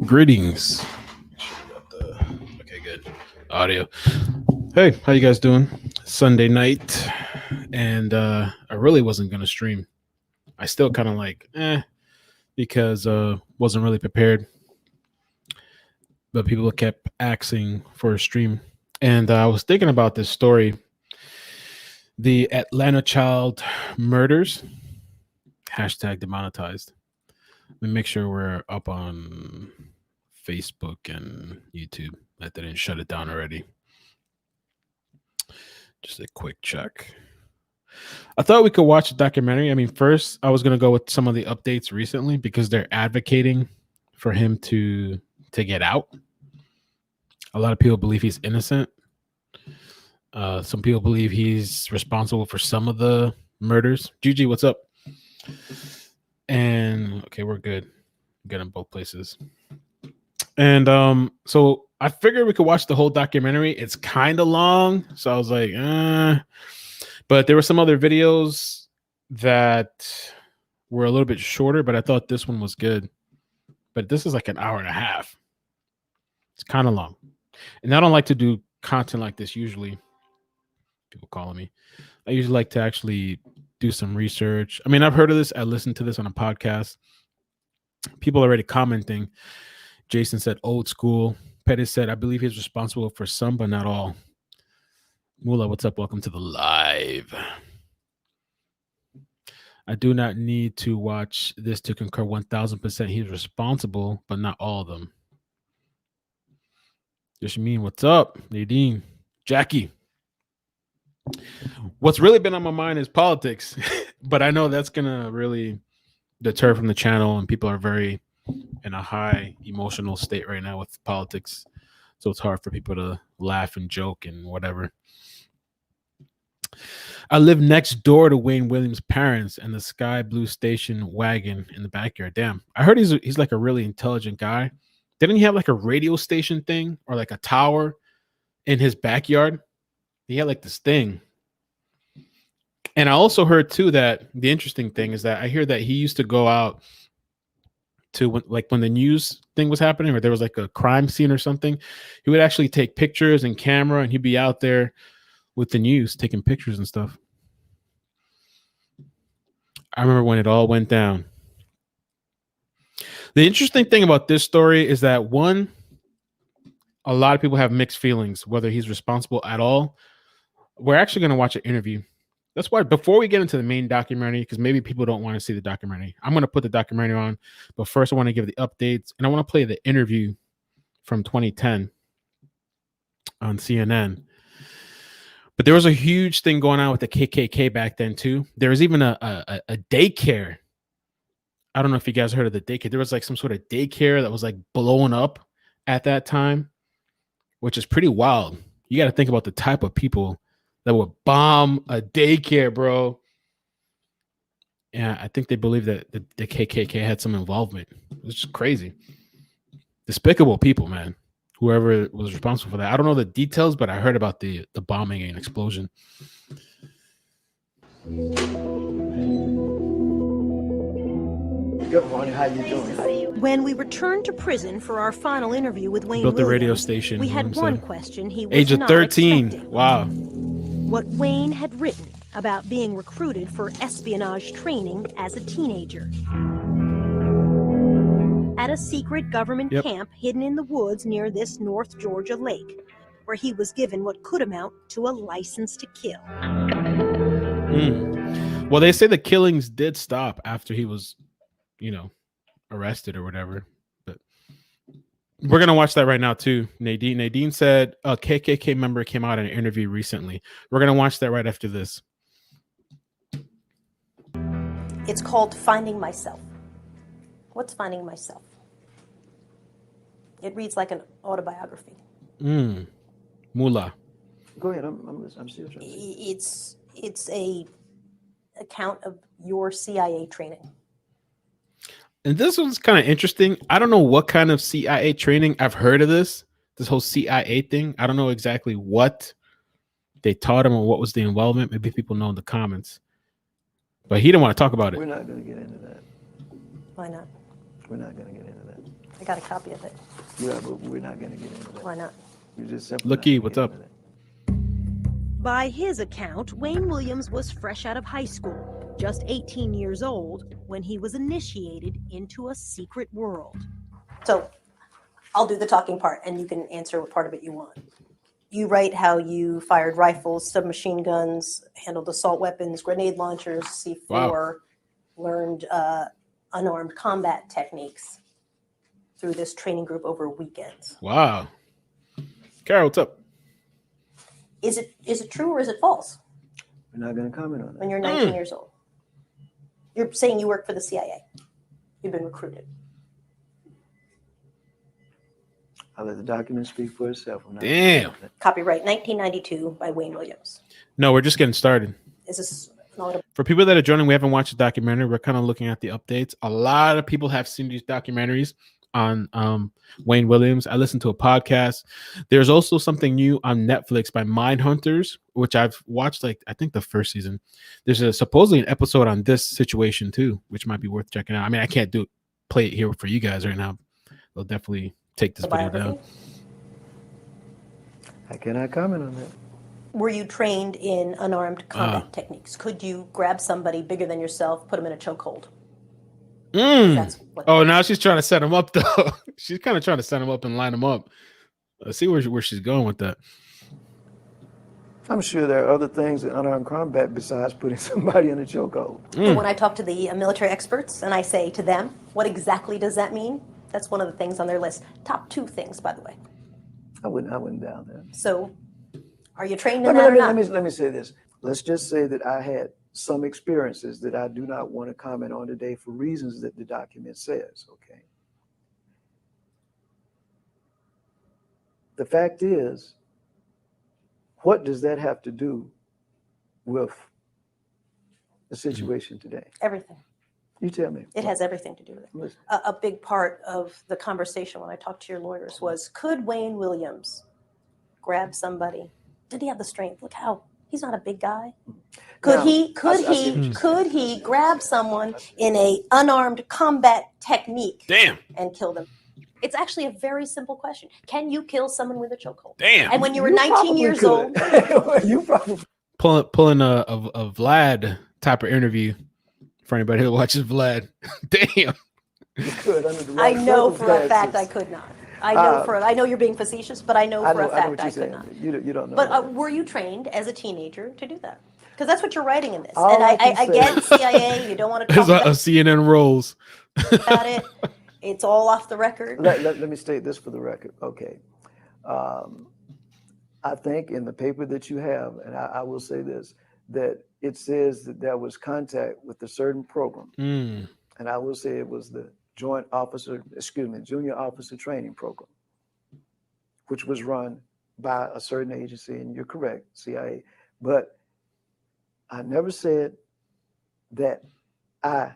Greetings. Okay, good. Audio. Hey, how you guys doing? Sunday night, and I really wasn't gonna stream. I still kind of because wasn't really prepared. But people kept asking for a stream, and I was thinking about this story: the Atlanta child murders. Hashtag demonetized. Let me make sure we're up on Facebook and YouTube. That didn't shut it down already. Just a quick check. I thought we could watch a documentary. I mean, first, I was going to go with some of the updates recently because they're advocating for him to get out. A lot of people believe he's innocent. Some people believe he's responsible for some of the murders. Gigi, what's up? And okay, we're good. Good in both places. And so I figured we could watch the whole documentary. It's kind of long, so I was like, but there were some other videos that were a little bit shorter, but I thought this one was good. But this is like an hour and a half. It's kind of long. And I don't like to do content like this usually. People calling me. I usually like to actually do some research. I mean, I've heard of this. I listened to this on a podcast. People already commenting. Jason said old school. Pettis said, I believe he's responsible for some, but not all. Mula, what's up? Welcome to the live. I do not need to watch this to concur 1000% he's responsible, but not all of them. Yasmin, what's up? Nadine, Jackie. What's really been on my mind is politics, but I know that's going to really deter from the channel, and people are very in a high emotional state right now with politics. So it's hard for people to laugh and joke and whatever. I live next door to Wayne Williams' parents and the sky blue station wagon in the backyard. Damn. I heard he's like a really intelligent guy. Didn't he have like a radio station thing or like a tower in his backyard? He had like this thing. And I also heard too that the interesting thing is that I hear that he used to go out to when the news thing was happening or there was like a crime scene or something, he would actually take pictures and camera and he'd be out there with the news taking pictures and stuff. I remember when it all went down. The interesting thing about this story is that one, a lot of people have mixed feelings whether he's responsible at all. We're actually going to watch an interview. That's why before we get into the main documentary, because maybe people don't want to see the documentary, I'm going to put the documentary on. But first, I want to give the updates. And I want to play the interview from 2010 on CNN. But there was a huge thing going on with the KKK back then, too. There was even a daycare. I don't know if you guys heard of the daycare. There was like some sort of daycare that was like blown up at that time, which is pretty wild. You got to think about the type of people that would bomb a daycare, bro. Yeah, I think they believe that the KKK had some involvement. It's just crazy. Despicable people, man. Whoever was responsible for that. I don't know the details, but I heard about the bombing and explosion. Good morning. How you doing? When we returned to prison for our final interview with Wayne Built the Williams, radio station. we had one question he was age of not 13. expecting. Wow. What Wayne had written about being recruited for espionage training as a teenager. At a secret government camp hidden in the woods near this North Georgia lake, where he was given what could amount to a license to kill. Well, they say the killings did stop after he was, arrested or whatever. But we're going to watch that right now, too. Nadine said a KKK member came out in an interview recently. We're going to watch that right after this. It's called Finding Myself. What's finding myself? It reads like an autobiography. Mula. Go ahead. I'm still trying. It's a account of your CIA training. And this one's kind of interesting. I don't know what kind of CIA training. I've heard of this whole CIA thing. I don't know exactly what they taught him or what was the involvement. Maybe people know in the comments. But he didn't want to talk about it. We're not going to get into that. Why not? We're not going to get into that. I got a copy of it. Yeah, but we're not going to get into that. Why not? You just simply Looky, not gonna what's get up? into that. By his account, Wayne Williams was fresh out of high school, just 18 years old, when he was initiated into a secret world. So I'll do the talking part, and you can answer what part of it you want. You write how you fired rifles, submachine guns, handled assault weapons, grenade launchers, C4, learned unarmed combat techniques through this training group over weekends. Wow. Carol, what's up? Is it true or is it false? We're not going to comment on When that. you're 19 years old, you're saying you work for the CIA. You've been recruited. I'll let the document speak for itself. I'm not Damn. Copyright 1992 by Wayne Williams. No, we're just getting started. Is this an audible? For people that are joining, we haven't watched the documentary. We're kind of looking at the updates. A lot of people have seen these documentaries on Wayne Williams. I listened to a podcast. There's also something new on Netflix by Mindhunters, which I've watched, like, I think the first season. There's supposedly an episode on this situation too, which might be worth checking out. I mean, I can't play it here for you guys right now. They'll definitely take this The video biography? down. I cannot comment on that. Were you trained in unarmed combat techniques? Could you grab somebody bigger than yourself, put them in a chokehold? That's what Oh, now she's trying to set him up, though. She's kind of trying to set him up and line him up. Let's see where she's going with that. I'm sure there are other things in unarmed combat besides putting somebody in a chokehold. But when I talk to the military experts and I say to them, what exactly does that mean? That's one of the things on their list. Top 2 things, by the way. I wouldn't down there. So, are you trained in that or not? Let me say this. Let's just say that I had some experiences that I do not want to comment on today for reasons that the document says, okay? The fact is, what does that have to do with the situation today? Everything. You tell me. It has everything to do with it. Listen. A big part of the conversation when I talked to your lawyers was, could Wayne Williams grab somebody? Did he have the strength? Look how he's not a big guy. Could Now, he I see what you're could he grab someone in a unarmed combat technique Damn. and kill them? It's actually a very simple question. Can you kill someone with a chokehold? Damn. And when you were You 19 probably years could. old, You probably Pulling a Vlad type of interview for anybody who watches Vlad. Damn. could under the I right know for a fact circumstances. I could not. I know you're being facetious, but I know for a I know fact what I you're could saying. not. You don't know. But that. were you trained as a teenager to do that? Because that's what you're writing in this. All And I can I say- get CIA. You don't want to There's talk a CNN rolls. about it. It's all off the record. Let me state this for the record. Okay. I think in the paper that you have, and I will say this, that it says that there was contact with a certain program. And I will say it was the junior officer training program, which was run by a certain agency, and you're correct, CIA. But I never said that I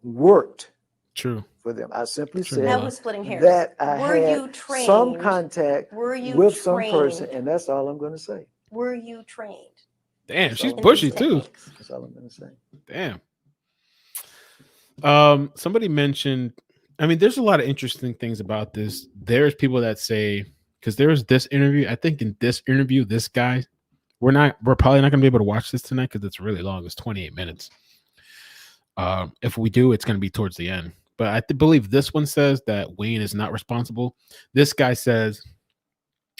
worked True. for them. I simply True. said Now we're splitting hairs. that I Were had you trained? some contact Were you with some trained? person, and that's all I'm going to say. Were you trained? Damn, she's In bushy these too. techniques? That's all I'm going to say. Damn. Somebody mentioned, I mean, there's a lot of interesting things about this. There's people that say, because there was this interview, I think in this interview, this guy, we're probably not going to be able to watch this tonight because it's really long. It's 28 minutes. If we do, it's going to be towards the end. But I believe this one says that Wayne is not responsible. This guy says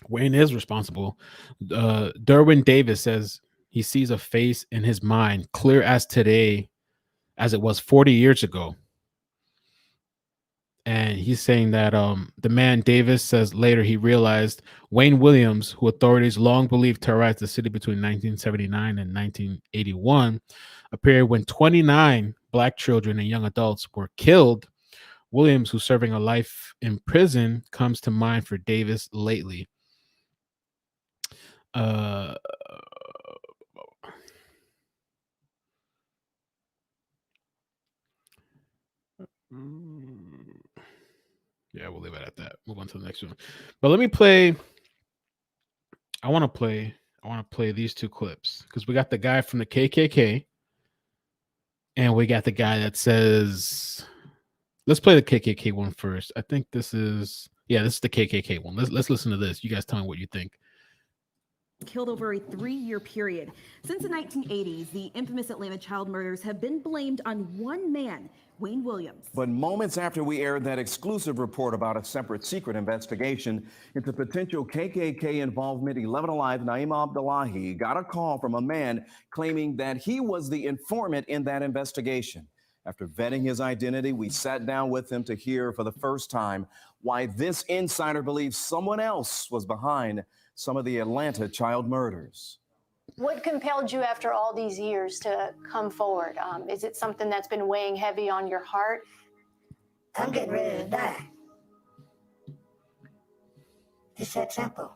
Wayne is responsible. Derwin Davis says he sees a face in his mind clear as today as it was 40 years ago. And he's saying that the man Davis says later he realized Wayne Williams, who authorities long believed terrorized the city between 1979 and 1981, appeared when 29 Black children and young adults were killed. Williams, who's serving a life in prison, comes to mind for Davis lately. Yeah, we'll leave it at that. Move on to the next one. But let me play. I want to play these two clips because we got the guy from the KKK and we got the guy that says Let's play the KKK one first. I think this is this is the KKK one. Let's listen to this. You guys tell me what you think. Killed over a 3-year period. Since the 1980s, the infamous Atlanta child murders have been blamed on one man, Wayne Williams. But moments after we aired that exclusive report about a separate secret investigation into potential KKK involvement, 11 Alive Naeem Abdullahi got a call from a man claiming that he was the informant in that investigation. After vetting his identity, we sat down with him to hear for the first time why this insider believes someone else was behind some of the Atlanta child murders. What compelled you after all these years to come forward? Is it something that's been weighing heavy on your heart? I'm getting ready to die. It's that simple.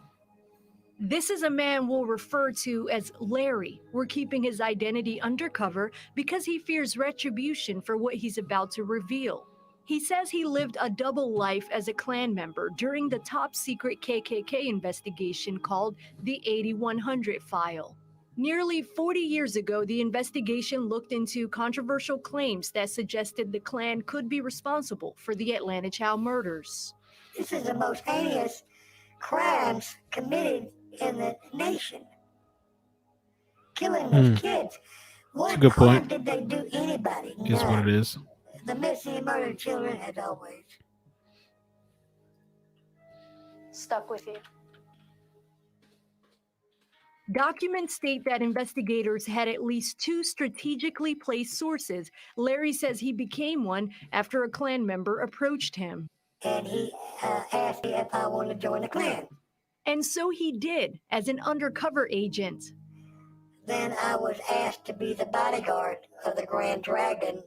This is a man we'll refer to as Larry. We're keeping his identity undercover because he fears retribution for what he's about to reveal. He says he lived a double life as a Klan member during the top secret KKK investigation called the 8100 file. Nearly 40 years ago, the investigation looked into controversial claims that suggested the Klan could be responsible for the Atlanta child murders. This is the most heinous crimes committed in the nation. Killing those kids. What good harm point. did they do anybody? Is what it is. The missing and murdered children, as always. Stuck with you. Documents state that investigators had at least 2 strategically placed sources. Larry says he became one after a Klan member approached him. And he asked me if I wanted to join the Klan. And so he did, as an undercover agent. Then I was asked to be the bodyguard of the Grand Dragon.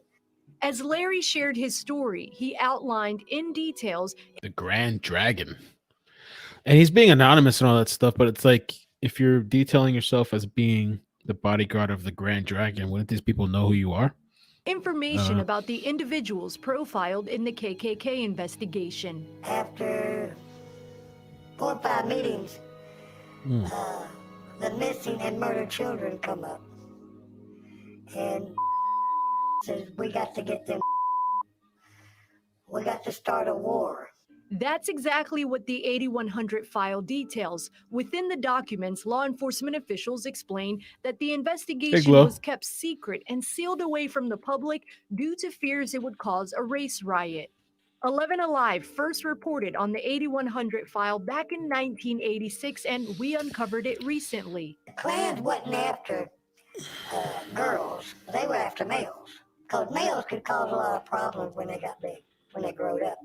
As Larry shared his story, he outlined in details The Grand Dragon. And he's being anonymous and all that stuff, but it's like, if you're detailing yourself as being the bodyguard of the Grand Dragon, wouldn't these people know who you are? information about the individuals profiled in the KKK investigation. After 4 or 5 meetings, the missing and murdered children come up. And says, we got to get them. We got to start a war. That's exactly what the 8100 file details. Within the documents, law enforcement officials explain that the investigation was kept secret and sealed away from the public due to fears it would cause a race riot. 11 Alive first reported on the 8100 file back in 1986, and we uncovered it recently. The Klans wasn't after girls. They were after males. Because males could cause a lot of problems when they got big, when they growed up.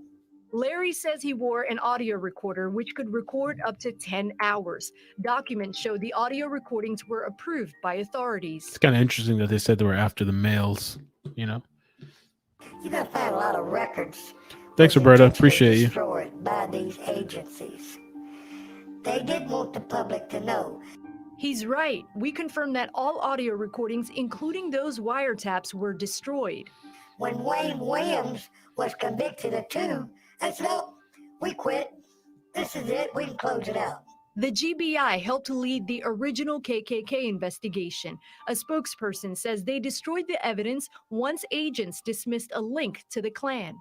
Larry says he wore an audio recorder which could record up to 10 hours. Documents show the audio recordings were approved by authorities. It's kind of interesting that they said they were after the males, you know. You're going to find a lot of records. Thanks, Roberta. Appreciate you. Destroyed by these agencies. They did want the public to know. He's right. We confirmed that all audio recordings, including those wiretaps, were destroyed. When Wayne Williams was convicted of 2, I said, oh, we quit. This is it. We can close it out. The GBI helped lead the original KKK investigation. A spokesperson says they destroyed the evidence once agents dismissed a link to the Klan.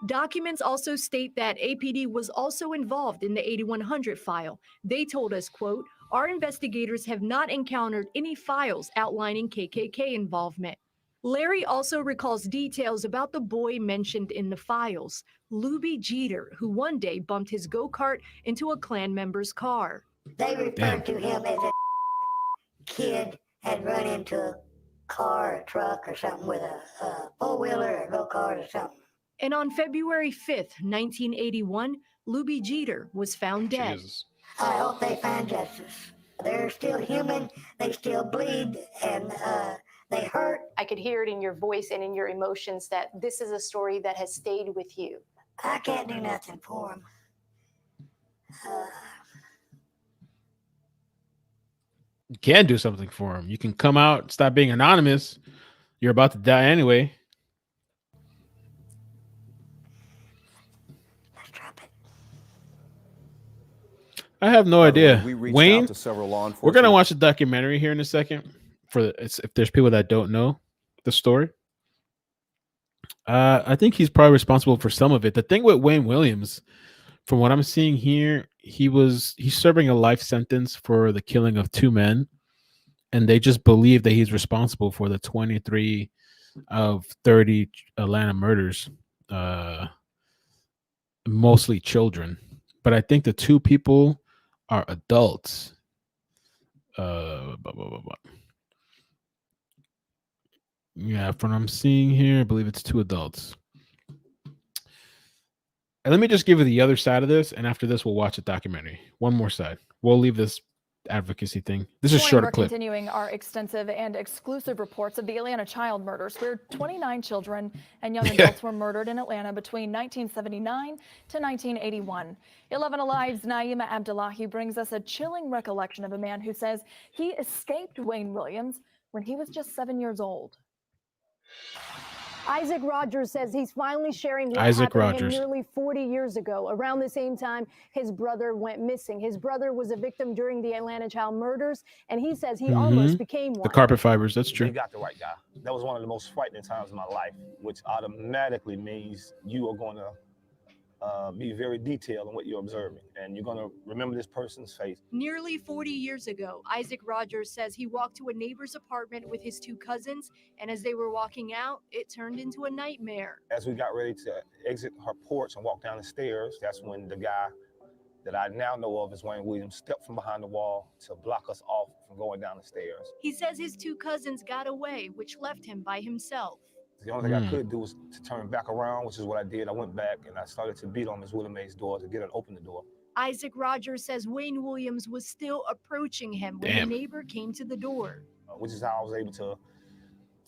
Documents also state that APD was also involved in the 8100 file. They told us, quote, our investigators have not encountered any files outlining KKK involvement. Larry also recalls details about the boy mentioned in the files, Luby Jeter, who one day bumped his go-kart into a Klan member's car. They referred to him as a kid had run into a car, a truck, or something with a four-wheeler or a go-kart or something. And on February 5th, 1981, Luby Jeter was found dead. Jesus. I hope they find justice. They're still human, they still bleed, and they hurt. I could hear it in your voice and in your emotions that this is a story that has stayed with you. I can't do nothing for them. You can do something for him. You can come out, stop being anonymous. You're about to die anyway. Let's drop it. I have no idea. We reached Wayne, out to several law enforcement. we're going to watch a documentary here in a second. If there's people that don't know the story. I think he's probably responsible for some of it. The thing with Wayne Williams, from what I'm seeing here, he's serving a life sentence for the killing of 2 men, and they just believe that he's responsible for the 23 of 30 Atlanta murders, mostly children. But I think the 2 people are adults. Yeah, from what I'm seeing here, I believe it's 2 adults. And let me just give you the other side of this, and after this, we'll watch a documentary. One more side. We'll leave this advocacy thing. This is a shorter We're clip. continuing our extensive and exclusive reports of the Atlanta child murders, where 29 children and young adults were murdered in Atlanta between 1979 to 1981. 11 Alive's Naima Abdullahi brings us a chilling recollection of a man who says he escaped Wayne Williams when he was just 7 years old. Isaac Rogers says he's finally sharing what Isaac happened to him Rogers. nearly 40 years ago. Around the same time, his brother went missing. His brother was a victim during the Atlanta child murders, and he says he almost became one. The carpet fibers, that's true. You got the right guy. That was one of the most frightening times of my life, which automatically means you are going to be very detailed in what you're observing, and you're going to remember this person's face. Nearly 40 years ago, Isaac Rogers says he walked to a neighbor's apartment with his 2 cousins, and as they were walking out, it turned into a nightmare. As we got ready to exit her porch and walk down the stairs, that's when the guy that I now know of as Wayne Williams stepped from behind the wall to block us off from going down the stairs. He says his 2 cousins got away, which left him by himself. The only thing I could do was to turn back around, which is what I did. I went back and I started to beat on Ms. Willie Mae's door to get her to open the door. Isaac Rogers says Wayne Williams was still approaching him when the neighbor came to the door. Which is how I was able to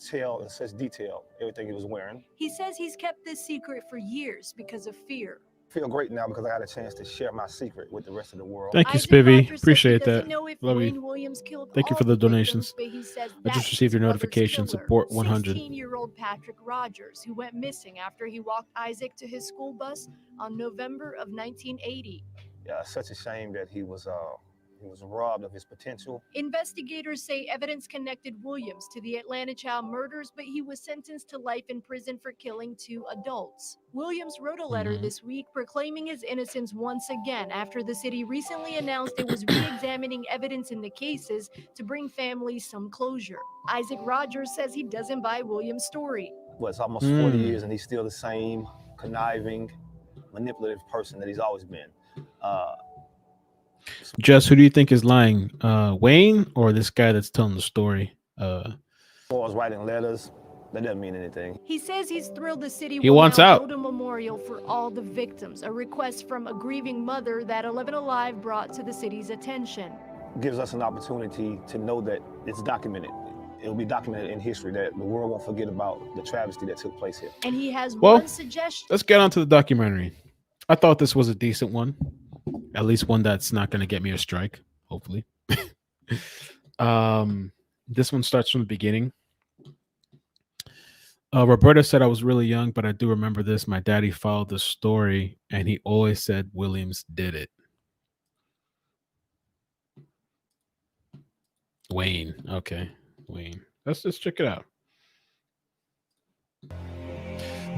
tell in such detail everything he was wearing. He says he's kept this secret for years because of fear. I feel great now because I had a chance to share my secret with the rest of the world. Thank you, Isaac Spivvy. Rogers Appreciate says he that. doesn't know if Love Wayne you. Williams killed Thank you all for the victims, donations. but he says I just that's received your his brother's notification. killer, Support 100. 16-year-old Patrick Rogers, who went missing after he walked Isaac to his school bus on November of 1980. Yeah, it's such a shame that he was robbed of his potential. Investigators say evidence connected Williams to the Atlanta child murders, but he was sentenced to life in prison for killing 2 adults. Williams wrote a letter this week proclaiming his innocence once again after the city recently announced it was re-examining evidence in the cases to bring families some closure. Isaac Rogers says he doesn't buy Williams' story. Well, it's almost 40 years and he's still the same conniving, manipulative person that he's always been. Jess, who do you think is lying? Wayne or this guy that's telling the story? As far as writing letters, that doesn't mean anything. He says he's thrilled the city He will wants now out. build a memorial for all the victims, a request from a grieving mother that 11 Alive brought to the city's attention. It gives us an opportunity to know that it's documented. It will be documented in history, that the world won't forget about the travesty that took place here. And he has Well, one suggestion. let's get on to the documentary. I thought this was a decent one. At least one that's not going to get me a strike, hopefully. This one starts from the beginning. Roberta said I was really young, but I do remember this. My daddy followed the story, and he always said Williams did it. Wayne. Okay, Wayne. Let's just check it out.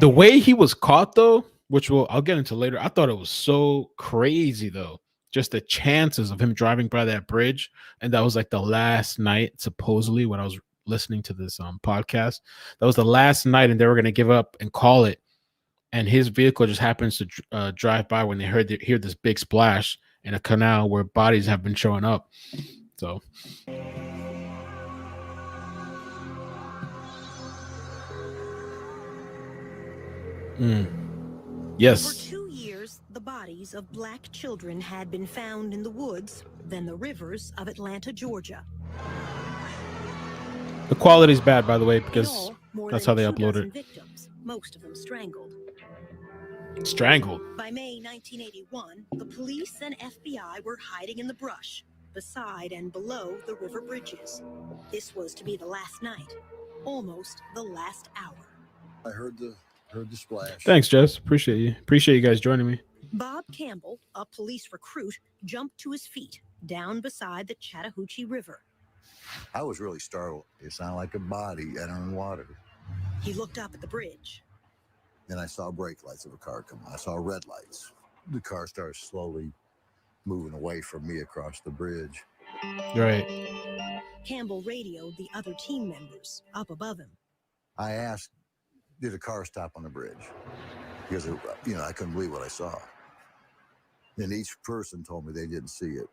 The way he was caught, though, which I'll get into later, I thought it was so crazy, though. Just the chances of him driving by that bridge, and that was like the last night, supposedly, when I was listening to this podcast. That was the last night, and they were going to give up and call it. And his vehicle just happens to drive by when they hear this big splash in a canal where bodies have been showing up. So. Yes. For 2 years, the bodies of Black children had been found in the woods, then the rivers of Atlanta, Georgia. The quality's bad, by the way, because In all, that's how they more than 2 upload dozen it. victims, most of them strangled. Strangled. By May 1981, the police and FBI were hiding in the brush, beside and below the river bridges. This was to be the last night, almost the last hour. I heard the splash. Thanks, Jess. Appreciate you. Appreciate you guys joining me. Bob Campbell, a police recruit, jumped to his feet down beside the Chattahoochee River. I was really startled. It sounded like a body entering water. He looked up at the bridge. and I saw brake lights of a car coming. I saw red lights. The car started slowly moving away from me across the bridge. Right. Campbell radioed the other team members up above him. I asked, did a car stop on the bridge? Because, I couldn't believe what I saw. And each person told me they didn't see it.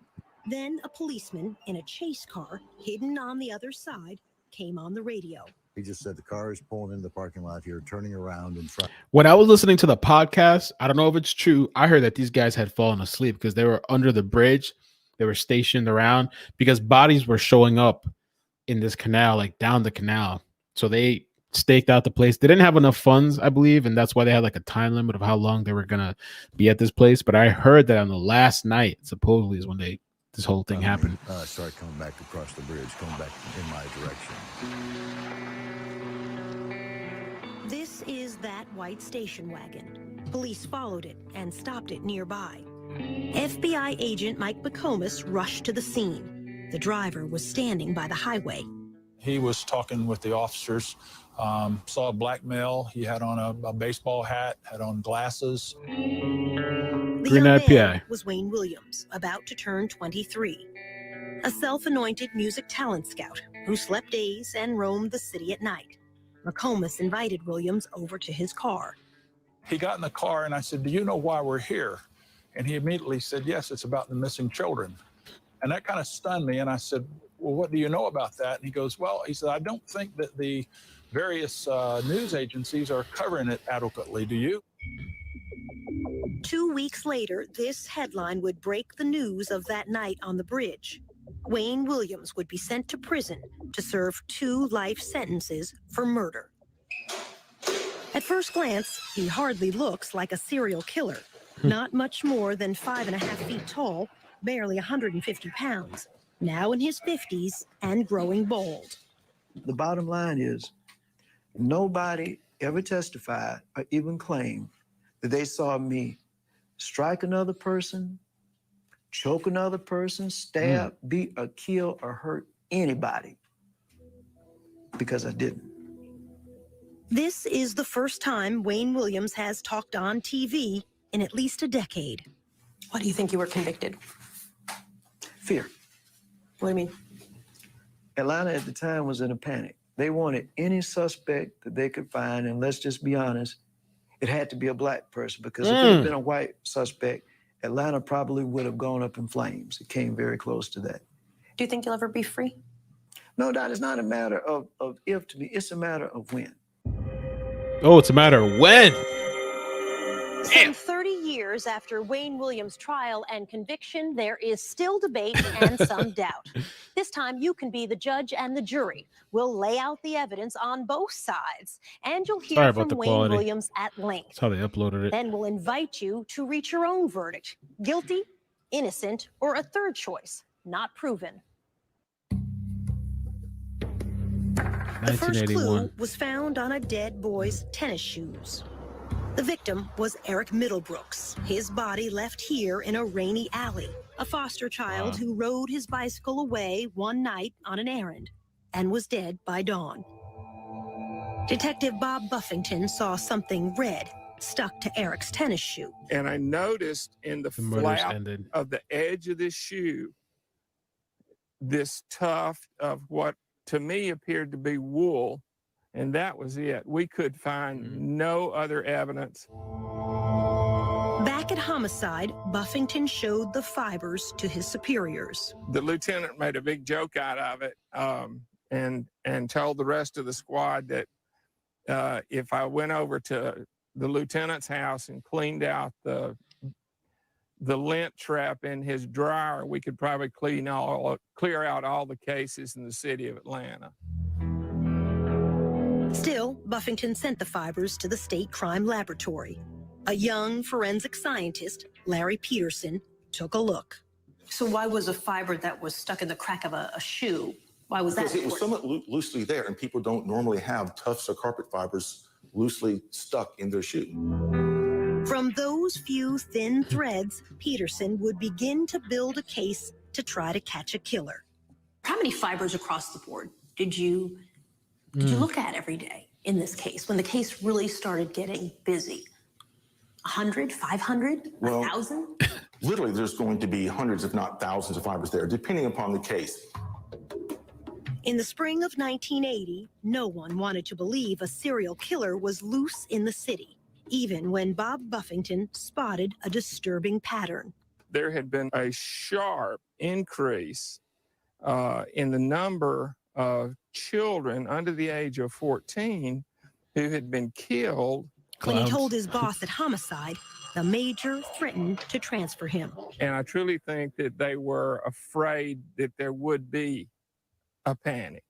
Then a policeman in a chase car, hidden on the other side, came on the radio. He just said the car is pulling into the parking lot here, turning around in front. When I was listening to the podcast, I don't know if it's true. I heard that these guys had fallen asleep because they were under the bridge. They were stationed around because bodies were showing up in this canal, like down the canal. So they staked out the place. They didn't have enough funds, I believe, and that's why they had like a time limit of how long they were gonna be at this place. But I heard that on the last night, supposedly, is when this whole thing happened. I started coming back across the bridge, coming back in my direction. This is that white station wagon. Police followed it and stopped it nearby. FBI agent Mike McComas rushed to the scene. The driver was standing by the highway. He was talking with the officers, saw a black male. He had on a baseball hat, had on glasses. The Green-eyed young man PI. was Wayne Williams, about to turn 23. A self-anointed music talent scout who slept days and roamed the city at night. McComas invited Williams over to his car. He got in the car and I said, "Do you know why we're here?" And he immediately said, "Yes, it's about the missing children." And that kind of stunned me. And I said, "Well, what do you know about that?" And he goes, "Well," he said, "I don't think that the various news agencies are covering it adequately. Do you?" 2 weeks later, this headline would break the news of that night on the bridge. Wayne Williams would be sent to prison to serve 2 life sentences for murder. At first glance, he hardly looks like a serial killer. Not much more than 5.5 feet tall, barely 150 pounds. Now in his 50s and growing bald. The bottom line is, nobody ever testified or even claimed that they saw me strike another person, choke another person, stab, beat, or kill, or hurt anybody, because I didn't. This is the first time Wayne Williams has talked on TV in at least a decade. Why do you think you were convicted? Fear. What do you mean? Atlanta at the time was in a panic. They wanted any suspect that they could find, and let's just be honest, it had to be a black person, because if it had been a white suspect, Atlanta probably would have gone up in flames. It came very close to that. Do you think you'll ever be free? No, Dot, it's not a matter of if to me, it's a matter of when. Oh, it's a matter of when. Some 30 years after Wayne Williams' trial and conviction, there is still debate and some doubt. This time, you can be the judge and the jury. We'll lay out the evidence on both sides, and you'll Sorry hear about from the Wayne quality. Williams at length. That's how they uploaded it. Then we'll invite you to reach your own verdict: guilty, innocent, or a third choice, not proven. The first 1981. clue was found on a dead boy's tennis shoes. The victim was Eric Middlebrooks, his body left here in a rainy alley, a foster child who rode his bicycle away one night on an errand and was dead by dawn. Detective Bob Buffington saw something red stuck to Eric's tennis shoe. And I noticed in the murders flap ended. of the edge of this shoe, this tuft of what to me appeared to be wool, and that was it. We could find no other evidence. Back at homicide, Buffington showed the fibers to his superiors. The lieutenant made a big joke out of it, and told the rest of the squad that if I went over to the lieutenant's house and cleaned out the lint trap in his dryer, we could probably clear out all the cases in the city of Atlanta. Still, Buffington sent the fibers to the state crime laboratory. A young forensic scientist, Larry Peterson, took a look. So why was a fiber that was stuck in the crack of a shoe, why was that Because it was important? somewhat loosely there, and people don't normally have tufts or carpet fibers loosely stuck in their shoe. From those few thin threads, Peterson would begin to build a case to try to catch a killer. How many fibers across the board did you look at every day? in this case, when the case really started getting busy? 100, 500, Well, 1,000? Literally, there's going to be hundreds, if not thousands of fibers there, depending upon the case. In the spring of 1980, no one wanted to believe a serial killer was loose in the city, even when Bob Buffington spotted a disturbing pattern. There had been a sharp increase in the number of children under the age of 14 who had been killed. When he told his boss at Homicide, the major threatened to transfer him. And I truly think that they were afraid that there would be a panic.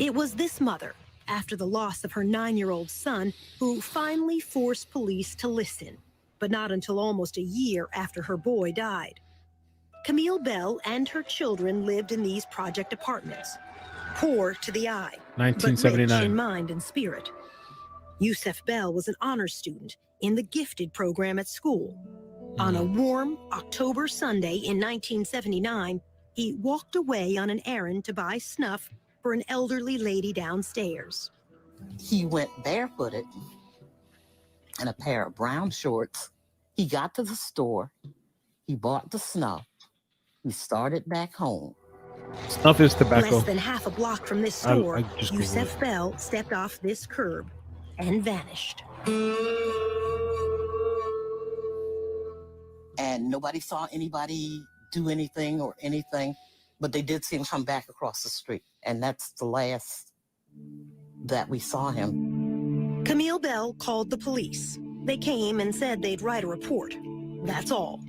It was this mother, after the loss of her 9-year-old son, who finally forced police to listen, but not until almost a year after her boy died. Camille Bell and her children lived in these project apartments, poor to the eye, but rich 1979. in mind and spirit. Yusef Bell was an honors student in the gifted program at school. On a warm October Sunday in 1979, he walked away on an errand to buy snuff for an elderly lady downstairs. He went barefooted in a pair of brown shorts. He got to the store. He bought the snuff. He started back home. Snuff is tobacco. Less than half a block from this I store, just Googled Yusef it. Bell stepped off this curb and vanished. And nobody saw anybody do anything or anything, but they did see him come back across the street. And that's the last that we saw him. Camille Bell called the police. They came and said they'd write a report. That's all.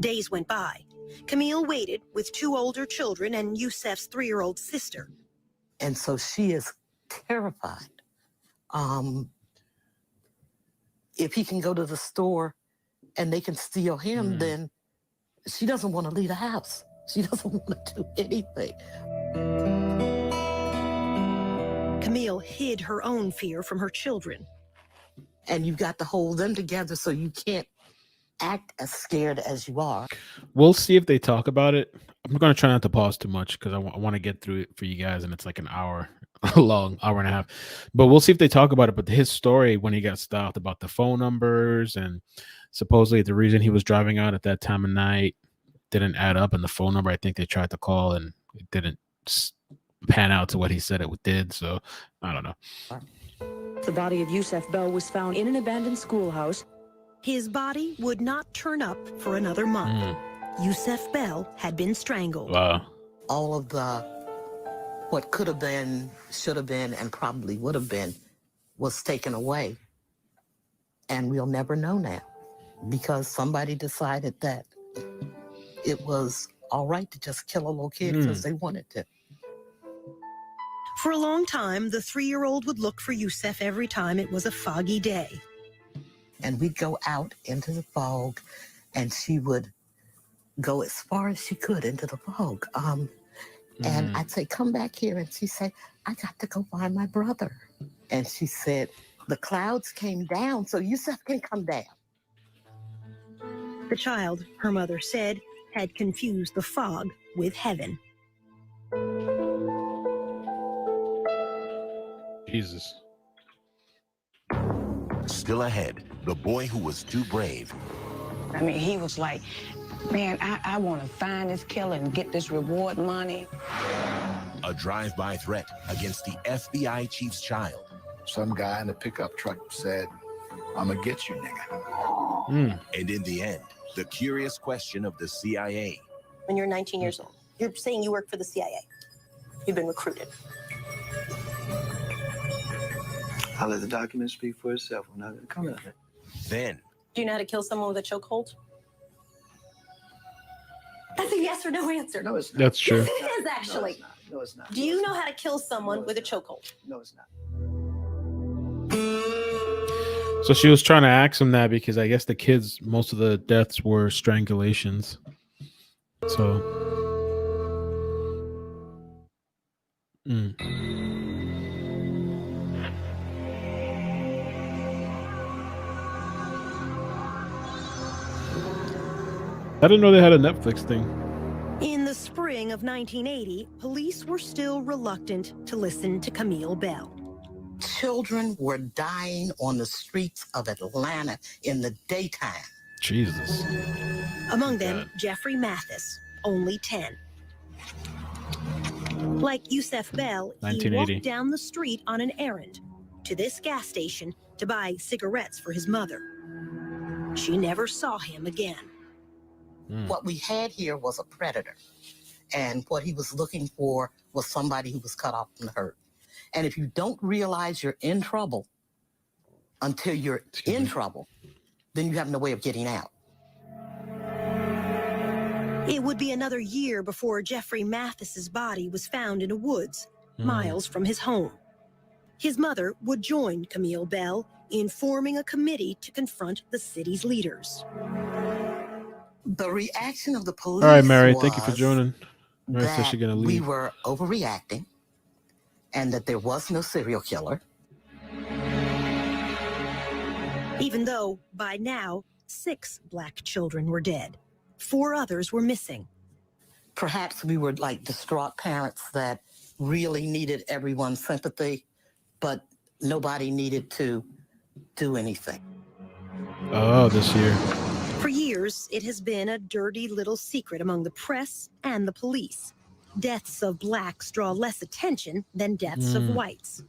Days went by. Camille waited with 2 older children and Yusef's 3-year-old sister. And so she is terrified. If he can go to the store and they can steal him, then she doesn't want to leave the house. She doesn't want to do anything. Camille hid her own fear from her children. And you've got to hold them together so you can't act as scared as you are. We'll see if they talk about it. I'm going to try not to pause too much because I want to get through it for you guys, and it's like an hour long, hour and a half. But we'll see if they talk about it. But his story when he got stopped about the phone numbers and supposedly the reason he was driving out at that time of night didn't add up, and the phone number I think they tried to call and it didn't pan out to what he said it did. So I don't know. The body of Yusef Bell was found in an abandoned schoolhouse. His body would not turn up for another month. Yusef Bell had been strangled. Wow. All of the what could have been, should have been, and probably would have been was taken away. And we'll never know now because somebody decided that it was all right to just kill a little kid because they wanted to. For a long time, the 3-year-old would look for Yusef every time it was a foggy day. And we'd go out into the fog, and she would go as far as she could into the fog. And I'd say, come back here. And she'd say, I got to go find my brother. And she said, the clouds came down, so Yusef can come down. The child, her mother said, had confused the fog with heaven. Jesus. Still ahead, the boy who was too brave. I mean, he was like, man, I want to find this killer and get this reward money. A drive-by threat against the FBI chief's child. Some guy in a pickup truck said, I'm gonna get you, nigga. And in the end, the curious question of the CIA. When you're 19 years old, you're saying you work for the CIA. You've been recruited. I'll let the document speak for itself. I'm not going to comment on it. Then. Do you know how to kill someone with a chokehold? That's a yes or no answer. No, it's not. That's true. Yes, it is actually. No, it's not. Do you know how to kill someone with a chokehold? No, it's not. So she was trying to ask him that because I guess the kids, most of the deaths were strangulations. So. I didn't know they had a Netflix thing. In the spring of 1980, police were still reluctant to listen to iCkEdMeL Bell. Children were dying on the streets of Atlanta in the daytime. Jesus. Among them, Jeffrey Mathis, only 10. Like Yusef Bell, he 1980. walked down the street on an errand to this gas station to buy cigarettes for his mother. She never saw him again. What we had here was a predator, and what he was looking for was somebody who was cut off from the herd. And if you don't realize you're in trouble until you're in trouble, then you have no way of getting out. It would be another year before Jeffrey Mathis's body was found in a woods, miles from his home. His mother would join iCkEdMeL Bell in forming a committee to confront the city's leaders. The reaction of the police All right, Mary, thank you for joining. Mary says that she's gonna we leave. were overreacting and that there was no serial killer. Even though, by now, 6 black children were dead. 4 others were missing. Perhaps we were like distraught parents that really needed everyone's sympathy, but nobody needed to do anything. Oh, this year. For years, it has been a dirty little secret among the press and the police. Deaths of blacks draw less attention than deaths of whites.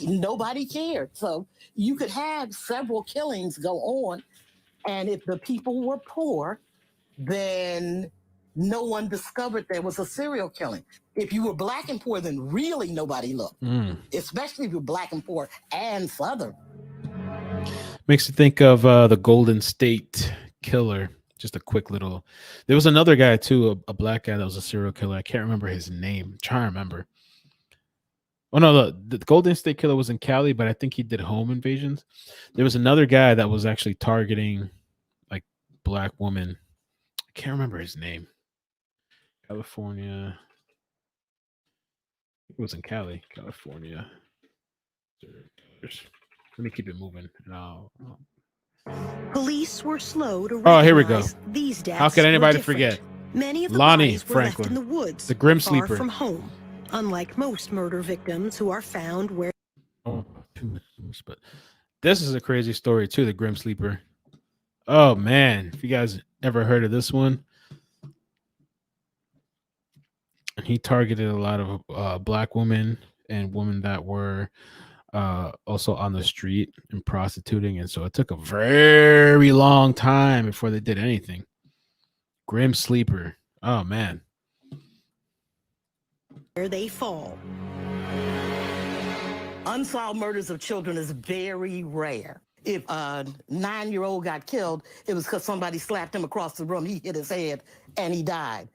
Nobody cared. So you could have several killings go on, and if the people were poor, then no one discovered there was a serial killing. If you were black and poor, then really nobody looked, especially if you're black and poor and Southern. Makes you think of the Golden State Killer. Just a quick little. There was another guy too, a black guy that was a serial killer. I can't remember his name. I'm trying to remember. Oh no, the Golden State Killer was in Cali, but I think he did home invasions. There was another guy that was actually targeting like black women. I can't remember his name. California. It was in Cali, California. Let me keep it moving, and I'll Police were slow to Oh, here we go. recognize these deaths. How could were anybody different. forget? Many of the Lonnie bodies were left Franklin, in the woods, the Grim far Sleeper. from home, unlike most murder victims who are found where. Oh, but this is a crazy story too. The Grim Sleeper. Oh man, if you guys ever heard of this one, he targeted a lot of black women and women that were also on the street and prostituting, and so it took a very long time before they did anything. Grim Sleeper. Oh man. Where they fall. Unsolved murders of children is very rare. If a 9-year-old got killed, it was because somebody slapped him across the room. He hit his head and he died.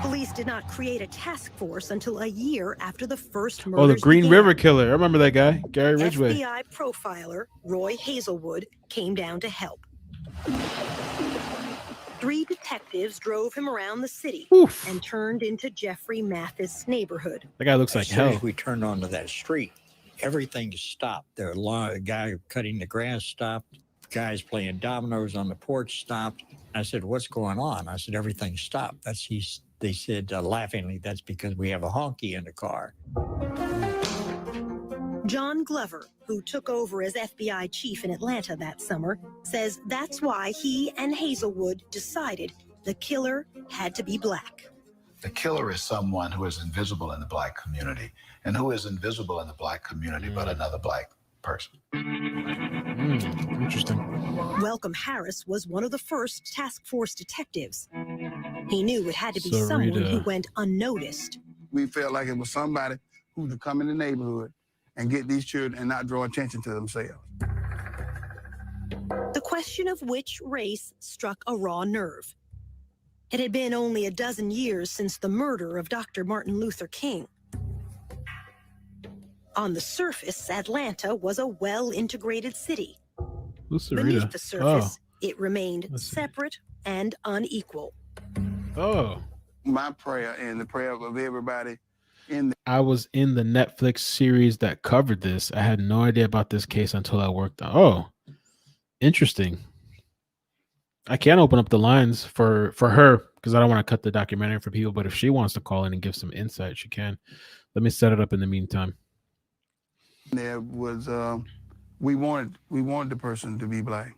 Police did not create a task force until a year after the first Oh, murders the Green began. River Killer. I remember that guy, Gary Ridgway. FBI profiler Roy Hazelwood came down to help. 3 detectives drove him around the city and turned into Jeffrey Mathis' neighborhood. That guy looks like As soon hell. as we turned onto that street, everything stopped. There, a guy cutting the grass stopped. Guys playing dominoes on the porch stopped. I said, "What's going on?" I said, "Everything stopped." They said laughingly, "That's because we have a honky in the car." John Glover, who took over as FBI chief in Atlanta that summer, says that's why he and Hazelwood decided the killer had to be black. The killer is someone who is invisible in the black community. And who is invisible in the black community but another black person? Interesting. Welcome Harris was one of the first task force detectives. He knew it had to be someone who went unnoticed. We felt like it was somebody who would come in the neighborhood and get these children and not draw attention to themselves. The question of which race struck a raw nerve. It had been only a dozen years since the murder of Dr. Martin Luther King. On the surface, Atlanta was a well-integrated city. Beneath the surface, it remained separate and unequal. Oh. My prayer and the prayer of everybody in the I was in the Netflix series that covered this. I had no idea about this case until I worked on. Oh, interesting. I can open up the lines for her because I don't want to cut the documentary for people. But if she wants to call in and give some insight, she can. Let me set it up in the meantime. There was we wanted the person to be black,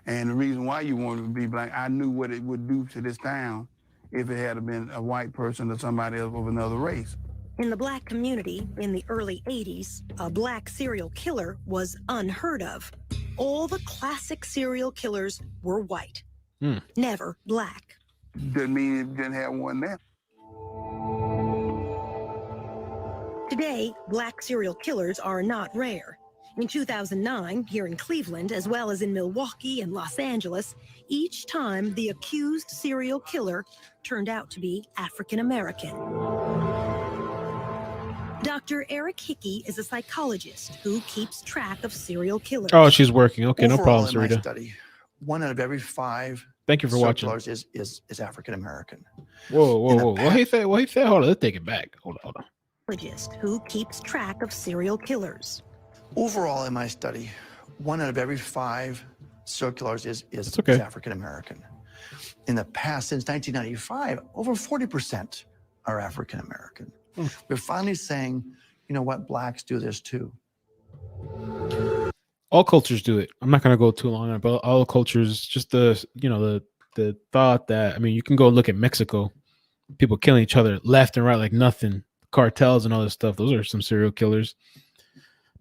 and the reason why you wanted to be black, I knew what it would do to this town if it had been a white person or somebody else of another race. In the black community in the early 80s, a black serial killer was unheard of. All the classic serial killers were white, never black. Doesn't mean it didn't have one there. Today, black serial killers are not rare. In 2009, here in Cleveland, as well as in Milwaukee and Los Angeles, each time the accused serial killer turned out to be African American. Dr. Eric Hickey is a psychologist who keeps track of serial killers. Oh, she's working. Okay, no Overall, problem, in my Sarita. study, 1 out of every 5 Thank you for watching. killers is African American. Whoa. What he said? Hold on, let's take it back. Hold on. Psychologist who keeps track of serial killers. Overall, in my study, 1 out of every 5 serial killers is okay. African American. In the past, since 1995, over 40% are African American. We're finally saying, you know what, blacks do this too. All cultures do it. I'm not gonna go too long on it, but all cultures, just the thought that, I mean, you can go look at Mexico, people killing each other left and right like nothing, cartels and all this stuff. Those are some serial killers.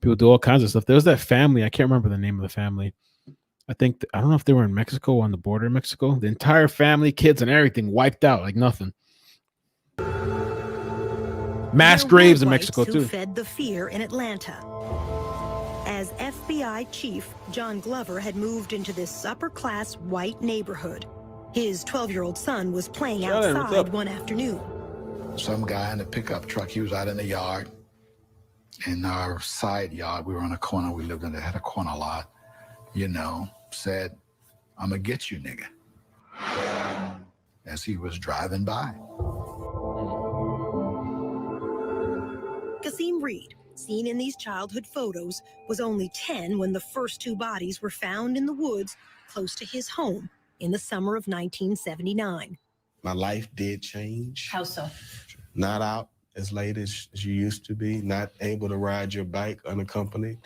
People do all kinds of stuff. There was that family, I can't remember the name of the family. I don't know if they were in Mexico or on the border of Mexico. The entire family, kids and everything wiped out like nothing. Mass graves in Mexico who too. Fed the fear in Atlanta. As FBI chief, John Glover had moved into this upper-class white neighborhood. His 12-year-old son was playing outside one afternoon. Some guy in a pickup truck, he was out in the yard. In our side yard, we were on a corner, we lived in, had a corner lot, said, "I'm gonna get you, nigga," as he was driving by. Kasim Reed, seen in these childhood photos, was only 10 when the first 2 bodies were found in the woods close to his home in the summer of 1979. My life did change. How so? Not out as late as you used to be, not able to ride your bike unaccompanied.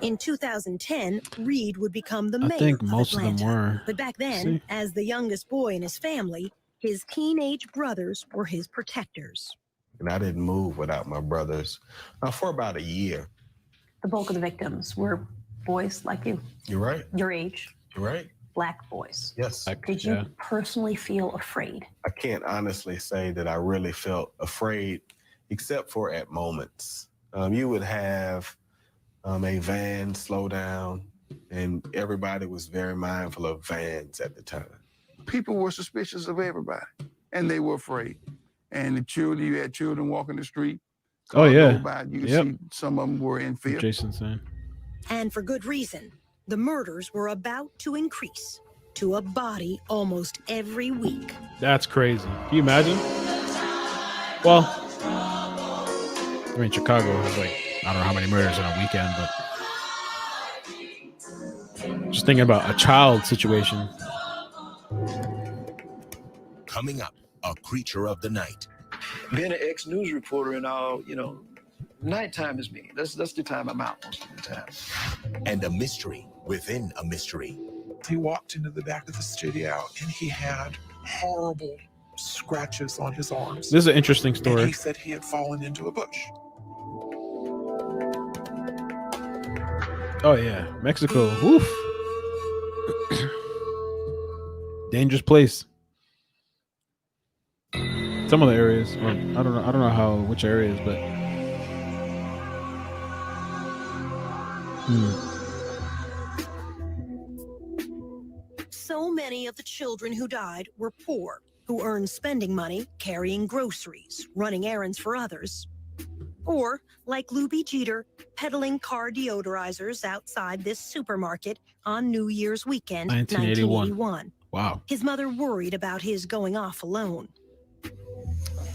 In 2010, Reed would become the I mayor think of most of them Atlanta. were. But back then, as the youngest boy in his family, his teenage brothers were his protectors. And I didn't move without my brothers for about a year. The bulk of the victims were boys like you, You're right. your age, You're right. black boys. Yes. Did you personally feel afraid? I can't honestly say that I really felt afraid, except for at moments. You would have a van slow down, and everybody was very mindful of vans at the time. People were suspicious of everybody, and they were afraid. And the children, you had children walking the street. Oh, yeah. You could see some of them were in fear. Jason's saying. And for good reason. The murders were about to increase to a body almost every week. That's crazy. Can you imagine? Well, I mean, Chicago has I don't know how many murders in a weekend, but just thinking about a child situation. Coming up, a creature of the night. Being an ex-news reporter and all, nighttime is me. That's the time I'm out most of the time. And a mystery within a mystery. He walked into the back of the studio and he had horrible scratches on his arms. This is an interesting story. And he said he had fallen into a bush. Oh yeah, Mexico. Woof. Dangerous place. Some of the areas. Well, I don't know which areas, but So many of the children who died were poor, who earned spending money carrying groceries, running errands for others. Or, like Luby Jeter, peddling car deodorizers outside this supermarket on New Year's weekend, 1981. Wow. His mother worried about his going off alone.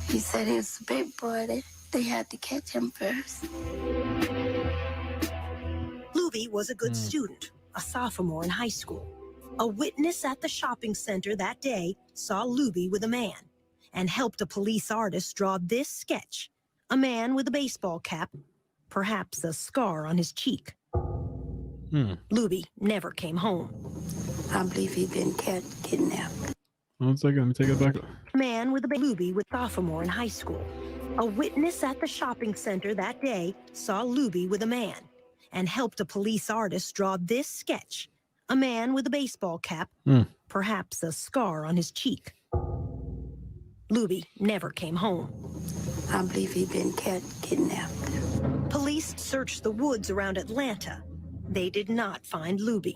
He said he was a big boy. They had to catch him first. Luby was a good student, a sophomore in high school. A witness at the shopping center that day saw Luby with a man and helped a police artist draw this sketch. A man with a baseball cap, perhaps a scar on his cheek. Luby never came home. I believe he'd been kidnapped. 1 second, let me take it back. Man with a Luby with sophomore in high school. A witness at the shopping center that day saw Luby with a man and helped a police artist draw this sketch. A man with a baseball cap, perhaps a scar on his cheek. Luby never came home. I believe he'd been kidnapped. Police searched the woods around Atlanta. They did not find Luby.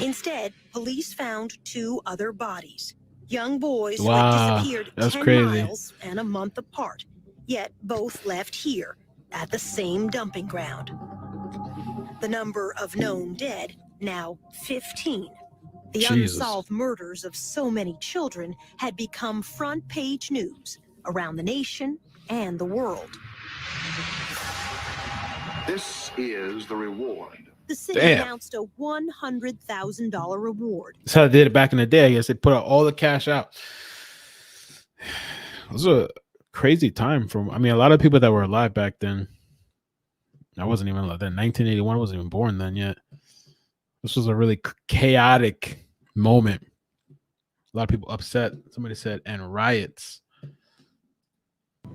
Instead, police found 2 other bodies. Young boys who had disappeared 10 miles and a month apart, yet both left here at the same dumping ground. The number of known dead, now 15. The unsolved murders of so many children had become front-page news around the nation and the world. This is the reward. The city announced a $100,000 reward. That's how they did it back in the day. I guess they put all the cash out. It was a crazy time from, I mean, a lot of people that were alive back then. I wasn't even alive then. 1981, I wasn't even born then yet. This was a really chaotic moment. A lot of people upset. Somebody said, and riots.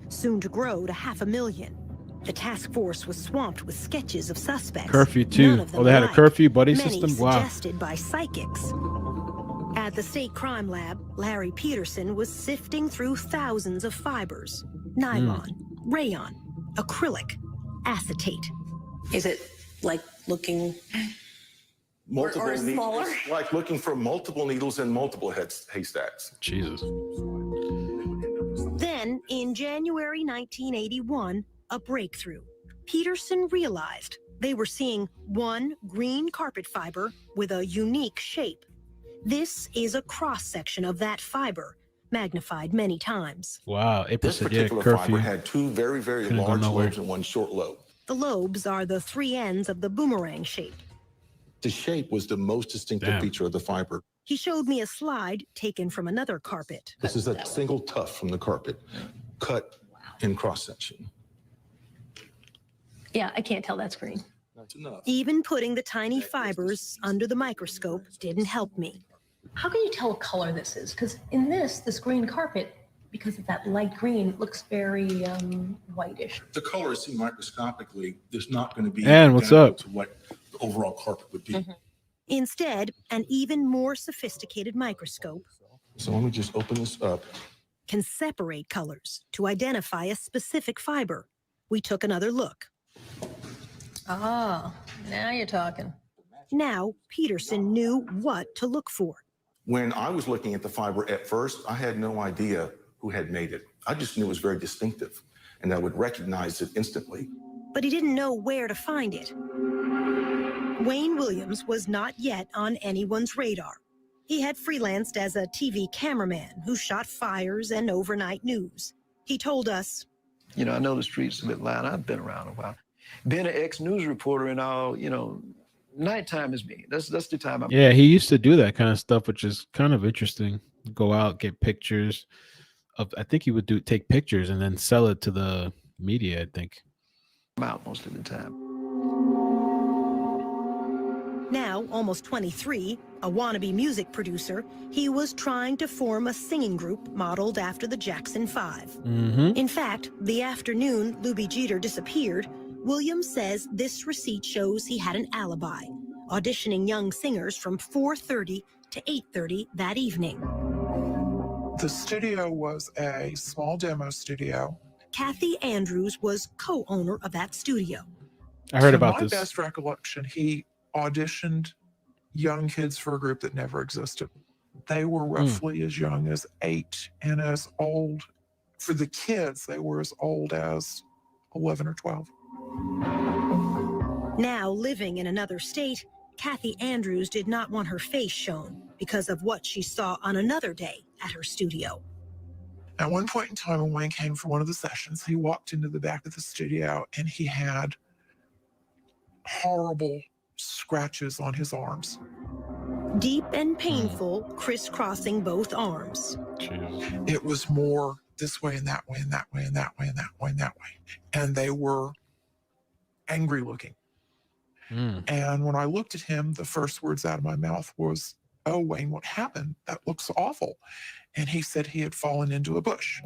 Soon to grow to 500,000. The task force was swamped with sketches of suspects. Curfew too. Oh, they had a curfew buddy system. Wow. Suggested by psychics. At the state crime lab, Larry Peterson was sifting through thousands of fibers: nylon, rayon, acrylic, acetate. Is it like looking Multiple or needles, smaller? like looking for multiple needles in multiple haystacks. Jesus. Then, in January 1981, a breakthrough. Peterson realized they were seeing one green carpet fiber with a unique shape. This is a cross-section of that fiber, magnified many times. Wow. This particular fiber had 2 very, very large lobes and 1 short lobe. The lobes are the 3 ends of the boomerang shape. The shape was the most distinctive feature of the fiber. He showed me a slide taken from another carpet. This is a single tuft from the carpet, cut in cross-section. Yeah, I can't tell that's green. That's enough. Even putting the tiny fibers under the microscope didn't help me. How can you tell what color this is? Because in this green carpet, because of that light green, looks very whitish. The color is seen microscopically. There's not going to be And what's up? to what the overall carpet would be. Instead, an even more sophisticated microscope So let me just open this up. can separate colors to identify a specific fiber. We took another look. Oh, now you're talking. Now, Peterson knew what to look for. When I was looking at the fiber at first, I had no idea who had made it. I just knew it was very distinctive, and I would recognize it instantly. But he didn't know where to find it. Wayne Williams was not yet on anyone's radar. He had freelanced as a TV cameraman who shot fires and overnight news. He told us, You know, I know the streets a bit loud. I've been around a while. Being an ex-news reporter and all, nighttime is me. That's the time I'm. Yeah, he used to do that kind of stuff, which is kind of interesting. Go out, get pictures of. I think he would take pictures and then sell it to the media. I think. I'm out most of the time. now almost 23, a wannabe music producer, he was trying to form a singing group modeled after the Jackson 5. In fact, the afternoon Luby Jeter disappeared, Williams says this receipt shows he had an alibi, auditioning young singers from 4:30 to 8:30 that evening. The studio was a small demo studio. Kathy Andrews was co-owner of that studio. I heard To about my this. best recollection, he auditioned young kids for a group that never existed. They were roughly as young as 8 and as old. For the kids, they were as old as 11 or 12. Now living in another state, Kathy Andrews did not want her face shown because of what she saw on another day at her studio. At one point in time, when Wayne came for one of the sessions, he walked into the back of the studio and he had horrible scratches on his arms. deep and painful, crisscrossing both arms. It was more this way and that way and that way and that way and that way and that way. And they were angry looking. And when I looked at him, the first words out of my mouth was, "Oh, Wayne, what happened? That looks awful." And he said he had fallen into a bush.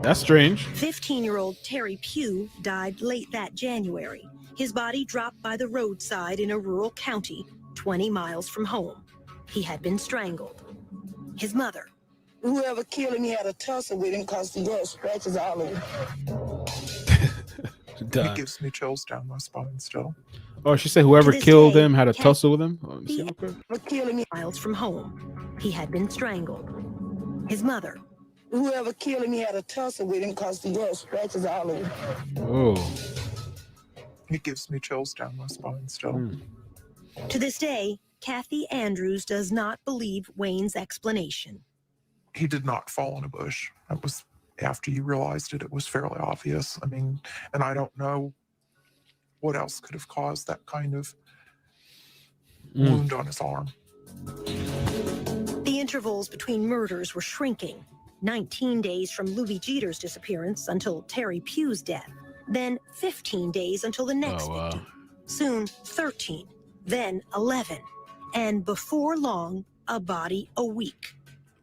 That's strange. 15-year-old Terry Pugh died late that January. His body dropped by the roadside in a rural county 20 miles from home. He had been strangled. His mother. Whoever killed him, he had a tussle with him because he had scratches all over. It gives me chills down my spine still. Oh, she said whoever killed him had a tussle with him? Oh, let me see real quick. Miles from home. He had been strangled. His mother. Whoever killed him, he had a tussle with him because he had scratches all over. Oh. It gives me chills down my spine still. To this day, Kathy Andrews does not believe Wayne's explanation. He did not fall in a bush. That was after you realized it, it was fairly obvious. I mean, and I don't know what else could have caused that kind of wound on his arm. The intervals between murders were shrinking. 19 days from Louis Jeter's disappearance until Terry Pugh's death. Then 15 days until the next victim. Soon 13. Then 11. And before long, a body a week.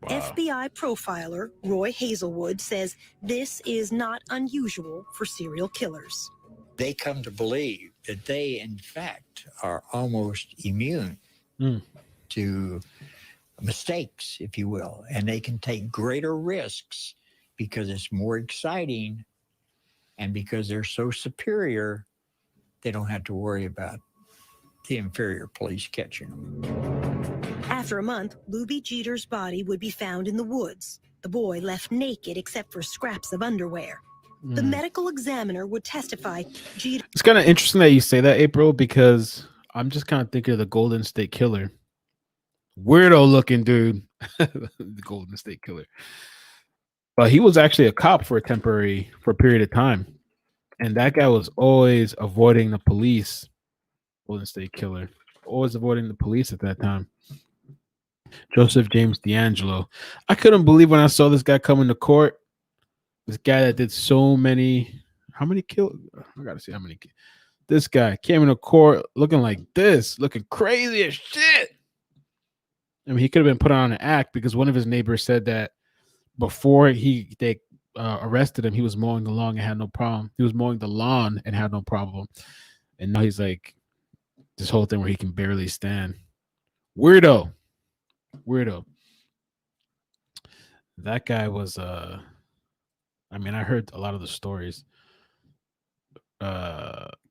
FBI profiler Roy Hazelwood says this is not unusual for serial killers. They come to believe that they, in fact, are almost immune to mistakes, if you will, and they can take greater risks because it's more exciting, and because they're so superior, they don't have to worry about the inferior police catching them. After a month, Louis Jeter's body would be found in the woods. The boy left naked except for scraps of underwear. The medical examiner would testify Jeter. It's kind of interesting that you say that, April, because I'm just kind of thinking of the Golden State Killer. Weirdo looking dude. The Golden State Killer. But he was actually a cop for a period of time. And that guy was always avoiding the police. Golden State Killer. Always avoiding the police at that time. Joseph James D'Angelo. I couldn't believe when I saw this guy come into court. This guy that did so many. How many kills? I gotta see how many. This guy came into court looking like this, looking crazy as shit. I mean, he could have been put on an act because one of his neighbors said that before they arrested him, he was mowing the lawn and had no problem. He was mowing the lawn and had no problem. And now he's like this whole thing where he can barely stand. Weirdo. That guy was I mean, I heard a lot of the stories.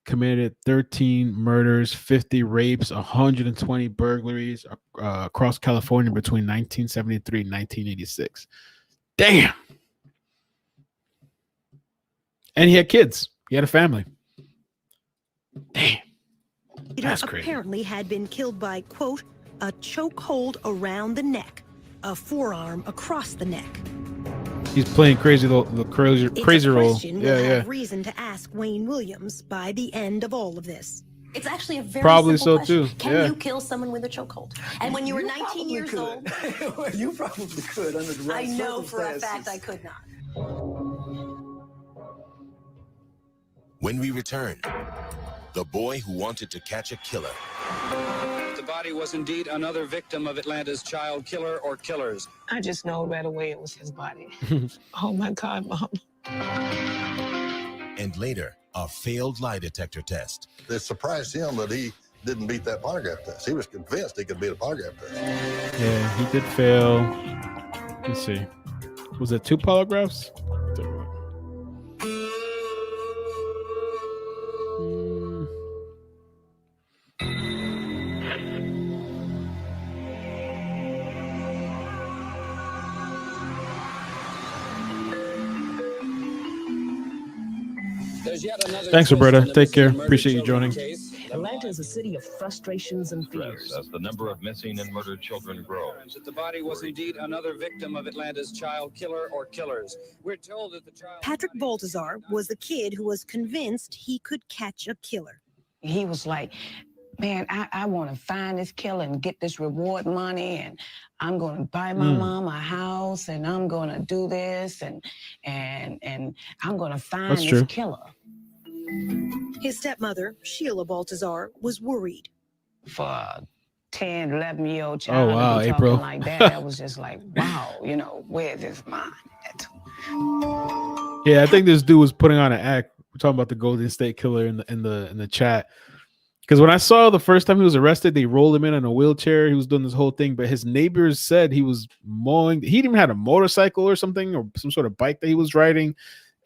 Committed 13 murders, 50 rapes, 120 burglaries across California between 1973 and 1986. Damn. And he had kids. He had a family. Damn. That's crazy. Apparently had been killed by, quote, a chokehold around the neck, a forearm across the neck. He's playing crazy role. Have reason to ask Wayne Williams by the end of all of this. It's actually a very Probably simple so question. too. Can you kill someone with a chokehold? And when you were 19 years old, You probably could under the right I know for a circumstances. fact I could not. When we return, the boy who wanted to catch a killer. The body was indeed another victim of Atlanta's child killer or killers. I just know right away it was his body. Oh my God, Mom. And later, a failed lie detector test. It surprised him that he didn't beat that polygraph test. He was convinced he could beat a polygraph test. Yeah, he did fail. Let's see. Was it 2 polygraphs? Thanks, Roberta. Take care. Appreciate you joining. Atlanta is a city of frustrations and fears. As the number of missing and murdered children grows. The body was indeed another victim of Atlanta's child killer or killers. We're told that the child... Patrick Baltazar was the kid who was convinced he could catch a killer. He was like, man, I want to find this killer and get this reward money, and I'm going to buy my mom a house, and I'm going to do this, and I'm going to find this killer. His stepmother, Sheila Baltazar, was worried. For a 10, 11-year-old child to be April. talking like that was just like, wow, where's his mind at? Yeah, I think this dude was putting on an act. We're talking about the Golden State Killer in the chat. Because when I saw the first time he was arrested, they rolled him in a wheelchair. He was doing this whole thing, but his neighbors said he was mowing. He even had a motorcycle or something, or some sort of bike that he was riding.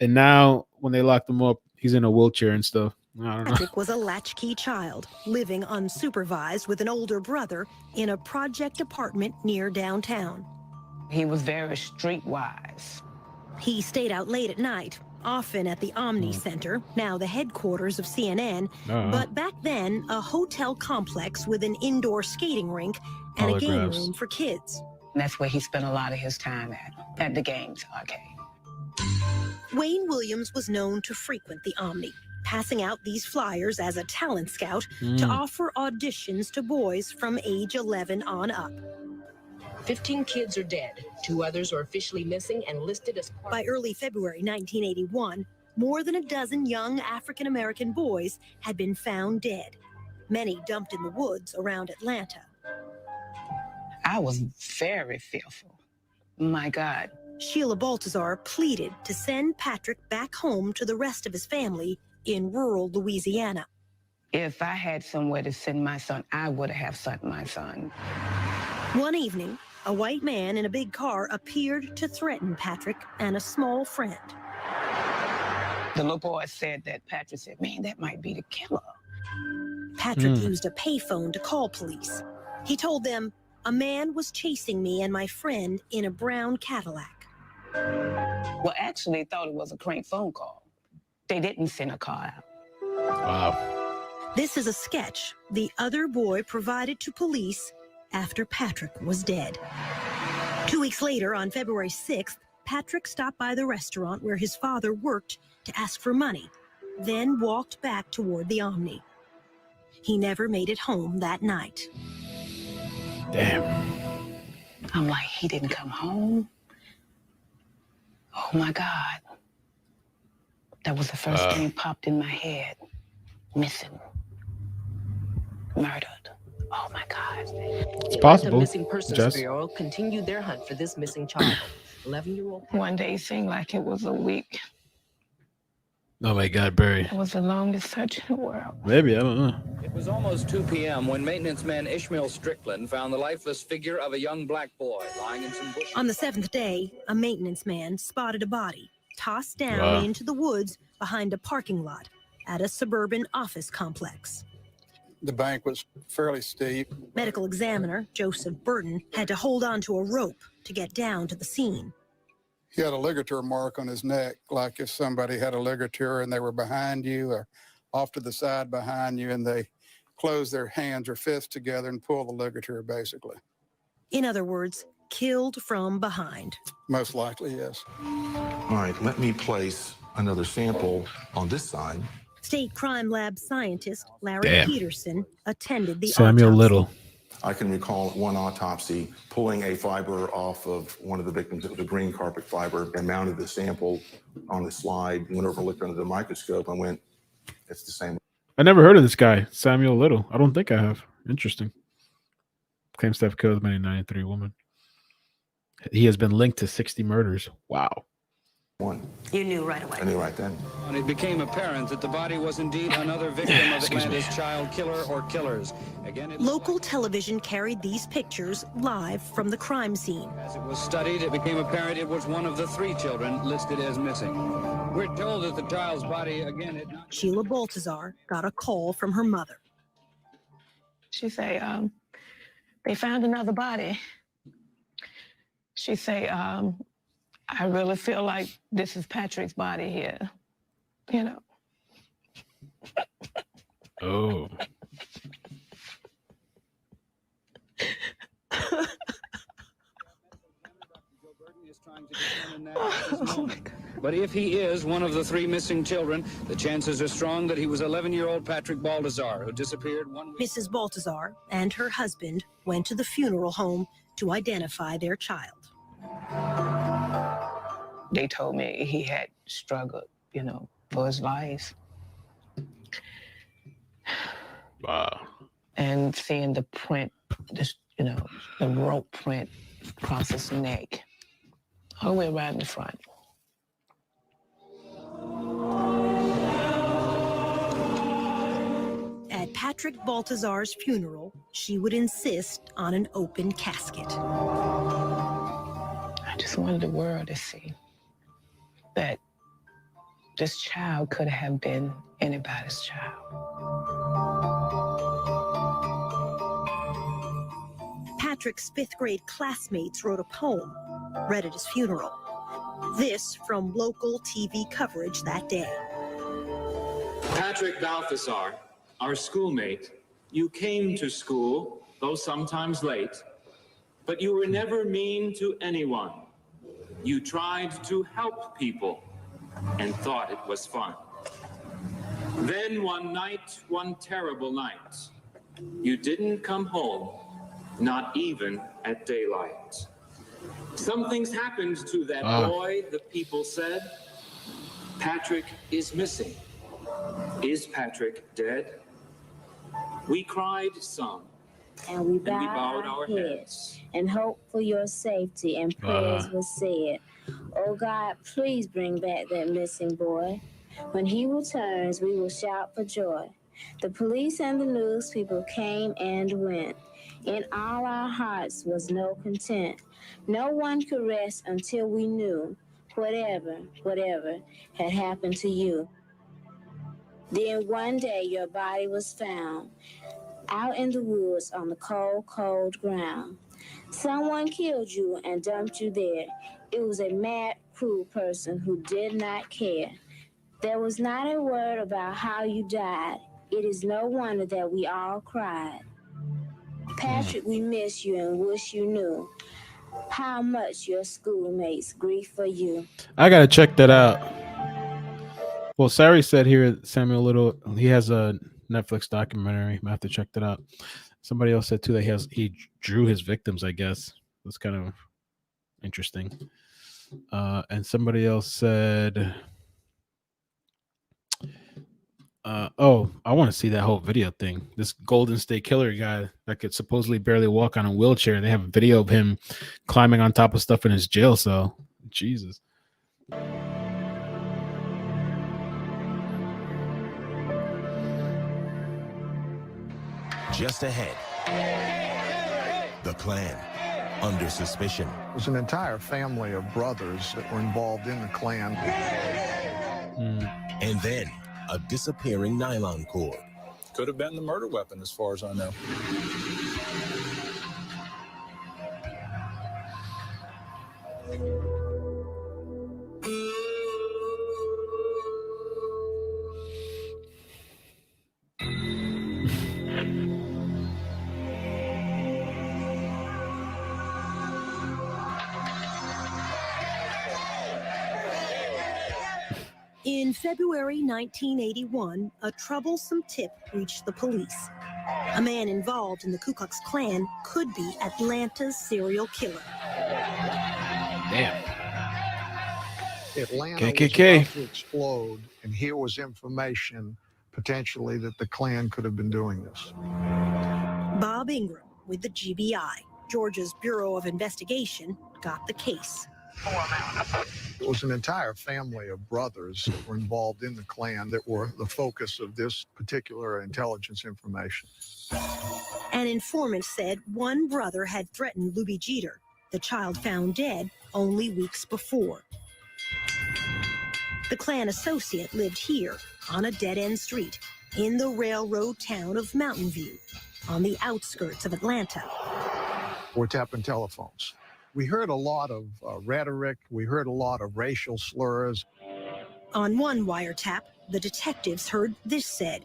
And now when they locked him up, he's in a wheelchair and stuff. I don't know. Patrick was a latchkey child living unsupervised with an older brother in a project apartment near downtown. He was very streetwise. He stayed out late at night, often at the Omni Center, now the headquarters of CNN, but back then a hotel complex with an indoor skating rink and a game room for kids. And that's where he spent a lot of his time at the games arcade. Wayne Williams was known to frequent the Omni, passing out these flyers as a talent scout to offer auditions to boys from age 11 on up. 15 kids are dead. 2 others are officially missing and listed as... By early February 1981, more than a dozen young African-American boys had been found dead, many dumped in the woods around Atlanta. I was very fearful. My God. Sheila Baltazar pleaded to send Patrick back home to the rest of his family in rural Louisiana. If I had somewhere to send my son, I would have sent my son. One evening, a white man in a big car appeared to threaten Patrick and a small friend. The little boy said that Patrick said, man, that might be the killer. Patrick used a payphone to call police. He told them, a man was chasing me and my friend in a brown Cadillac. Well, actually thought it was a crank phone call. They didn't send a car out. Wow. This is a sketch the other boy provided to police after Patrick was dead. 2 weeks later, on February 6th, Patrick stopped by the restaurant where his father worked to ask for money, then walked back toward the Omni. He never made it home that night. Damn. I'm like, he didn't come home? Oh my God. That was the first thing popped in my head. Missing. Murdered. Oh my God. It's possible. The Missing Persons Jess? Bureau continued their hunt for this missing child. 11-year-old. One day seemed like it was a week. Oh my God, Barry. It was the longest search in the world. Maybe, I don't know. It was almost 2 p.m. when maintenance man Ishmael Strickland found the lifeless figure of a young black boy lying in some bushes. On the 7th day, a maintenance man spotted a body tossed down into the woods behind a parking lot at a suburban office complex. The bank was fairly steep. Medical examiner Joseph Burton had to hold on to a rope to get down to the scene. He had a ligature mark on his neck, like if somebody had a ligature and they were behind you or off to the side behind you and they closed their hands or fists together and pulled the ligature, basically. In other words, killed from behind. Most likely, yes. All right, let me place another sample on this side. State Crime Lab scientist Larry Peterson attended the Samuel autopsy. Little. I can recall one autopsy pulling a fiber off of one of the victims. It was a green carpet fiber, and mounted the sample on the slide, went over, looked under the microscope, and went, it's the same. I never heard of this guy, Samuel Little. I don't think I have. Interesting. Claims to have killed a 1993 woman. He has been linked to 60 murders. Wow. One. You knew right away. I knew right then. And it became apparent that the body was indeed another victim of Atlanta's child killer or killers. Again, Local television carried these pictures live from the crime scene. As it was studied, it became apparent it was one of the 3 children listed as missing. We're told that the child's body, again, had not... Sheila Baltazar got a call from her mother. She say, they found another body. She say, I really feel like this is Patrick's body here, you know. Oh. Oh my God. But if he is one of the 3 missing children, the chances are strong that he was 11-year-old Patrick Baltazar, who disappeared 1 week. Mrs. Baltazar and her husband went to the funeral home to identify their child. They told me he had struggled, for his life. Wow. And seeing the print, the rope print across his neck, all the way around the front. At Patrick Baltazar's funeral, she would insist on an open casket. I just wanted the world to see that this child could have been anybody's child. Patrick's 5th grade classmates wrote a poem read at his funeral. This from local TV coverage that day. Patrick Balthazar, our schoolmate, you came to school, though sometimes late, but you were never mean to anyone. You tried to help people and thought it was fun. Then one night, one terrible night, you didn't come home, not even at daylight. Something's happened to that boy, the people said. Patrick is missing. Is Patrick dead? We cried some, and we bowed our heads, and hoped for your safety, and prayers were said. Oh God, please bring back that missing boy. When he returns, we will shout for joy. The police and the news people came and went. In all our hearts was no content. No one could rest until we knew whatever had happened to you. Then one day your body was found out in the woods on the cold, cold ground. Someone killed you and dumped you there. It was a mad, cruel person who did not care. There was not a word about how you died. It is no wonder that we all cried. Patrick, we miss you and wish you knew how much your schoolmates grieve for you. I gotta check that out. Well, Sari said here, Samuel Little, he has a Netflix documentary. I have to check that out. Somebody else said too that he drew his victims, I guess. That's kind of interesting. And somebody else said, I want to see that whole video thing. This Golden State Killer guy that could supposedly barely walk on a wheelchair. They have a video of him climbing on top of stuff in his jail cell. Jesus. Just ahead, the Klan under suspicion. It was an entire family of brothers that were involved in the Klan. And then a disappearing nylon cord. Could have been the murder weapon, as far as I know. In February 1981, a troublesome tip reached the police. A man involved in the Ku Klux Klan could be Atlanta's serial killer. Damn. Atlanta was KKK. about to explode, and here was information potentially that the Klan could have been doing this. Bob Ingram with the GBI, Georgia's Bureau of Investigation, got the case. It was an entire family of brothers that were involved in the Klan that were the focus of this particular intelligence information. An informant said one brother had threatened Luby Jeter, the child found dead only weeks before. The Klan associate lived here on a dead-end street in the railroad town of Mountain View, on the outskirts of Atlanta. We're tapping telephones. We heard a lot of rhetoric. We heard a lot of racial slurs. On one wiretap, the detectives heard this said,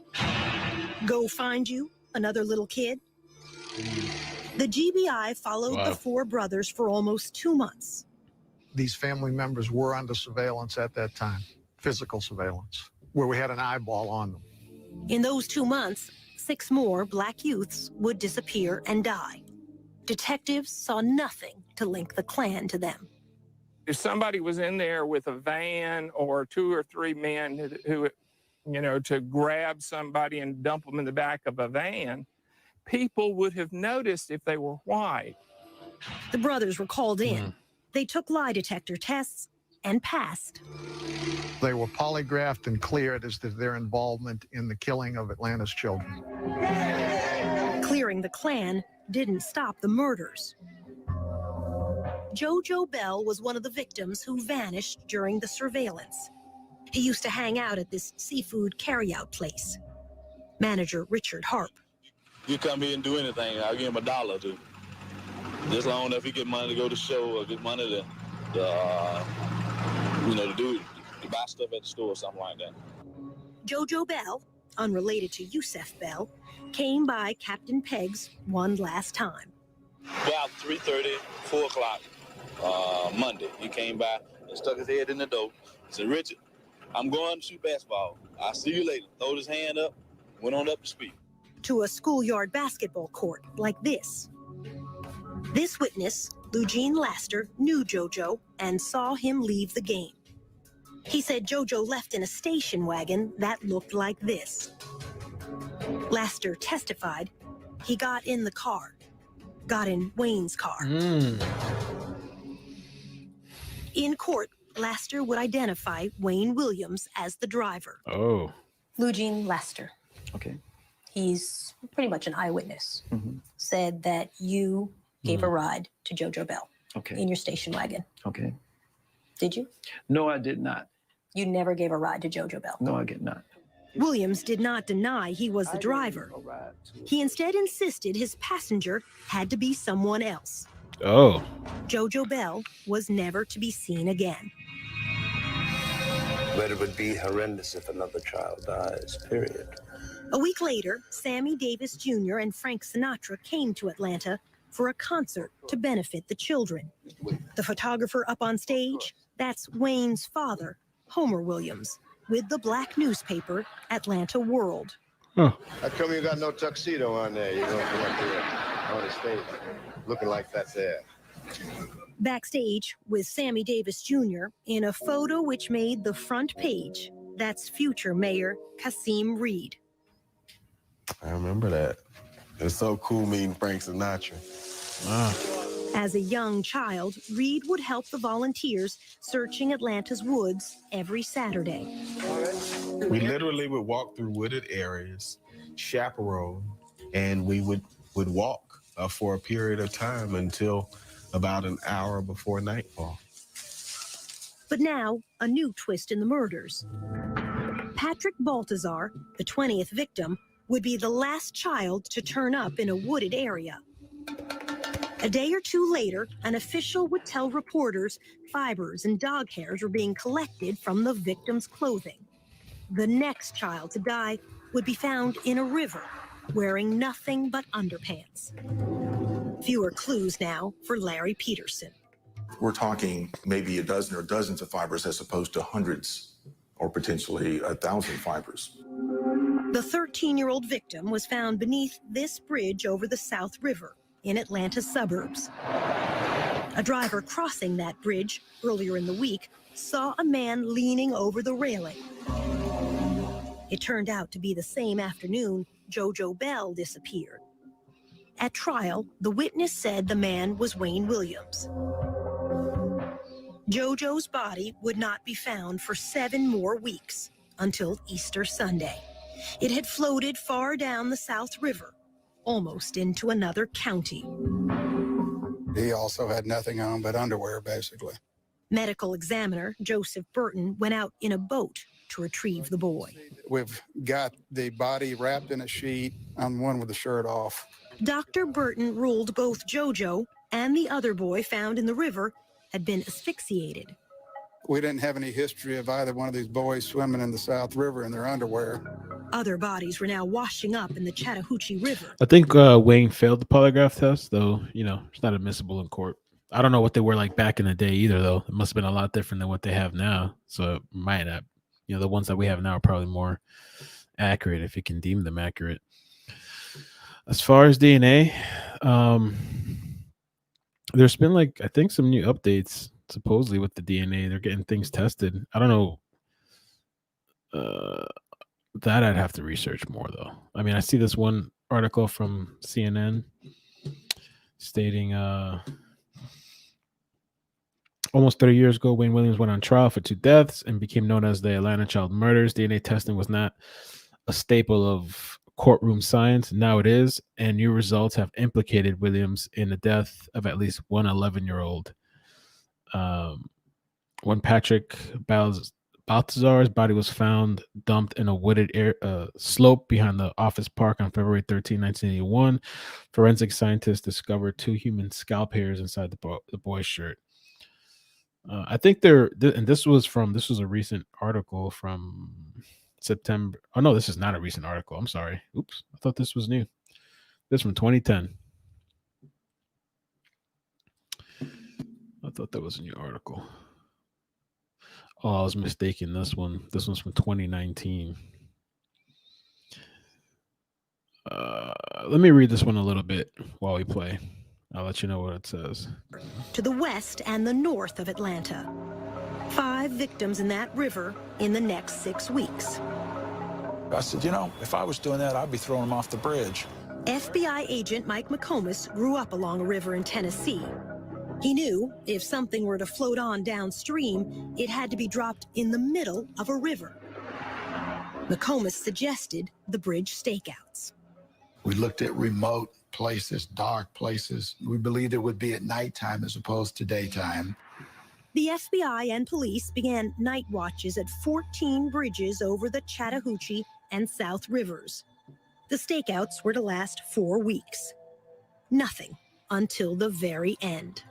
"Go find you another little kid." The GBI followed the four brothers for almost 2 months. these family members were under surveillance at that time, physical surveillance, where we had an eyeball on them. In those 2 months, 6 more Black youths would disappear and die. Detectives saw nothing to link the Klan to them. If somebody was in there with a van or 2 or 3 men who to grab somebody and dump them in the back of a van, people would have noticed if they were white. The brothers were called in. They took lie detector tests and passed. They were polygraphed and cleared as to their involvement in the killing of Atlanta's children. Clearing the Klan didn't stop the murders. JoJo Bell was one of the victims who vanished during the surveillance. He used to hang out at this seafood carryout place. Manager Richard Harp. You come here and do anything, I'll give him $1 or 2. Just long enough he get money to go to show or get money to buy stuff at the store or something like that. JoJo Bell, unrelated to Yusef Bell, came by Captain Pegg's one last time. About 3:30, 4 o'clock Monday, he came by and stuck his head in the door. Said, "Richard, I'm going to shoot basketball. I'll see you later." Throwed his hand up, went on up to speak. To a schoolyard basketball court like this. This witness, Eugene Laster, knew JoJo and saw him leave the game. He said JoJo left in a station wagon that looked like this. Laster testified he got in the car, got in Wayne's car. In court, Laster would identify Wayne Williams as the driver. Oh. Eugene Laster. Okay. He's pretty much an eyewitness. Said that you gave a ride to JoJo Bell in your station wagon. Okay. Did you? No, I did not. You never gave a ride to JoJo Bell? No, I did not. Williams did not deny he was the driver. He instead insisted his passenger had to be someone else. Oh. JoJo Bell was never to be seen again. But it would be horrendous if another child dies, period. A week later, Sammy Davis Jr. and Frank Sinatra came to Atlanta for a concert to benefit the children. The photographer up on stage, that's Wayne's father, Homer Williams, with the black newspaper, Atlanta World. How come you got no tuxedo on there? You're going to come up here on the stage looking like that there. Backstage with Sammy Davis Jr. in a photo which made the front page, that's future Mayor Kasim Reed. I remember that. It's so cool meeting Frank Sinatra. As a young child, Reed would help the volunteers searching Atlanta's woods every Saturday. We literally would walk through wooded areas, chaperone, and we would walk for a period of time until about an hour before nightfall. But now, a new twist in the murders. Patrick Baltazar, the 20th victim, would be the last child to turn up in a wooded area. A day or two later, an official would tell reporters fibers and dog hairs were being collected from the victim's clothing. The next child to die would be found in a river, wearing nothing but underpants. Fewer clues now for Larry Peterson. We're talking maybe a dozen or dozens of fibers as opposed to hundreds or potentially 1,000 fibers. The 13-year-old victim was found beneath this bridge over the South River in Atlanta's suburbs. A driver crossing that bridge earlier in the week saw a man leaning over the railing. It turned out to be the same afternoon JoJo Bell disappeared. At trial, the witness said the man was Wayne Williams. JoJo's body would not be found for 7 more weeks until Easter Sunday. It had floated far down the South River, almost into another county. He also had nothing on but underwear, basically. Medical examiner Joseph Burton went out in a boat to retrieve the boy. We've got the body wrapped in a sheet on one with the shirt off. Dr. Burton ruled both JoJo and the other boy found in the river had been asphyxiated. We didn't have any history of either one of these boys swimming in the South River in their underwear. Other bodies were now washing up in the Chattahoochee River. I think Wayne failed the polygraph test, though, it's not admissible in court. I don't know what they were like back in the day either, though. It must have been a lot different than what they have now. So it might not, the ones that we have now are probably more accurate if you can deem them accurate. As far as DNA, there's been I think some new updates supposedly with the DNA. They're getting things tested. I don't know. That I'd have to research more though. I mean, I see this one article from CNN stating almost 30 years ago, Wayne Williams went on trial for 2 deaths and became known as the Atlanta child murders. DNA testing was not a staple of courtroom science. Now it is, and new results have implicated Williams in the death of at least one 11-year-old. When Patrick Baltazar's body was found dumped in a wooded slope behind the office park on February 13, 1981, forensic scientists discovered 2 human scalp hairs inside the boy's shirt. I think and this was a recent article from September. Oh no, this is not a recent article. I'm sorry. Oops, I thought this was new. This is from 2010. I thought that was a new article. Oh, I was mistaken. This one's from 2019. Let me read this one a little bit while we play. I'll let you know what it says. To the west and the north of Atlanta. 5 victims in that river in the next 6 weeks. I said, if I was doing that, I'd be throwing them off the bridge. FBI agent Mike McComas grew up along a river in Tennessee. He knew if something were to float on downstream, it had to be dropped in the middle of a river. McComas suggested the bridge stakeouts. We looked at remote places, dark places. We believed it would be at nighttime as opposed to daytime. The FBI and police began night watches at 14 bridges over the Chattahoochee and South Rivers. The stakeouts were to last 4 weeks. Nothing until the very end.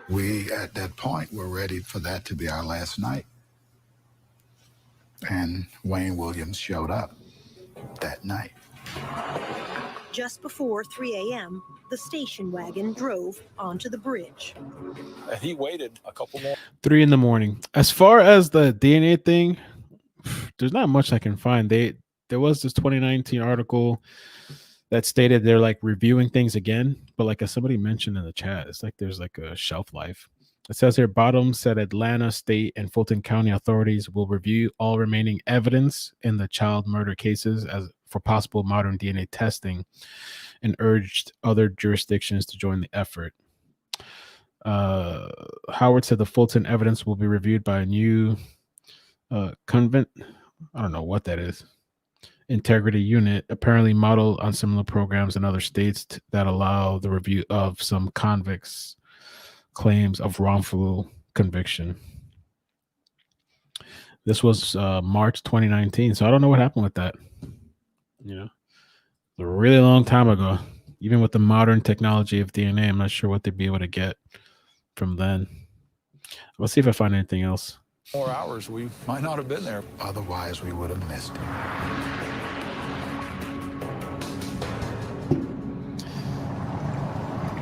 We, at that point, were ready for that to be our last night. And Wayne Williams showed up that night. Just before 3 a.m., the station wagon drove onto the bridge. And he waited a couple more. 3 a.m. As far as the DNA thing, there's not much I can find. There was this 2019 article that stated they're reviewing things again, but as somebody mentioned in the chat, it's there's a shelf life. It says here, Bottom said Atlanta State and Fulton County authorities will review all remaining evidence in the child murder cases for possible modern DNA testing, and urged other jurisdictions to join the effort. Howard said the Fulton evidence will be reviewed by a new convent. I don't know what that is. Integrity unit, apparently modeled on similar programs in other states that allow the review of some convicts' claims of wrongful conviction. This was March 2019, so I don't know what happened with that. A really long time ago. Even with the modern technology of DNA, I'm not sure what they'd be able to get from then. Let's see if I find anything else. More hours, we might not have been there. Otherwise, we would have missed it.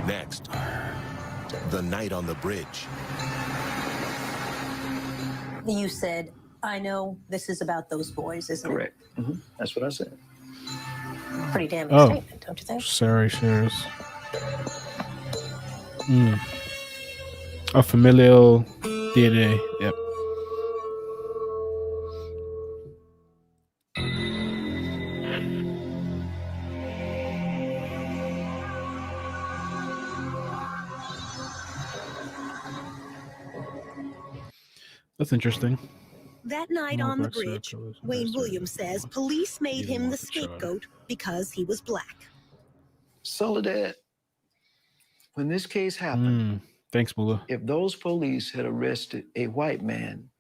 Next, the night on the bridge. You said, I know this is about those boys, isn't Correct. Mm-hmm. That's what I said. it? Pretty damning statement, don't you think? Sorry, shares. A familial DNA. Yep. That's interesting. That night on the bridge, Wayne Williams says police made him the scapegoat because he was black. Soledad, when this case happened, thanks, Mula. If those police had arrested a white man,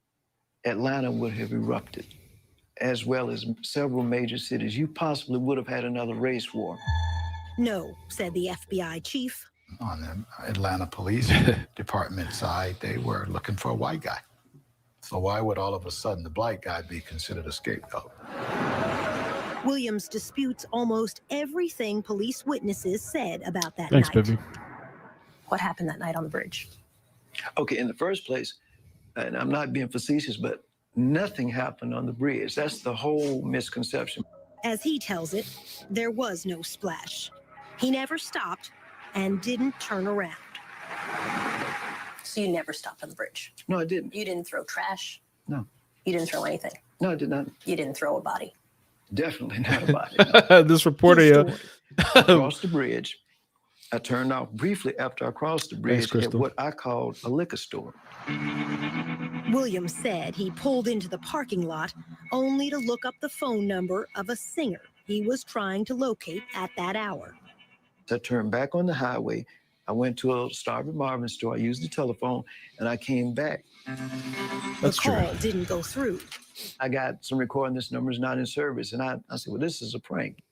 Atlanta would have erupted, as well as several major cities. You possibly would have had another race war. No, said the FBI chief. On the Atlanta Police Department side, they were looking for a white guy. So why would all of a sudden the black guy be considered a scapegoat? Williams disputes almost everything police witnesses said about that Thanks, night. Bibby. What happened that night on the bridge? Okay, in the first place, and I'm not being facetious, but nothing happened on the bridge. That's the whole misconception. As he tells it, there was no splash. He never stopped and didn't turn around. So you never stopped on the bridge? No, I didn't. You didn't throw trash? No. You didn't throw anything? No, I did not. You didn't throw a body? Definitely not a body. This reporter, yeah. Across the bridge, I turned off briefly after I crossed the bridge at Crystal. what I called a liquor store. Williams said he pulled into the parking lot only to look up the phone number of a singer he was trying to locate at that hour. I turned back on the highway. I went to a Starving Marvin store. I used the telephone, and I came back. The call didn't go through. I got some recording. This number is not in service. And I said, well, this is a prank.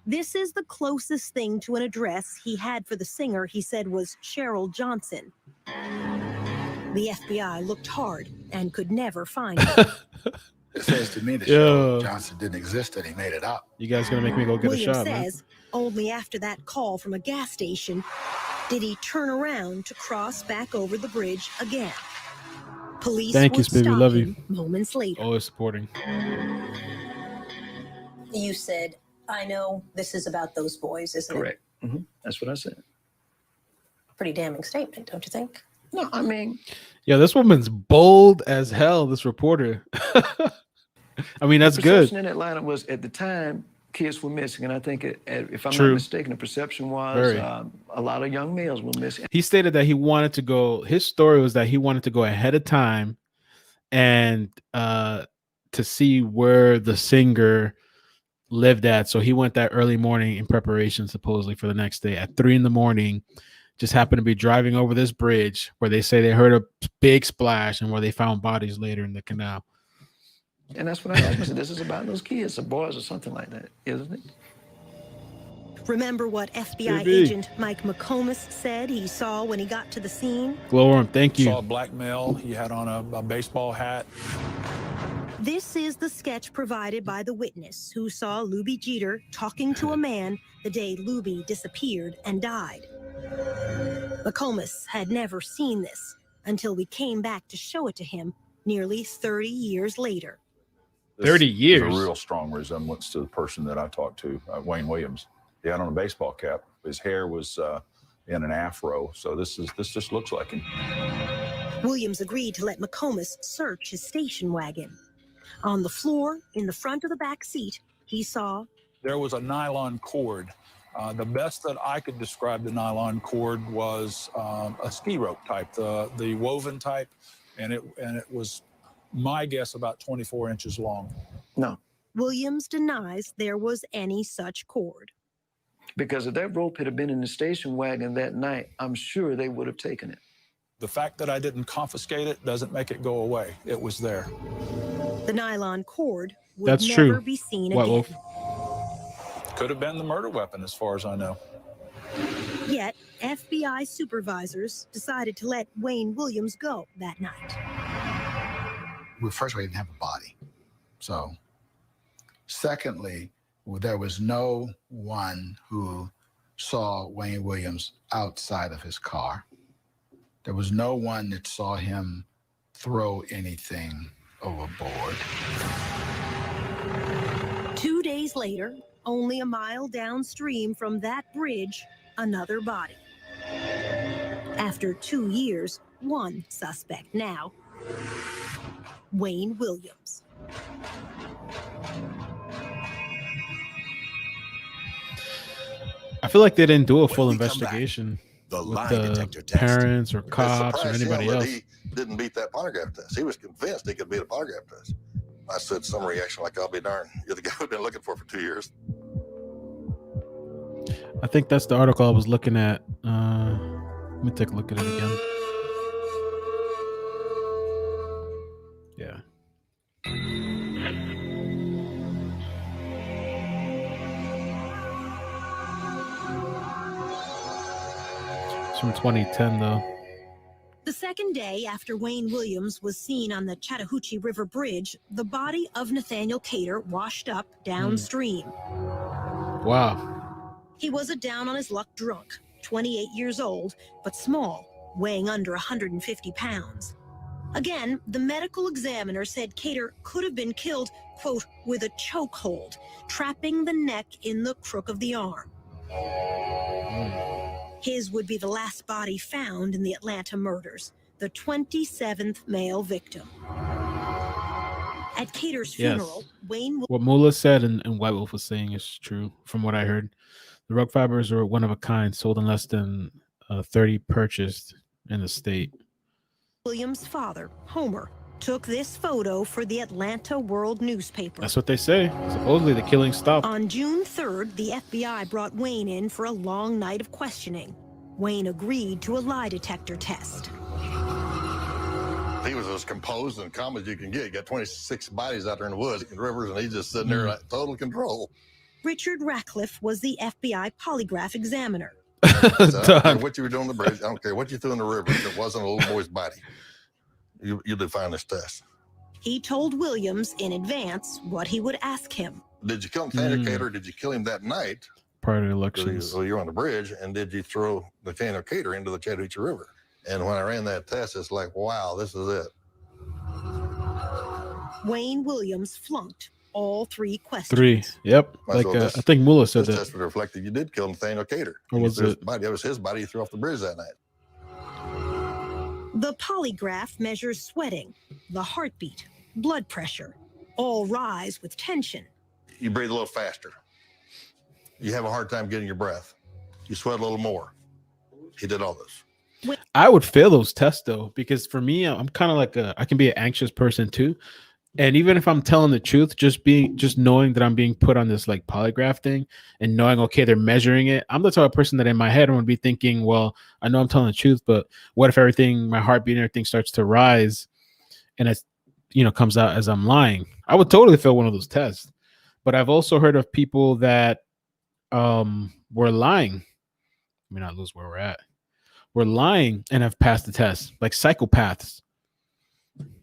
This is the closest thing to an address he had for the singer he said was Cheryl Johnson. The FBI looked hard and could never find her. It says to me that Yo. Cheryl Johnson didn't exist, that he made it up. You guys gonna make me go get Williams a shot, man? says only after that call from a gas station did he turn around to cross back over the bridge again. Police Thank you, would Spivvy. stop Love him you. moments later. Always supporting. You said, I know this is about those boys, isn't Correct. Mm-hmm. That's what I said. it? Pretty damning statement, don't you think? No, I mean, Yeah, this woman's bold as hell. This reporter. I mean, that's the good. perception in Atlanta was, at the time, kids were missing. And I think, if I'm True. not mistaken, the perception was Very. a lot of young males were missing. He stated that he wanted to go. His story was that he wanted to go ahead of time and to see where the singer lived at. So he went that early morning in preparation, supposedly for the next day at 3 a.m. Just happened to be driving over this bridge where they say they heard a big splash and where they found bodies later in the canal. And that's what I asked him. I said, this is about those kids, the boys or something like that, isn't it? Remember what FBI TV. agent Mike McComas said he saw when he got to the scene? Glowworm, thank you. Saw a black male. He had on a baseball hat. This is the sketch provided by the witness who saw Luby Jeter talking to a man the day Luby disappeared and died. McComas had never seen this until we came back to show it to him nearly 30 years later. 30 There's years. a real strong resemblance to the person that I talked to, Wayne Williams. He had on a baseball cap. His hair was in an afro. So this just looks like him. Williams agreed to let McComas search his station wagon. On the floor, in the front of the back seat, he saw There was a nylon cord. The best that I could describe the nylon cord was a ski rope type, the woven type, and it was, my guess, about 24 inches long. No, Williams denies there was any such cord. because if that rope had been in the station wagon that night, I'm sure they would have taken it. The fact that I didn't confiscate it doesn't make it go away. It was there. The nylon cord would That's never true. be seen White again. Wolf. Could have been the murder weapon, as far as I know. Yet, FBI supervisors decided to let Wayne Williams go that night. Well, first, we didn't have a body. So, secondly, there was no one who saw Wayne Williams outside of his car. There was no one that saw him throw anything overboard. 2 days later, only a mile downstream from that bridge, another body. After 2 years, one suspect now, Wayne Williams. I feel like they didn't do a full investigation the with lie the detector test. parents or It cops or surprised anybody him that else. He didn't beat that polygraph test. He was convinced he could beat a polygraph test. I said some reaction like, I'll be darned. You're the guy we've been looking for 2 years. I think that's the article I was looking at. Let me take a look at it again. Yeah. It's from 2010, though. The second day after Wayne Williams was seen on the Chattahoochee River Bridge, the body of Nathaniel Cater washed up downstream. Wow. He was a down-on-his-luck drunk 28 years old, but small, weighing under 150 pounds. Again, the medical examiner said Cater could have been killed, quote, with a chokehold, trapping the neck in the crook of the arm. His would be the last body found in the Atlanta murders, the 27th male victim. At Cater's funeral, Wayne... What Mullah said and White Wolf was saying is true, from what I heard. The rug fibers are one of a kind, sold in less than 30 purchased in the state. Williams' father, Homer, took this photo for the Atlanta World newspaper. That's what they say. Supposedly the killing stopped. On June 3rd, the FBI brought Wayne in for a long night of questioning. Wayne agreed to a lie detector test. He was as composed and calm as you can get. You got 26 bodies out there in the woods and rivers, and he's just sitting there like total control. Richard Ratcliffe was the FBI polygraph examiner. So I don't care what you were doing on the bridge. I don't care what you threw in the river. If it wasn't a little boy's body, you define this test. He told Williams in advance what he would ask him. Did you kill Nathaniel Cater? Did you kill him that night? Prior to elections. So you're on the bridge, and did you throw Nathaniel Cater into the Chattahoochee River? And when I ran that test, it's like, wow, this is it. Wayne Williams flunked all 3 questions. 3. Yep. Like I think Mullah said that. This test would reflect that you did kill Nathaniel Cater. Or was it? That was his body he threw off the bridge that night. The polygraph measures sweating, the heartbeat, blood pressure, all rise with tension. You breathe a little faster. You have a hard time getting your breath. You sweat a little more. He did all this. I would fail those tests though, because for me, I'm kind of like I can be an anxious person too. And even if I'm telling the truth, just knowing that I'm being put on this like polygraph thing and knowing, okay, they're measuring it. I'm the type of person that in my head, I'm going to be thinking, well, I know I'm telling the truth, but what if my heartbeat and everything starts to rise and it, comes out as I'm lying? I would totally fail one of those tests. But I've also heard of people that were lying. Let me not lose where we're at. We're lying and have passed the test, like psychopaths.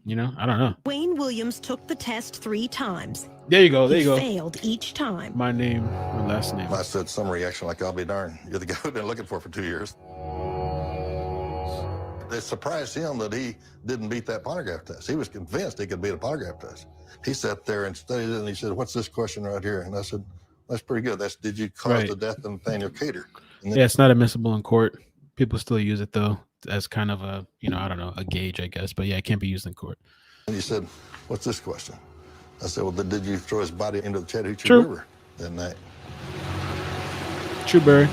I don't know. Wayne Williams took the test 3 times. There you go. There you go. Failed each time. My name, my last name. I said some reaction like, I'll be darned. You're the guy we've been looking for 2 years. It surprised him that he didn't beat that polygraph test. He was convinced he could beat a polygraph test. He sat there and studied it, and he said, what's this question right here? And I said, that's pretty good. That's, did you cause the death of Nathaniel Cater? Yeah, it's not admissible in court. People still use it, though, as kind of a, I don't know, a gauge, I guess. But yeah, it can't be used in court. And he said, what's this question? I said, well, did you throw his body into the Chattahoochee River that night? True, Barry.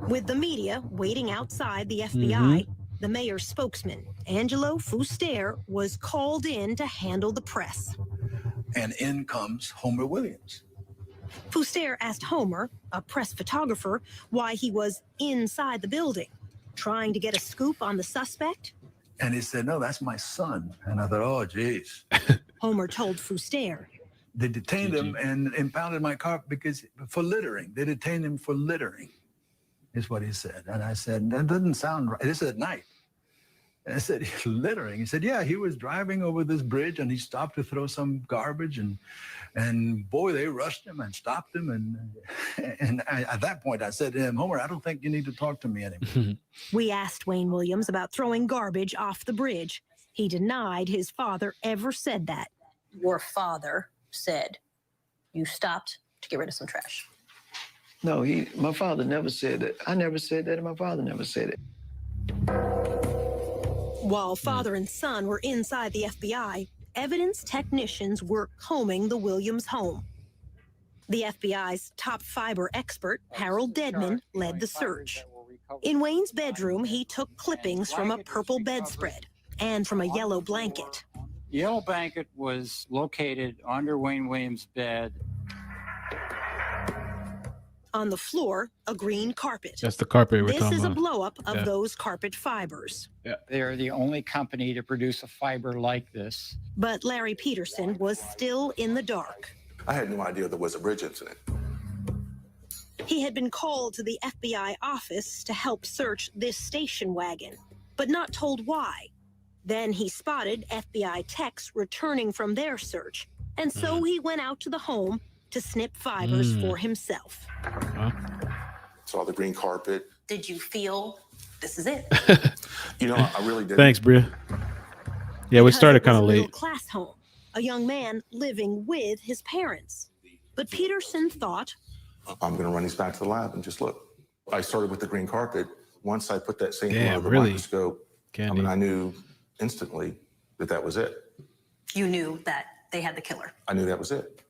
With the media waiting outside the FBI, the mayor's spokesman, Angelo Fuster, was called in to handle the press. And in comes Homer Williams. Fuster asked Homer, a press photographer, why he was inside the building, trying to get a scoop on the suspect. And he said, no, that's my son. And I thought, oh, geez. Homer told Fuster. They detained him and impounded my car for littering. They detained him for littering, is what he said. And I said, that doesn't sound right. This is at night. And I said, littering. He said, yeah, he was driving over this bridge and he stopped to throw some garbage. And boy, they rushed him and stopped him. And at that point, I said to him, Homer, I don't think you need to talk to me anymore. We asked Wayne Williams about throwing garbage off the bridge. He denied his father ever said that. Your father said you stopped to get rid of some trash. No, my father never said that. I never said that, and my father never said it. While father and son were inside the FBI, evidence technicians were combing the Williams home. The FBI's top fiber expert, Harold Dedman, led the search. In Wayne's bedroom, he took clippings from a purple bedspread and from a yellow blanket. The yellow blanket was located under Wayne Williams' bed. On the floor, a green carpet. That's the carpet we're talking about. This is a blow-up of those carpet fibers. Yeah. They're the only company to produce a fiber like this. But Larry Peterson was still in the dark. I had no idea there was a bridge incident. He had been called to the FBI office to help search this station wagon, but not told why. Then he spotted FBI techs returning from their search, and so he went out to the home to snip fibers for himself. Saw the green carpet. Did you feel this is it? You know, I really did. Thanks, Bria. Yeah, we started kind of It was a late. middle-class home, a young man living with his parents. But Peterson thought, I'm going to run these back to the lab and just look. I started with the green carpet. Once I put that sample Damn, under the really? microscope, I mean, I knew instantly that that was it. You knew that they had the killer. I knew that was it.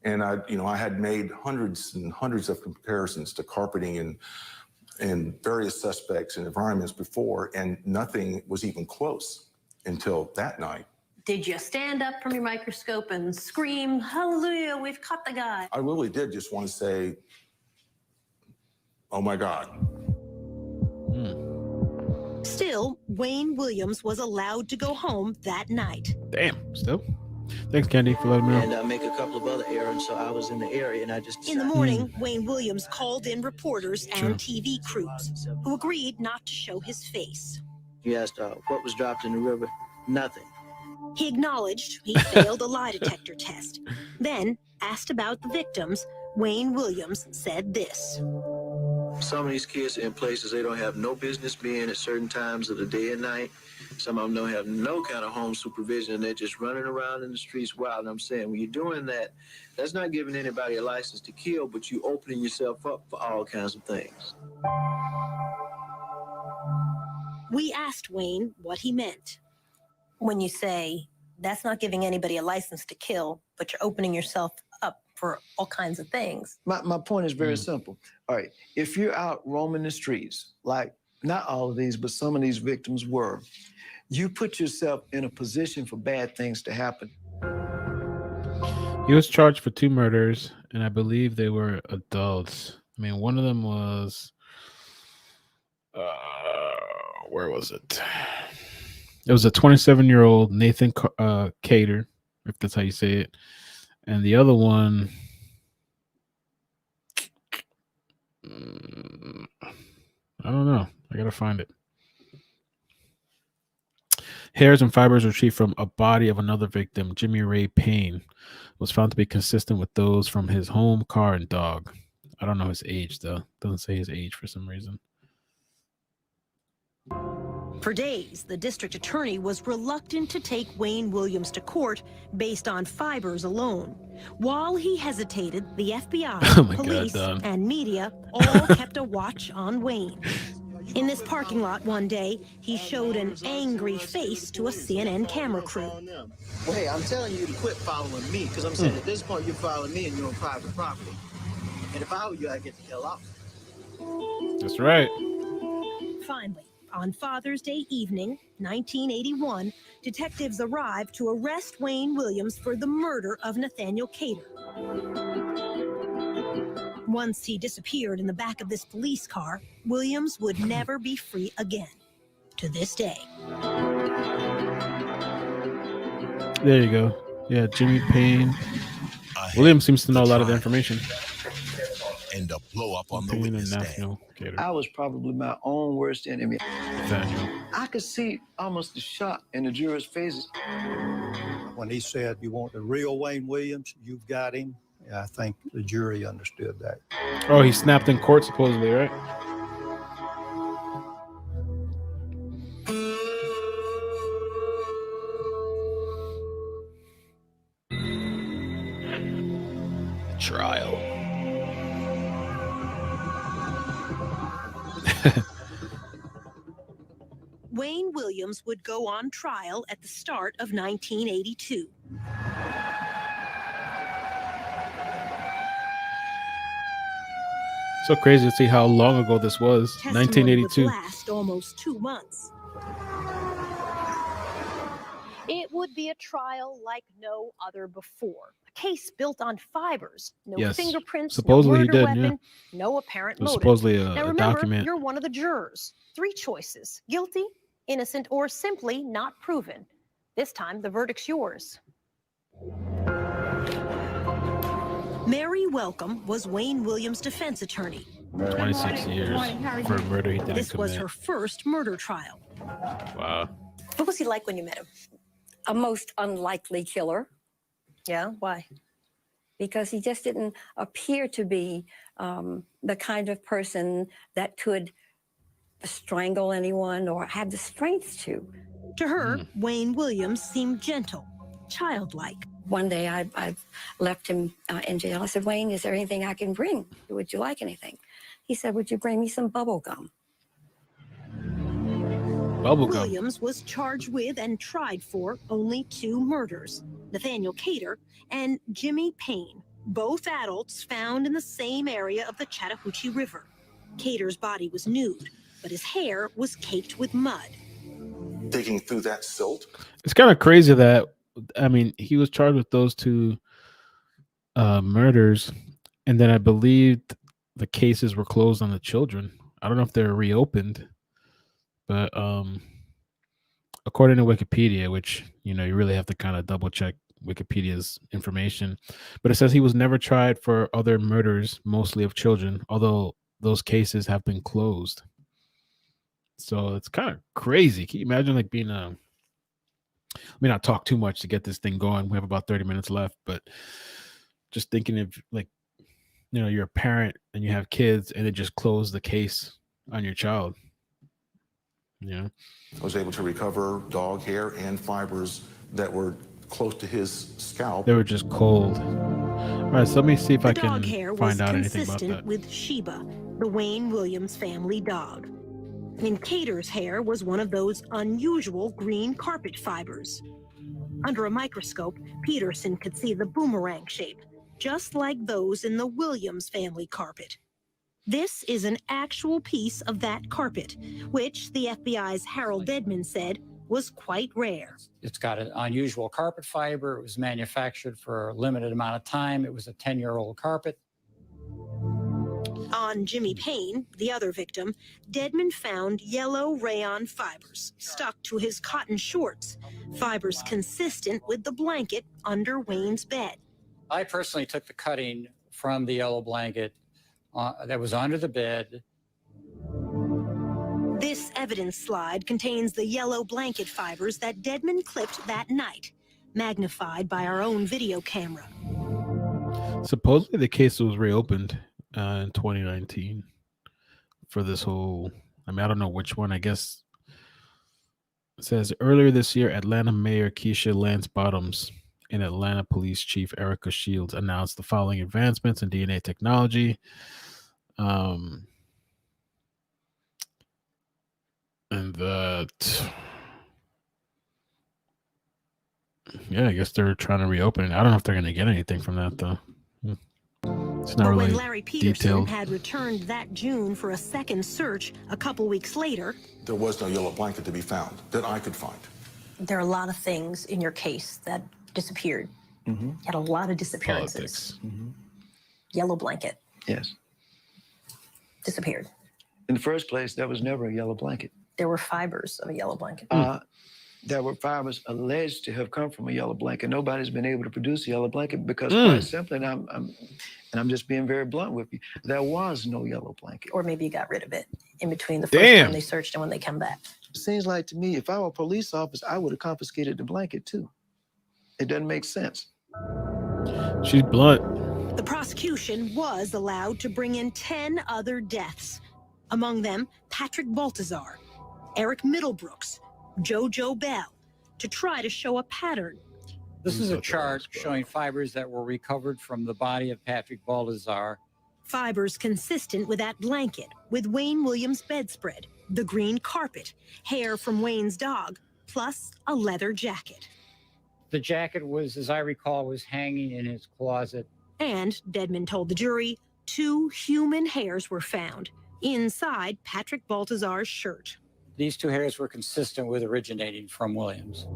And I had made hundreds and hundreds of comparisons to carpeting and various suspects and environments before, and nothing was even close until that night. Did you stand up from your microscope and scream, "Hallelujah, we've caught the guy"? I really did just want to say, oh my God. still, Wayne Williams was allowed to go home that night. Damn, still. Thanks, Candy, for letting me know. And make a couple of other errands, so I was in the area, and I just In the morning, Wayne Williams called in reporters and TV crews who agreed not to show his face. He asked what was dropped in the river. Nothing. He acknowledged he failed a lie detector test. Then, asked about the victims, Wayne Williams said this. Some of these kids are in places they don't have no business being at certain times of the day and night. Some of them don't have no kind of home supervision, and they're just running around in the streets wild. And I'm saying, when you're doing that, that's not giving anybody a license to kill, but you opening yourself up for all kinds of things. We asked Wayne what he meant. When you say, that's not giving anybody a license to kill, but you're opening yourself up for all kinds of things. My point is very simple. All right, if you're out roaming the streets, like not all of these, but some of these victims were, you put yourself in a position for bad things to happen. He was charged for 2 murders, and I believe they were adults. I mean, one of them was... where was it? It was a 27-year-old Nathan Cater, if that's how you say it. And the other one... I don't know. I gotta find it. Hairs and fibers retrieved from a body of another victim, Jimmy Ray Payne, was found to be consistent with those from his home, car, and dog. I don't know his age, though. Doesn't say his age for some reason. For days, the district attorney was reluctant to take Wayne Williams to court based on fibers alone. While he hesitated, the FBI, police, and media all kept a watch on Wayne. In this parking lot one day, he showed an angry face to a CNN camera crew. Well, hey, I'm telling you to quit following me, because I'm saying at this point you're following me and you're on private property. And if I were you, I'd get the hell off. That's right. Finally, on Father's Day evening, 1981, detectives arrived to arrest Wayne Williams for the murder of Nathaniel Cater. Once he disappeared in the back of this police car, Williams would never be free again. To this day. There you go. Yeah, Jimmy Payne. Williams seems to know a lot of the information. And a blow up on the Payne witness and stand. I was probably my own worst enemy. Nathaniel. I could see almost the shock in the jurors' faces. When he said, "You want the real Wayne Williams? You've got him." I think the jury understood that. Oh, he snapped in court, supposedly, right? Trial. Wayne Williams would go on trial at the start of 1982. So crazy to see how long ago this was. Testimony 1982. would last almost 2 months. It would be a trial like no other before. A case built on fibers, no Yes. fingerprints, Supposedly no he murder did, weapon, yeah. no apparent It was motive. supposedly a Now remember, document. you're one of the jurors. 3 choices: guilty, innocent, or simply not proven. This time, the verdict's yours. Mary Welcome was Wayne Williams' defense attorney. 26 years for a murder he didn't This was commit. her first murder trial. Wow. What was he like when you met him? A most unlikely killer. Yeah, why? because he just didn't appear to be the kind of person that could strangle anyone or have the strength to. To her, Wayne Williams seemed gentle, childlike. One day I left him in jail. I said, Wayne, is there anything I can bring? Would you like anything? He said, would you bring me some bubble gum? Williams was charged with and tried for only 2 murders, Nathaniel Cater and Jimmy Payne, both adults found in the same area of the Chattahoochee River. Cater's body was nude, but his hair was caked with mud. Digging through that silt. It's kind of crazy that, I mean, he was charged with those 2 murders, and then I believe the cases were closed on the children. I don't know if they're reopened, but according to Wikipedia, which, you know, you really have to kind of double check Wikipedia's information, but it says he was never tried for other murders, mostly of children, although those cases have been closed. So it's kind of crazy. Can you imagine like being let me not talk too much to get this thing going. We have about 30 minutes left, but just thinking of, like, you know, you're a parent and you have kids and they just close the case on your child. Yeah. I was able to recover dog hair and fibers that were close to his scalp. They were just cold. All right, so let me see if I can find out anything about that. With Sheba, the Wayne Williams family dog. And Cater's hair was one of those unusual green carpet fibers. Under a microscope, Peterson could see the boomerang shape, just like those in the Williams family carpet. This is an actual piece of that carpet, which the FBI's Harold Dedman said was quite rare. It's got an unusual carpet fiber. It was manufactured for a limited amount of time. It was a 10-year-old carpet. On Jimmy Payne, the other victim, Dedman found yellow rayon fibers stuck to his cotton shorts, fibers consistent with the blanket under Wayne's bed. I personally took the cutting from the yellow blanket that was under the bed. This evidence slide contains the yellow blanket fibers that Dedman clipped that night, magnified by our own video camera. Supposedly the case was reopened in 2019 for this whole, I mean, I don't know which one. I guess it says earlier this year, Atlanta Mayor Keisha Lance Bottoms and Atlanta Police Chief Erica Shields announced the following advancements in DNA technology. And that, yeah, I guess they're trying to reopen it. I don't know if they're going to get anything from that, though. It's not But really when Larry Peterson detailed. had returned that June for a second search a couple weeks later, There was no yellow blanket to be found that I could find. There are a lot of things in your case that disappeared. You had a lot of disappearances. Yellow blanket Yes. disappeared. In the first place, there was never a yellow blanket. There were fibers of a yellow blanket. There were fibers alleged to have come from a yellow blanket. Nobody's been able to produce a yellow blanket because, quite simply, and I'm just being very blunt with you, there was no yellow blanket. Or maybe you got rid of it in between the first time they searched and when they come back. It seems like to me, if I were a police officer, I would have confiscated the blanket too. It doesn't make sense. She's blunt. the prosecution was allowed to bring in 10 other deaths. Among them, Patrick Baltazar, Eric Middlebrooks, JoJo Bell, to try to show a pattern. This is a chart showing fibers that were recovered from the body of Patrick Baltazar. Fibers consistent with that blanket, with Wayne Williams' bedspread, the green carpet, hair from Wayne's dog, plus a leather jacket. The jacket was, as I recall, was hanging in his closet. And, Dedman told the jury, 2 human hairs were found inside Patrick Baltazar's shirt. These 2 hairs were consistent with originating from Williams.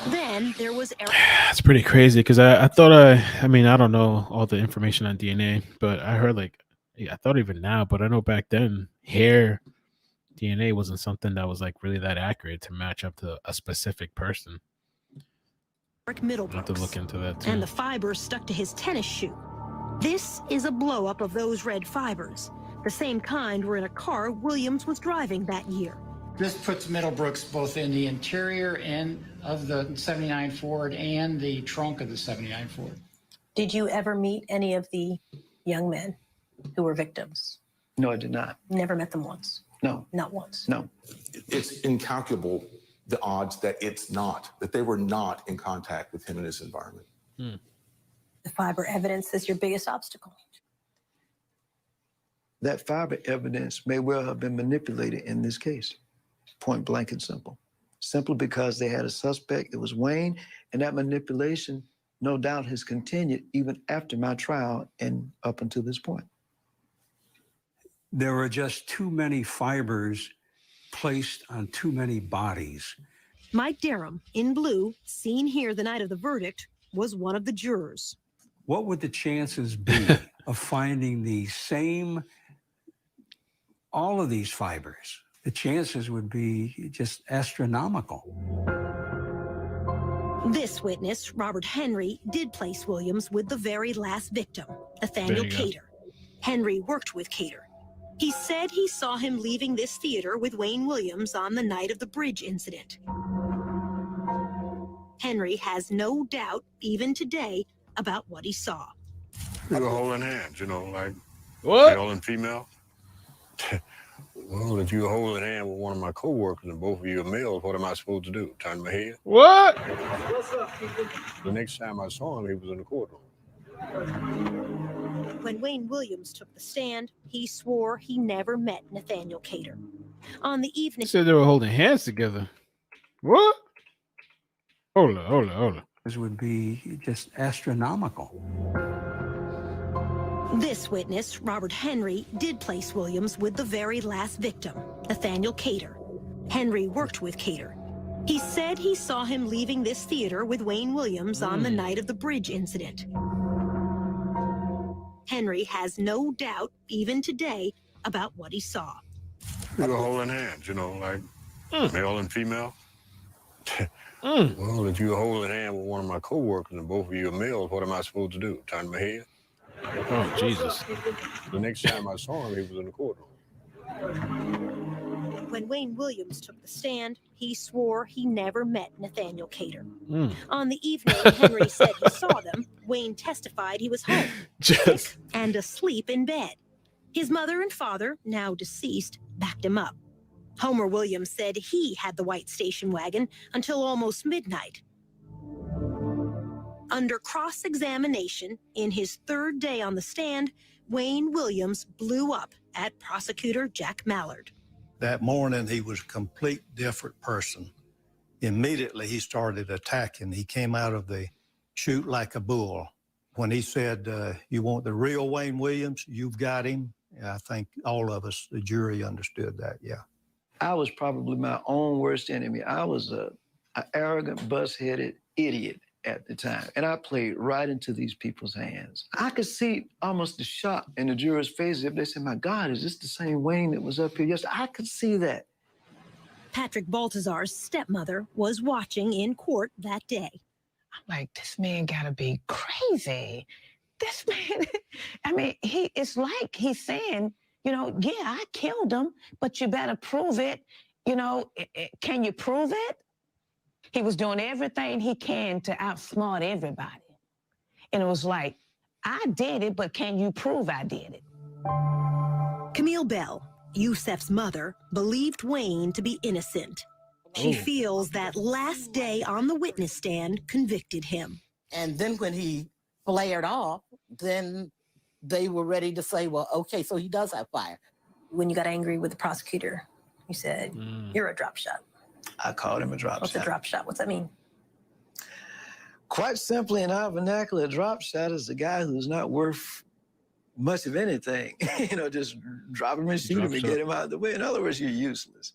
Then there was Eric. It's pretty crazy because I thought I mean, I don't know all the information on DNA, but I heard I thought even now, but I know back then hair DNA wasn't something that was really that accurate to match up to a specific person. Eric Middlebrooks. I'll have to look into that too. And the fibers stuck to his tennis shoe. This is a blow-up of those red fibers. The same kind were in a car Williams was driving that year. This puts Middlebrooks both in the interior and of the 79 Ford and the trunk of the 79 Ford. Did you ever meet any of the young men who were victims? No, I did not. Never met them once? No. Not once? No. It's incalculable, the odds that they were not in contact with him in his environment. The fiber evidence is your biggest obstacle. That fiber evidence may well have been manipulated in this case. Point blank and simple. Simply because they had a suspect, it was Wayne, and that manipulation, no doubt, has continued even after my trial and up until this point. There were just too many fibers placed on too many bodies. Mike Derham, in blue, seen here the night of the verdict, was one of the jurors. What would the chances be of finding the same, all of these fibers? The chances would be just astronomical. This witness, Robert Henry, did place Williams with the very last victim, Nathaniel Cater. Henry worked with Cater. He said he saw him leaving this theater with Wayne Williams on the night of the bridge incident. Henry has no doubt, even today, about what he saw. We were holding hands, you know, like what? Male and female. Well, if you're holding hand with one of my coworkers and both of you are males, what am I supposed to do? Turn my head? What? What's up, people? The next time I saw him, he was in the courtroom. When Wayne Williams took the stand, he swore he never met Nathaniel Cater. On the evening... They said they were holding hands together. What? Hold on. This would be just astronomical. This witness, Robert Henry, did place Williams with the very last victim, Nathaniel Cater. Henry worked with Cater. He said he saw him leaving this theater with Wayne Williams on the night of the bridge incident. Henry has no doubt, even today, about what he saw. We were holding hands, you know, like male and female. Well, if you're holding hand with one of my coworkers and both of you are males, what am I supposed to do? Turn my head? Oh, Jesus. The next time I saw him, he was in the courtroom. When Wayne Williams took the stand, he swore he never met Nathaniel Cater. On the evening Henry said he saw them, Wayne testified he was home, sick and asleep in bed. His mother and father, now deceased, backed him up. Homer Williams said he had the white station wagon until almost midnight. Under cross-examination, in his third day on the stand, Wayne Williams blew up at prosecutor Jack Mallard. That morning, he was a complete different person. Immediately, he started attacking. He came out of the chute like a bull. When he said, you want the real Wayne Williams, you've got him. I think all of us, the jury, understood that, yeah. I was probably my own worst enemy. I was an arrogant, bus-headed idiot at the time, and I played right into these people's hands. I could see almost the shock in the jurors' faces if they said, my God, is this the same Wayne that was up here yesterday? I could see that. Patrick Baltazar's stepmother was watching in court that day. I'm like, this man gotta be crazy. This man, I mean, it's like he's saying, you know, yeah, I killed him, but you better prove it. You know, can you prove it? He was doing everything he can to outsmart everybody. And it was like, I did it, but can you prove I did it? Camille Bell, Youssef's mother, believed Wayne to be innocent. She feels that last day on the witness stand convicted him. And then when he flared off, then they were ready to say, well, okay, so he does have fire. When you got angry with the prosecutor, you said, you're a drop shot. I called him a drop shot. What's a drop shot? What's that mean? Quite simply, in our vernacular, a drop shot is a guy who's not worth much of anything. You know, just drop him and shoot him and get him out of the way. In other words, you're useless.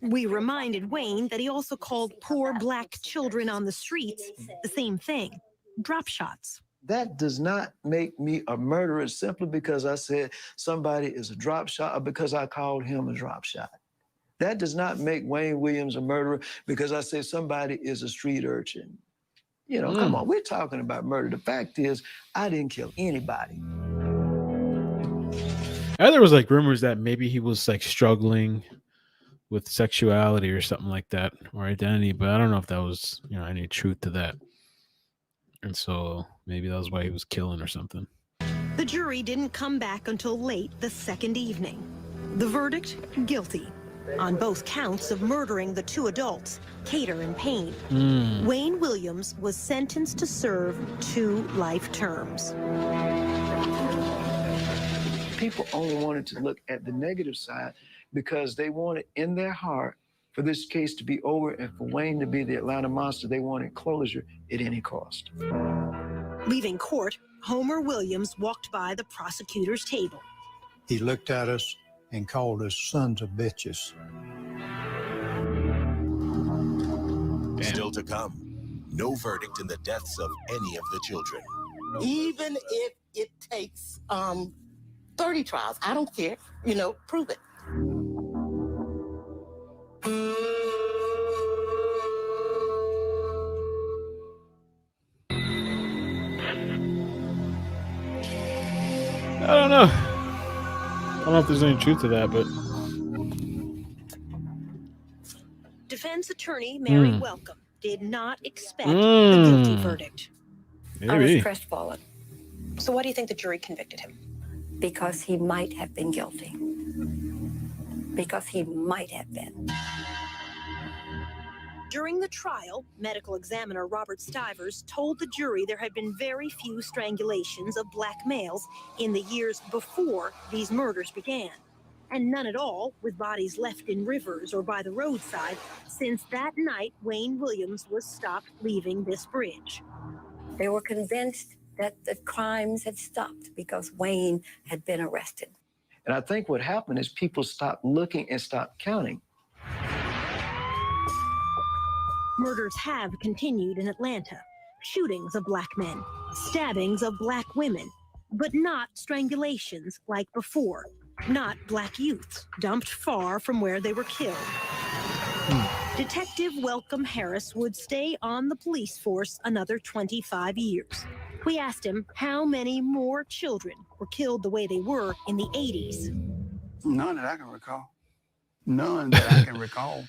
We reminded Wayne that he also called poor black children on the streets the same thing, drop shots. That does not make me a murderer simply because I said somebody is a drop shot or because I called him a drop shot. That does not make Wayne Williams a murderer because I say somebody is a street urchin. You know, come on, we're talking about murder. The fact is, I didn't kill anybody. There was like rumors that maybe he was like struggling with sexuality or something like that, or identity, but I don't know if that was, you know, any truth to that. And so maybe that was why he was killing or something. The jury didn't come back until late the second evening. The verdict, guilty, on both counts of murdering the two adults, Cater and Payne. Wayne Williams was sentenced to serve 2 life terms. People only wanted to look at the negative side because they wanted in their heart for this case to be over and for Wayne to be the Atlanta monster. They wanted closure at any cost. Leaving court, Homer Williams walked by the prosecutor's table. He looked at us and called us sons of bitches. Still to come, no verdict in the deaths of any of the children. Even if it takes 30 trials, I don't care. Prove it. I don't know. I don't know if there's any truth to that, but Defense attorney Mary Welcome did not expect the guilty verdict. I was crestfallen. So why do you think the jury convicted him? Because he might have been guilty. Because he might have been. During the trial, medical examiner Robert Stivers told the jury there had been very few strangulations of black males in the years before these murders began, and none at all with bodies left in rivers or by the roadside since that night Wayne Williams was stopped leaving this bridge. They were convinced that the crimes had stopped because Wayne had been arrested. And I think what happened is people stopped looking and stopped counting. Murders have continued in Atlanta. Shootings of black men, stabbings of black women, but not strangulations like before. Not black youths dumped far from where they were killed. Detective Welcome Harris would stay on the police force another 25 years. We asked him how many more children were killed the way they were in the 80s. None that I can recall. None that I can recall.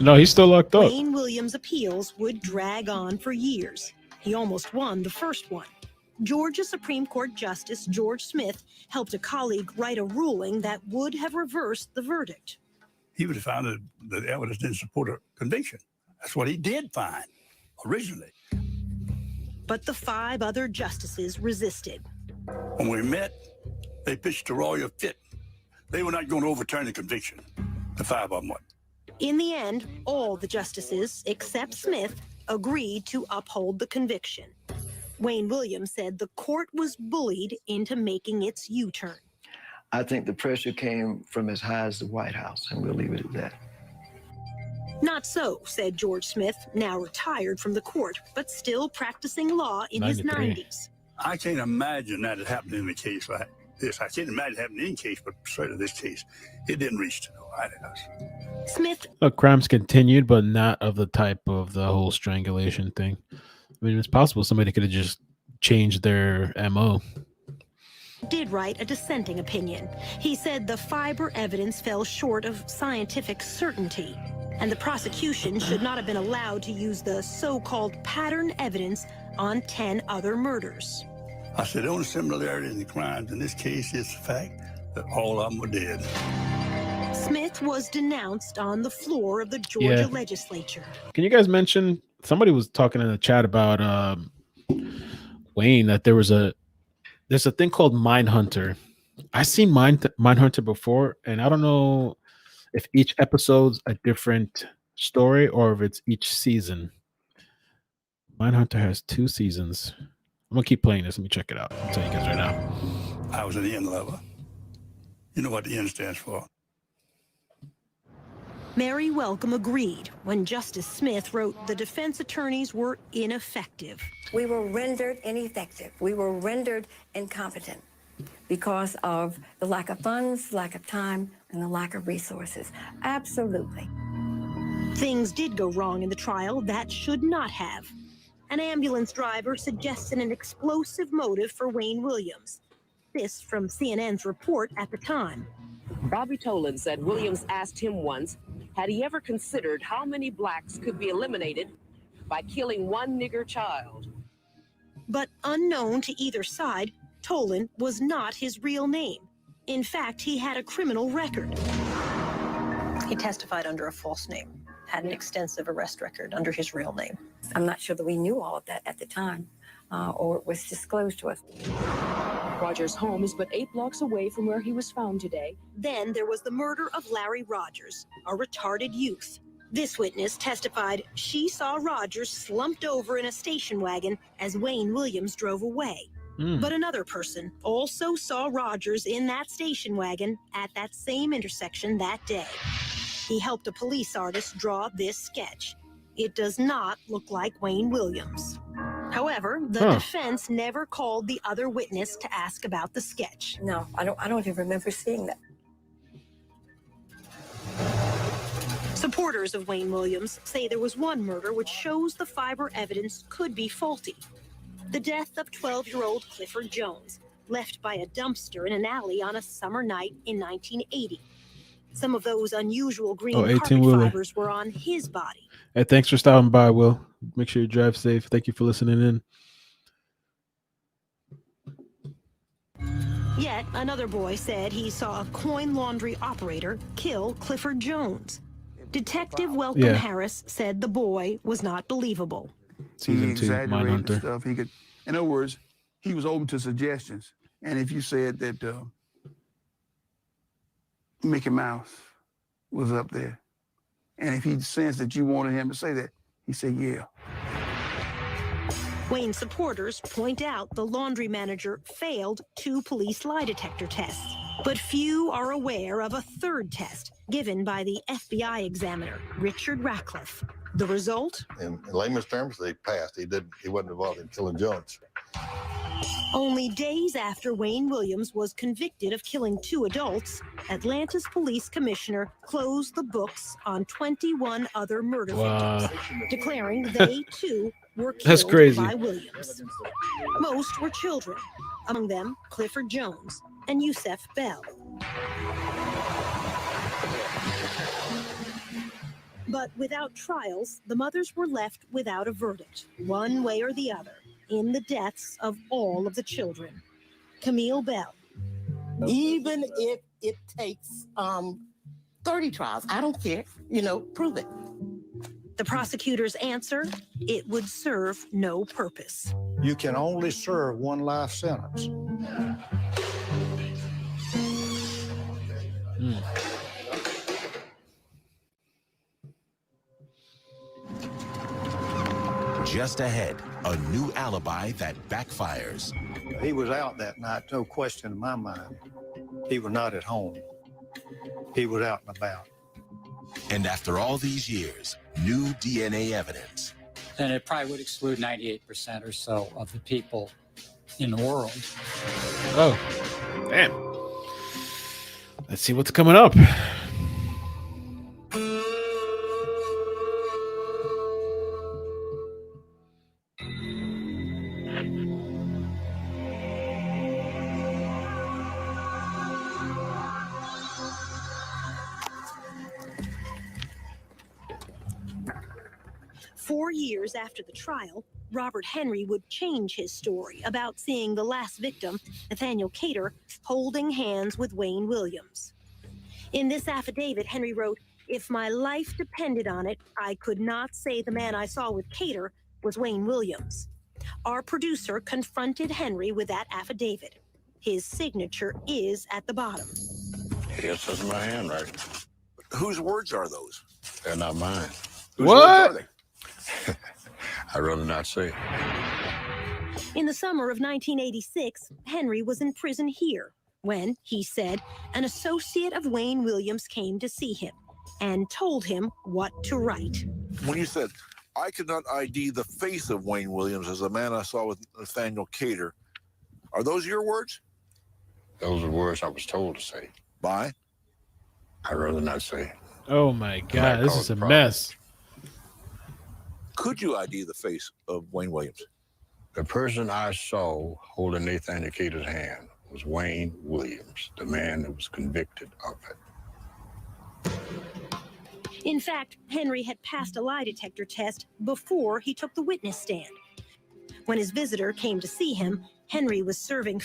No, he's still locked up. Wayne Williams' appeals would drag on for years. He almost won the first one. Georgia Supreme Court Justice George Smith helped a colleague write a ruling that would have reversed the verdict. He would have found that the evidence didn't support a conviction. That's what he did find originally. But the 5 other justices resisted. When we met, they pitched a royal fit. They were not going to overturn the conviction. The 5 of them would. In the end, all the justices, except Smith, agreed to uphold the conviction. Wayne Williams said the court was bullied into making its U-turn. I think the pressure came from as high as the White House, and we'll leave it at that. Not so, said George Smith, now retired from the court, but still practicing law in his 90s. I can't imagine that had happened in a case like this. I can't imagine it happened in any case, but certainly this case, it didn't reach to the White House. Smith. Crimes continued, but not of the type of the whole strangulation thing. I mean, it's possible somebody could have just changed their MO. Did write a dissenting opinion. He said the fiber evidence fell short of scientific certainty, and the prosecution should not have been allowed to use the so-called pattern evidence on 10 other murders. I said the only similarity in the crimes in this case is the fact that all of them were dead. Smith was denounced on the floor of the Georgia legislature. Can you guys mention, somebody was talking in the chat about Wayne, that there's a thing called Mindhunter. I've seen Mindhunter before, and I don't know if each episode's a different story or if it's each season. Mindhunter has 2 seasons. I'm gonna keep playing this. Let me check it out. I'll tell you guys right now. I was an N lover. You know what the N stands for? Mary Welcome agreed when Justice Smith wrote the defense attorneys were ineffective. We were rendered ineffective. We were rendered incompetent because of the lack of funds, lack of time, and the lack of resources. Absolutely. Things did go wrong in the trial that should not have. An ambulance driver suggested an explosive motive for Wayne Williams. This from CNN's report at the time. Bobby Tolan said Williams asked him once, had he ever considered how many blacks could be eliminated by killing one nigger child? But unknown to either side, Tolan was not his real name. In fact, he had a criminal record. He testified under a false name, had an extensive arrest record under his real name. I'm not sure that we knew all of that at the time, or it was disclosed to us. Rogers' home is but 8 blocks away from where he was found today. Then there was the murder of Larry Rogers, a retarded youth. This witness testified she saw Rogers slumped over in a station wagon as Wayne Williams drove away. But another person also saw Rogers in that station wagon at that same intersection that day. He helped a police artist draw this sketch. It does not look like Wayne Williams. However, the defense never called the other witness to ask about the sketch. No, I don't even remember seeing that. Supporters of Wayne Williams say there was one murder which shows the fiber evidence could be faulty. The death of 12-year-old Clifford Jones, left by a dumpster in an alley on a summer night in 1980. Some of those unusual green carpet 18-wheeler. fibers were on his body. Hey, thanks for stopping by, Will. Make sure you drive safe. Thank you for listening in. Yet another boy said he saw a coin laundry operator kill Clifford Jones. Detective Welcome Harris said the boy was not believable. Season 2, exaggerated Mindhunter. stuff. In other words, he was open to suggestions. And if you said that Mickey Mouse was up there, and if he sensed that you wanted him to say that, he said, yeah. Wayne supporters point out the laundry manager failed 2 police lie detector tests, but few are aware of a third test given by the FBI examiner, Richard Ratcliffe. The result? In layman's terms, they passed. He wasn't involved in killing Jones. Only days after Wayne Williams was convicted of killing 2 adults, Atlanta's police commissioner closed the books on 21 other murder victims, declaring they too were killed by Williams. Most were children, among them Clifford Jones and Yusef Bell. But without trials, the mothers were left without a verdict, one way or the other, in the deaths of all of the children. Camille Bell. Even if it takes 30 trials, I don't care. Prove it. The prosecutor's answer, it would serve no purpose. You can only serve one life sentence. Just ahead, a new alibi that backfires. He was out that night, no question in my mind. He was not at home. He was out and about. And after all these years, new DNA evidence. Then it probably would exclude 98% or so of the people in the world. Oh, damn. Let's see what's coming up. 4 years after the trial, Robert Henry would change his story about seeing the last victim, Nathaniel Cater, holding hands with Wayne Williams. In this affidavit, Henry wrote, "If my life depended on it, I could not say the man I saw with Cater was Wayne Williams." Our producer confronted Henry with that affidavit. His signature is at the bottom. Yes, that's my handwriting. Whose words are those? They're not mine. Whose words are they? I'd rather not say. In the summer of 1986, Henry was in prison here when, he said, an associate of Wayne Williams came to see him and told him what to write. When you said, "I could not ID the face of Wayne Williams as the man I saw with Nathaniel Cater," are those your words? Those are words I was told to say. By? I'd rather not say. Oh my God, this is a mess. Could you ID the face of Wayne Williams? The person I saw holding Nathaniel Cater's hand was Wayne Williams, the man that was convicted of it. In fact, Henry had passed a lie detector test before he took the witness stand. When his visitor came to see him, Henry was serving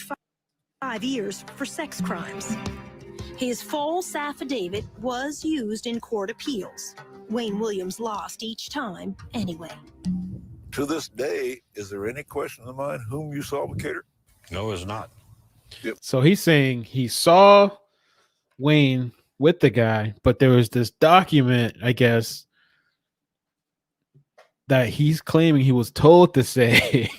5 years for sex crimes. His false affidavit was used in court appeals. Wayne Williams lost each time anyway. To this day, is there any question in mind whom you saw with Cater? No, it's not. Yep. So he's saying he saw Wayne with the guy, but there was this document, I guess, that he's claiming he was told to say,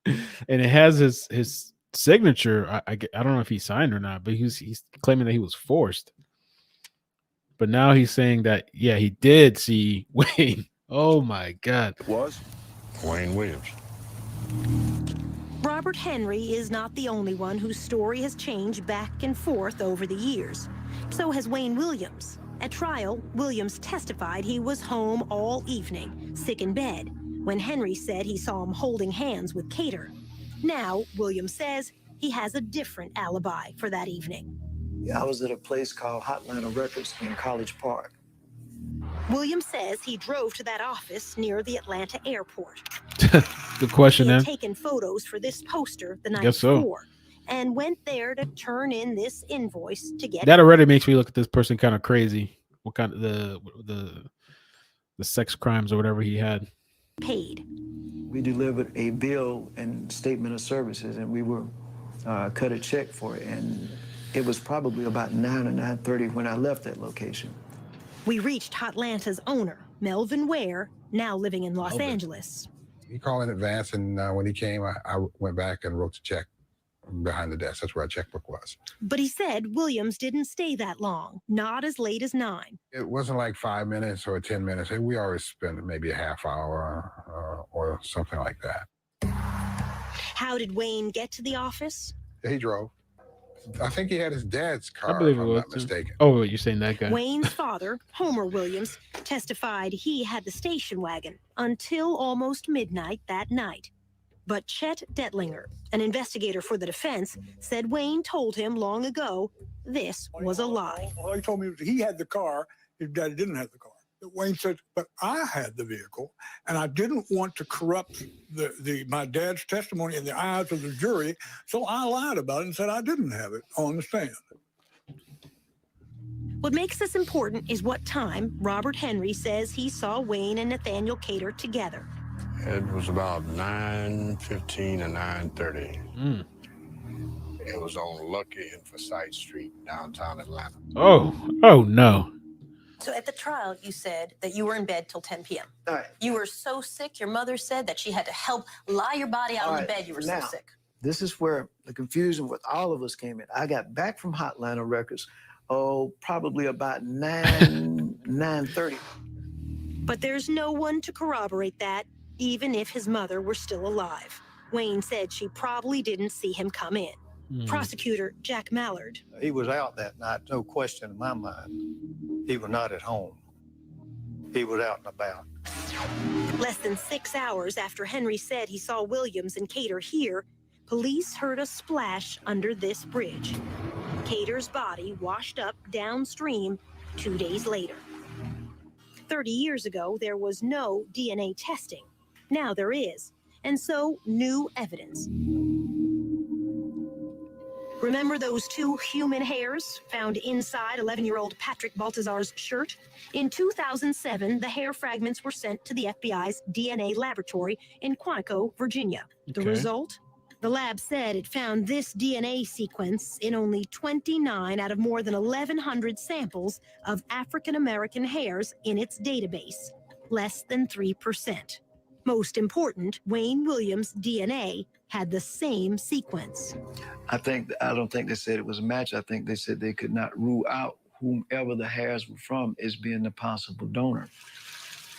and it has his signature. I don't know if he signed or not, but he's claiming that he was forced. But now he's saying that, yeah, he did see Wayne. Oh my God. It was Wayne Williams. Robert Henry is not the only one whose story has changed back and forth over the years. So has Wayne Williams. At trial, Williams testified he was home all evening, sick in bed, when Henry said he saw him holding hands with Cater. Now, Williams says he has a different alibi for that evening. I was at a place called Hotlanta Records in College Park. Williams says he drove to that office near the Atlanta airport. Good question, He had then. taken photos for this poster the night Guess so. before and went there to turn in this invoice to get That already makes me look at this person kind of crazy. What kind of the sex crimes or whatever he had. paid. We delivered a bill and statement of services, and we were cut a check for it. And it was probably about 9 or 9:30 when I left that location. We reached Hotlanta's owner, Melvin Ware, now living in Los Melvin. Angeles. He called in advance, and when he came, I went back and wrote the check behind the desk. That's where our checkbook was. But he said Williams didn't stay that long, not as late as 9. It wasn't like 5 minutes or 10 minutes. We always spent maybe a half hour or something like that. How did Wayne get to the office? He drove. I think he had his dad's car, I believe if it I'm was. not mistaken. Oh, you're saying that guy? Wayne's father, Homer Williams, testified he had the station wagon until almost midnight that night. But Chet Detlinger, an investigator for the defense, said Wayne told him long ago this was a lie. All he told me was he had the car, his daddy didn't have the car. But Wayne said, but I had the vehicle, and I didn't want to corrupt my dad's testimony in the eyes of the jury, so I lied about it and said I didn't have it on the stand. What makes this important is what time Robert Henry says he saw Wayne and Nathaniel Cater together. It was about 9:15 and 9:30. It was on Lucky and Forsyth Street, downtown Atlanta. Oh no. So at the trial, you said that you were in bed till 10 p.m. All right. You were so sick, your mother said that she had to help lie your body out All on the right, bed. You were now, so sick. This is where the confusion with all of us came in. I got back from Hotlanta Records, probably about 9:30. But there's no one to corroborate that, even if his mother were still alive. Wayne said she probably didn't see him come in. Prosecutor Jack Mallard. He was out that night, no question in my mind. He was not at home. He was out and about. Less than 6 hours after Henry said he saw Williams and Cater here, police heard a splash under this bridge. Cater's body washed up downstream 2 days later. 30 years ago, there was no DNA testing. Now there is, and so new evidence. Remember those 2 human hairs found inside 11-year-old Patrick Baltazar's shirt? In 2007, the hair fragments were sent to the FBI's DNA laboratory in Quantico, Virginia. The Okay. result? The lab said it found this DNA sequence in only 29 out of more than 1,100 samples of African-American hairs in its database, less than 3%. Most important, Wayne Williams' DNA had the same sequence. I don't think they said it was a match. I think they said they could not rule out whomever the hairs were from as being the possible donor.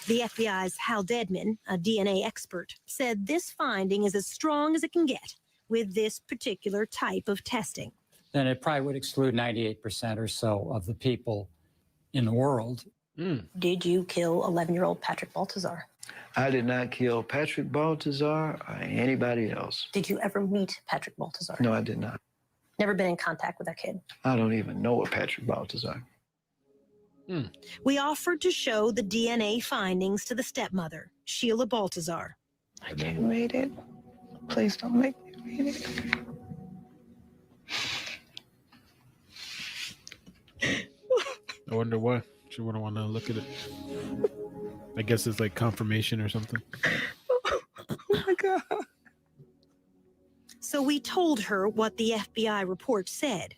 The FBI's Hal Dedman, a DNA expert, said this finding is as strong as it can get with this particular type of testing. Then it probably would exclude 98% or so of the people in the world. Did you kill 11-year-old Patrick Baltazar? I did not kill Patrick Baltazar or anybody else. Did you ever meet Patrick Baltazar? No, I did not. Never been in contact with that kid? I don't even know a Patrick Baltazar. We offered to show the DNA findings to the stepmother, Sheila Baltazar. I can't read it. Please don't make me read it. I wonder why. She wouldn't want to look at it. I guess it's like confirmation or something. Oh my God. So we told her what the FBI report said.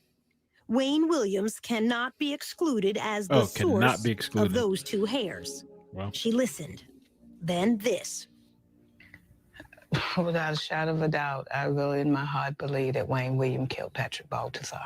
Wayne Williams cannot be excluded as the cannot source be excluded. of those two hairs. Well, she listened. Then this. Without a shadow of a doubt, I really in my heart believe that Wayne Williams killed Patrick Baltazar.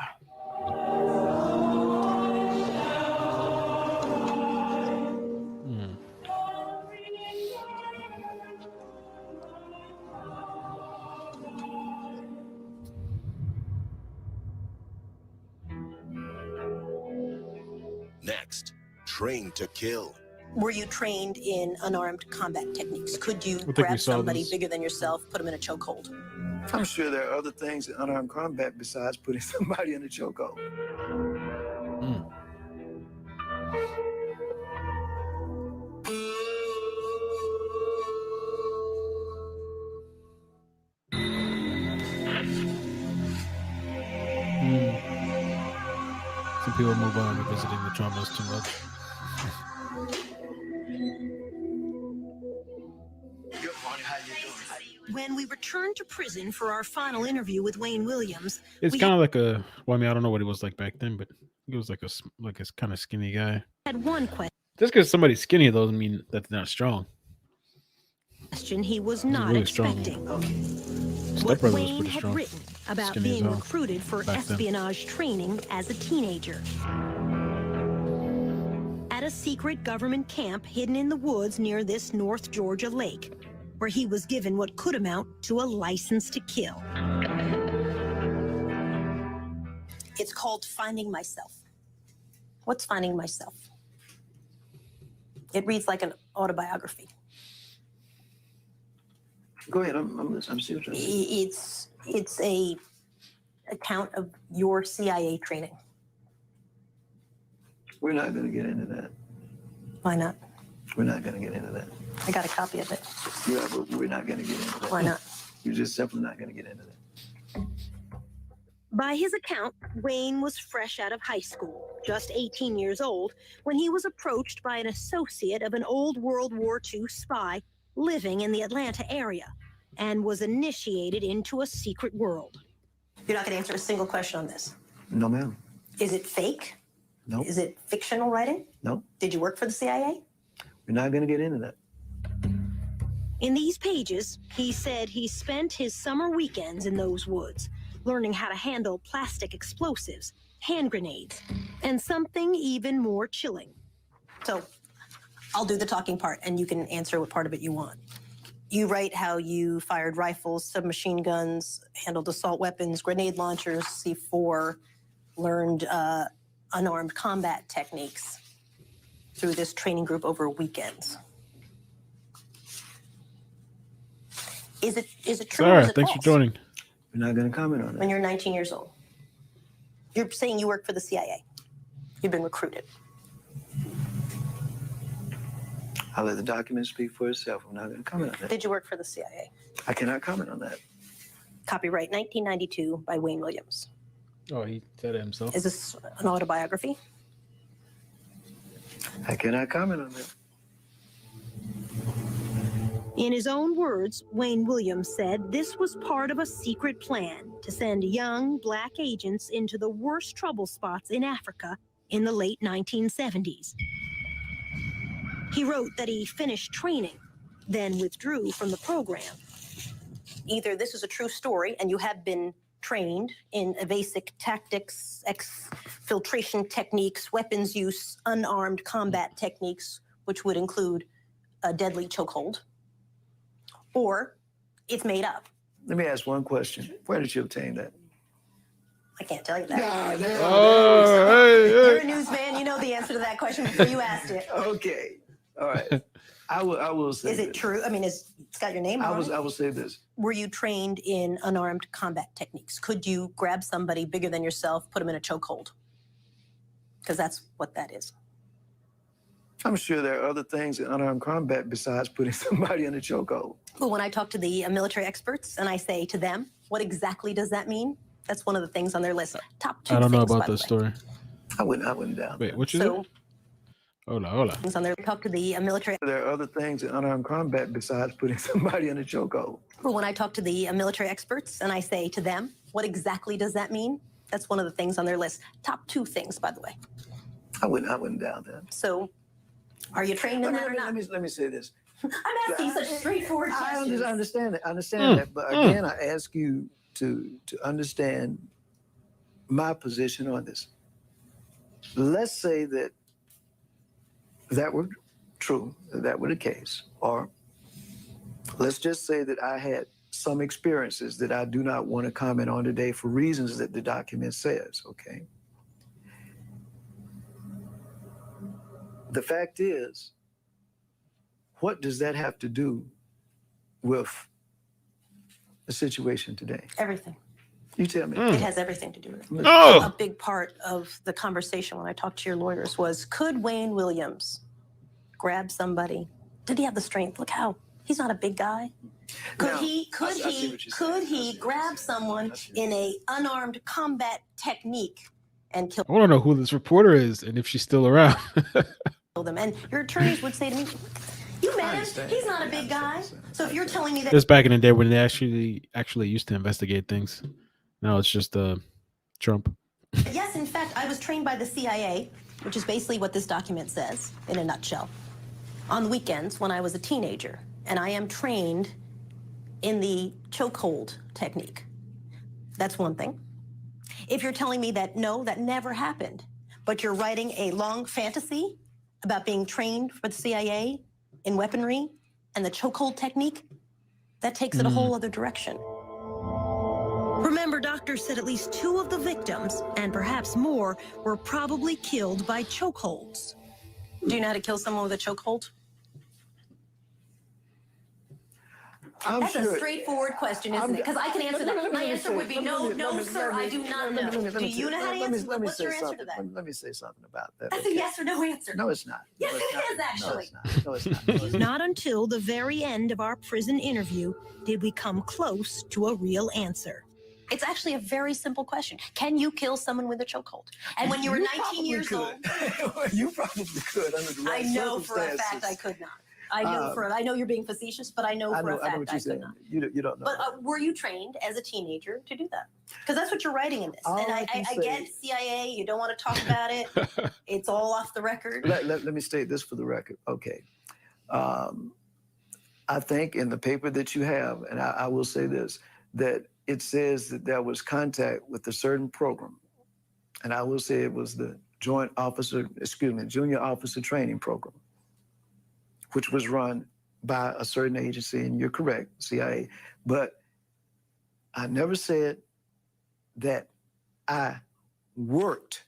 Next, trained to kill. Were you trained in unarmed combat techniques? Could you think we grab saw somebody this. bigger than yourself, put them in a chokehold? I'm sure there are other things in unarmed combat besides putting somebody in a chokehold. Some people move on revisiting the traumas too much. When we returned to prison for our final interview with Wayne Williams, It's we kind of like a. Well, I mean, I don't know what he was like back then, but he was like a kind of skinny guy. had one Just because somebody's skinny doesn't mean that's not strong. question he was He's not really strong. expecting. Step What Brother was Wayne pretty had strong. written about Skinny as being hell recruited for back then. espionage training as a teenager. At a secret government camp hidden in the woods near this North Georgia lake, where he was given what could amount to a license to kill. It's called Finding Myself. What's Finding Myself? It reads like an autobiography. Go ahead. I'm listening. I'm still trying to see. It's a account of your CIA training. We're not going to get into that. Why not? We're not going to get into that. I got a copy of it. Yeah, but we're not going to get into that. Why not? You're just simply not going to get into that. By his account, Wayne was fresh out of high school, just 18 years old, when he was approached by an associate of an old World War II spy living in the Atlanta area and was initiated into a secret world. You're not going to answer a single question on this. No, ma'am. Is it fake? No. Is it fictional writing? No. Did you work for the CIA? We're not going to get into that. In these pages, he said he spent his summer weekends in those woods, learning how to handle plastic explosives, hand grenades, and something even more chilling. So I'll do the talking part and you can answer what part of it you want. You write how you fired rifles, submachine guns, handled assault weapons, grenade launchers, C4, learned unarmed combat techniques through this training group over weekends. Is it true or Sarah, is it thanks false? for joining. We're not going to comment on When that. you're 19 years old, you're saying you work for the CIA. You've been recruited. I'll let the document speak for itself. I'm not going to comment on that. Did you work for the CIA? I cannot comment on that. Copyright 1992 by Wayne Williams. Oh, he said it himself. Is this an autobiography? I cannot comment on that. In his own words, Wayne Williams said this was part of a secret plan to send young black agents into the worst trouble spots in Africa in the late 1970s. He wrote that he finished training, then withdrew from the program. Either this is a true story and you have been trained in evasive tactics, exfiltration techniques, weapons use, unarmed combat techniques, which would include a deadly chokehold, or it's made up. Let me ask one question. Where did you obtain that? I can't tell you that. Hey. You're a newsman. You know the answer to that question before you asked it. Okay. All right. I will say Is it this. true? I mean, it's got your name on it. I will say this. Were you trained in unarmed combat techniques? Could you grab somebody bigger than yourself, put them in a chokehold? Because that's what that is. I'm sure there are other things in unarmed combat besides putting somebody in a chokehold. But when I talk to the military experts and I say to them, what exactly does that mean? That's one of the things on their list. Top 2 I don't know things, about by the this way. story. I wouldn't doubt. Wait, what you So, say? Hola. things on their talk to the military. There are other things in unarmed combat besides putting somebody in a chokehold. But when I talk to the military experts and I say to them, what exactly does that mean? That's one of the things on their list. Top 2 things, by the way. I wouldn't doubt that. So, are you trained in that or not? Let me say this. I'm asking such straightforward questions. I understand that. I understand that. But again, I ask you to understand my position on this. Let's say that were true, that were the case, or let's just say that I had some experiences that I do not want to comment on today for reasons that the document says, okay? The fact is, what does that have to do with the situation today? Everything. You tell me. It has everything to do with it. Oh. A big part of the conversation when I talked to your lawyers was, could Wayne Williams grab somebody? Did he have the strength? Look how he's not a big guy. Could he grab someone in a unarmed combat technique and kill I want to know who this reporter is and if she's still around. them? And your attorneys would say to me, you man, he's not a big guy. So if you're telling me that This back in the day when they actually used to investigate things. Now it's just Trump. yes, in fact, I was trained by the CIA, which is basically what this document says in a nutshell, on weekends when I was a teenager. And I am trained in the chokehold technique. That's one thing. If you're telling me that, no, that never happened, but you're writing a long fantasy about being trained for the CIA in weaponry and the chokehold technique, that takes it a whole other direction. Remember, doctors said at least 2 of the victims, and perhaps more, were probably killed by chokeholds. Do you know how to kill someone with a chokehold? That's a straightforward question, isn't it? Because I can answer that. My answer would be no, sir, I do not know. Do you know how to answer? What's your answer to that? Let me say something about that. That's a yes or no answer. No, it's not. Yes, it is, actually. No, it's not. Not until the very end of our prison interview did we come close to a real answer. It's actually a very simple question. Can you kill someone with a chokehold? And when you were 19 years old, you probably could under the right I know for a fact I could not. I know you're being facetious, but I know for a fact I could not. You don't know. But were you trained as a teenager to do that? Because that's what you're writing in this. All And I I can get CIA, you don't want to talk about it. It's all off the record. Let me state this for the record. Okay. I think in the paper that you have, and I will say this, that it says that there was contact with a certain program. And I will say it was the Junior Officer Training Program, which was run by a certain agency, and you're correct, CIA. But I never said that I worked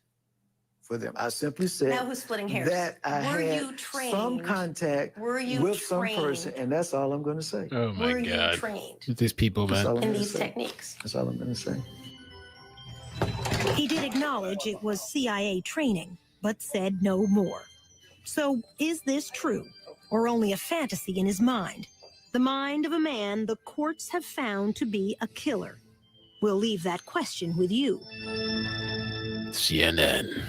for them. I simply said Now who's splitting hairs? that I Were had you trained? some contact with some person, and that's all I'm going to say. Oh my Were you God. trained These people, That's all man. I'm in gonna these say. techniques? That's all I'm going to say. He did acknowledge it was CIA training, but said no more. So, is this true, or only a fantasy in his mind? The mind of a man the courts have found to be a killer. We'll leave that question with you. CNN.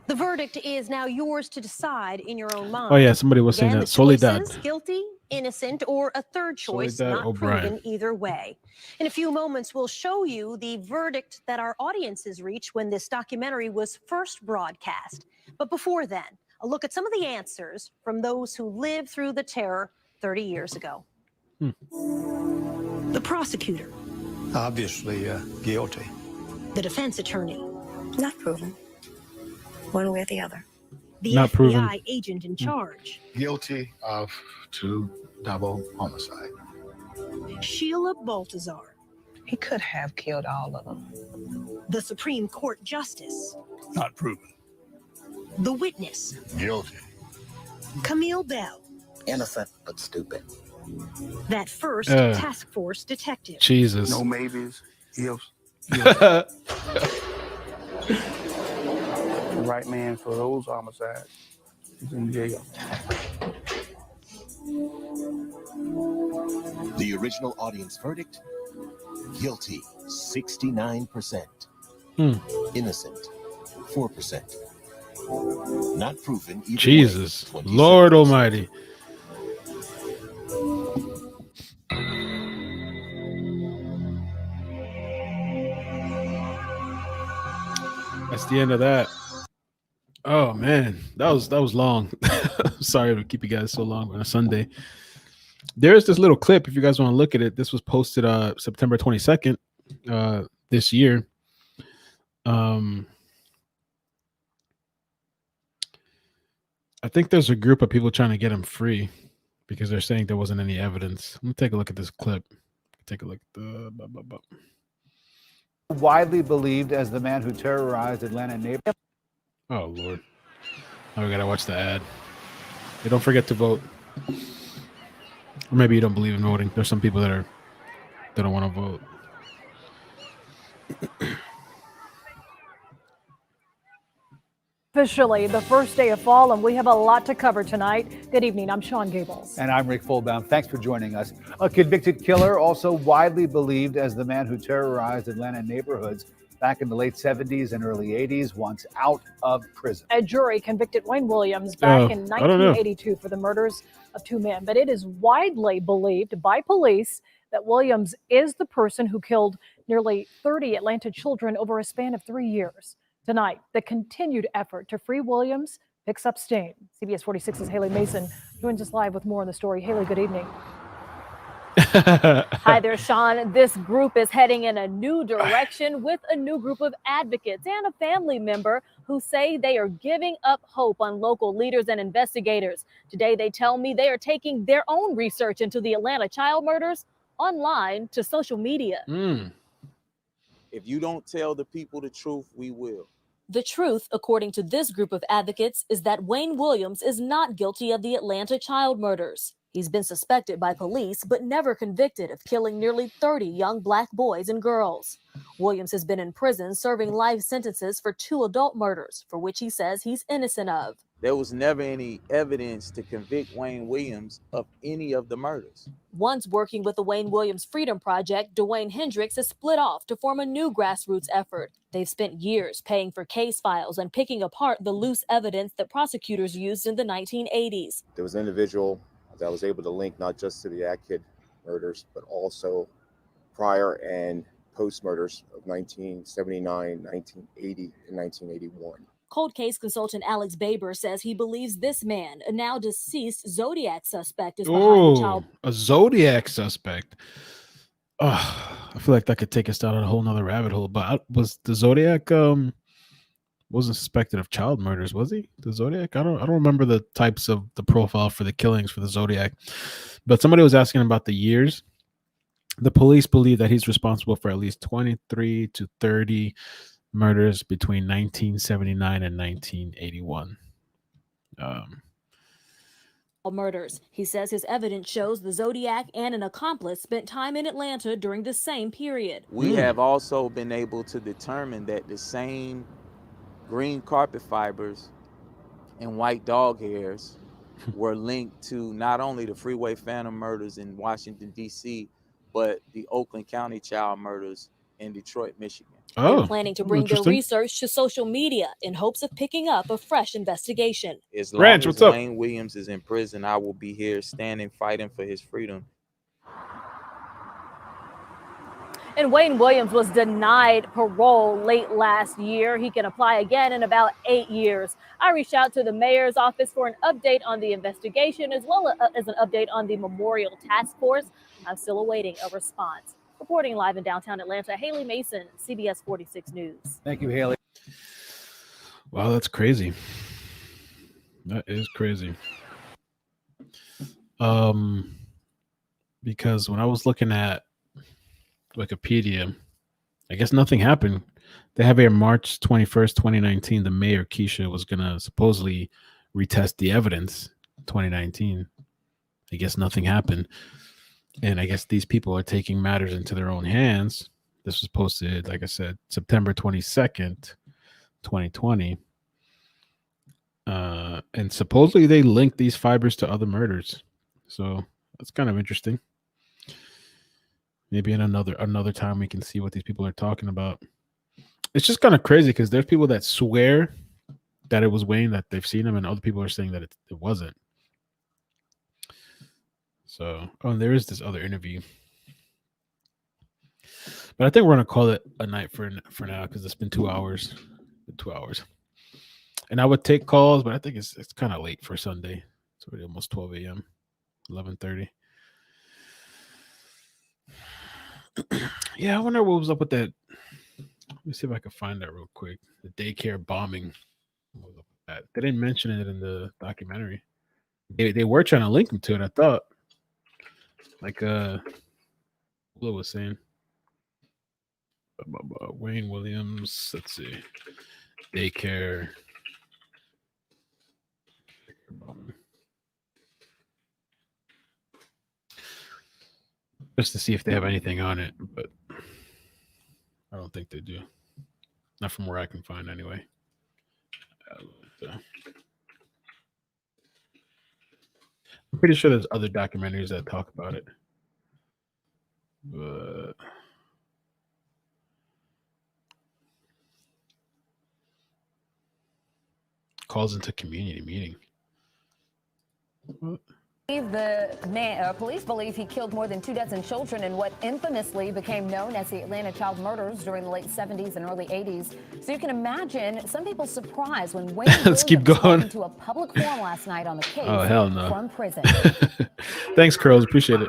The verdict is now yours to decide in your own mind. Oh yeah, somebody was saying Again, that. the Soledad. choices, guilty, innocent, or a third choice Soledad not O'Brien. proven either way. In a few moments, we'll show you the verdict that our audiences reached when this documentary was first broadcast. But before then, a look at some of the answers from those who lived through the terror 30 years ago. The prosecutor, Obviously guilty. the defense attorney, Not proven. One way or the other. the Not FBI proven. agent in charge, Guilty of 2 double homicide. Sheila Baltazar, He could have killed all of them. the Supreme Court Justice, Not proven. the witness, Guilty. Camille Bell, Innocent but stupid. that first Ugh. task force detective, Jesus. No maybes, ifs. The right man for those homicides. He's in jail. The original audience verdict: guilty, 69%. Innocent, 4%. Not proven either Jesus, way, Lord Almighty. That's the end of that. Oh man, that was long. Sorry to keep you guys so long on a Sunday. There's this little clip if you guys want to look at it. This was posted September 22nd this year. I think there's a group of people trying to get him free because they're saying there wasn't any evidence. Let me take a look at this clip. Take a look at the widely believed as the man who terrorized Atlanta neighborhood. Oh Lord. Oh, we gotta watch the ad. Hey, don't forget to vote. Or maybe you don't believe in voting. There's some people that don't want to vote. Officially the first day of fall, and we have a lot to cover tonight. Good evening. I'm Sean Gables. And I'm Rick Fullbaum. Thanks for joining us. A convicted killer, also widely believed as the man who terrorized Atlanta neighborhoods back in the late 70s and early 80s, once out of prison. A jury convicted Wayne Williams back in 1982 for the murders of two men, but it is widely believed by police that Williams is the person who killed nearly 30 Atlanta children over a span of 3 years. Tonight, the continued effort to free Williams picks up steam. CBS 46's Haley Mason joins us live with more on the story. Haley, good evening. Hi there, Sean. This group is heading in a new direction with a new group of advocates and a family member who say they are giving up hope on local leaders and investigators. Today, they tell me they are taking their own research into the Atlanta child murders online to social media. If you don't tell the people the truth, we will. The truth, according to this group of advocates, is that Wayne Williams is not guilty of the Atlanta child murders. He's been suspected by police, but never convicted of killing nearly 30 young Black boys and girls. Williams has been in prison serving life sentences for 2 adult murders, for which he says he's innocent of. There was never any evidence to convict Wayne Williams of any of the murders. Once working with the Wayne Williams Freedom Project, Dwayne Hendricks has split off to form a new grassroots effort. They've spent years paying for case files and picking apart the loose evidence that prosecutors used in the 1980s. There was an individual that was able to link not just to the iCkEd murders, but also prior and post murders of 1979, 1980, and 1981. Cold case consultant Alex Baber says he believes this man, a now deceased Zodiac suspect, is behind the child. A Zodiac suspect. Oh, I feel like that could take us down a whole nother rabbit hole. But was the Zodiac wasn't suspected of child murders, was he? The Zodiac? I don't remember the types of the profile for the killings for the Zodiac. But somebody was asking about the years. The police believe that he's responsible for at least 23 to 30 murders between 1979 and 1981. Murders. He says his evidence shows the Zodiac and an accomplice spent time in Atlanta during the same period. We have also been able to determine that the same green carpet fibers and white dog hairs were linked to not only the Freeway Phantom murders in Washington, D.C., but the Oakland County child murders in Detroit, Michigan. They're planning to bring their research to social media in hopes of picking up a fresh investigation. As long as Wayne Williams is in prison, I will be here standing, fighting for his freedom. And Wayne Williams was denied parole late last year. He can apply again in about 8 years. I reached out to the mayor's office for an update on the investigation, as well as an update on the Memorial Task Force. I'm still awaiting a response. Reporting live in downtown Atlanta, Haley Mason, CBS 46 News. Thank you, Haley. Wow, that's crazy. That is crazy. Because when I was looking at Wikipedia, I guess nothing happened. They have here March 21st, 2019. The mayor, Keisha, was going to supposedly retest the evidence 2019. I guess nothing happened. And I guess these people are taking matters into their own hands. This was posted, like I said, September 22nd, 2020. And supposedly they link these fibers to other murders. So that's kind of interesting. Maybe in another time we can see what these people are talking about. It's just kind of crazy because there's people that swear that it was Wayne, that they've seen him, and other people are saying that it wasn't. So, and there is this other interview. But I think we're gonna call it a night for now because it's been 2 hours. 2 hours. And I would take calls, but I think it's kind of late for Sunday. It's already almost 12 a.m. 11:30. Yeah, I wonder what was up with that. Let me see if I can find that real quick. The daycare bombing. What was up with that? They didn't mention it in the documentary. They were trying to link him to it, I thought. Like Will was saying. Wayne Williams. Let's see. Daycare. Just to see if they have anything on it, but I don't think they do. Not from where I can find, anyway. I'm pretty sure there's other documentaries that talk about it. But calls into community meeting. What? Police believe he killed more than 24 children in what infamously became known as the Atlanta child murders during the late 70s and early 80s. So you can imagine some people's surprise when Wayne Let's keep Williams going. walked into a public forum last night on the case Oh, hell no. from prison. Thanks, Curls. Appreciate it.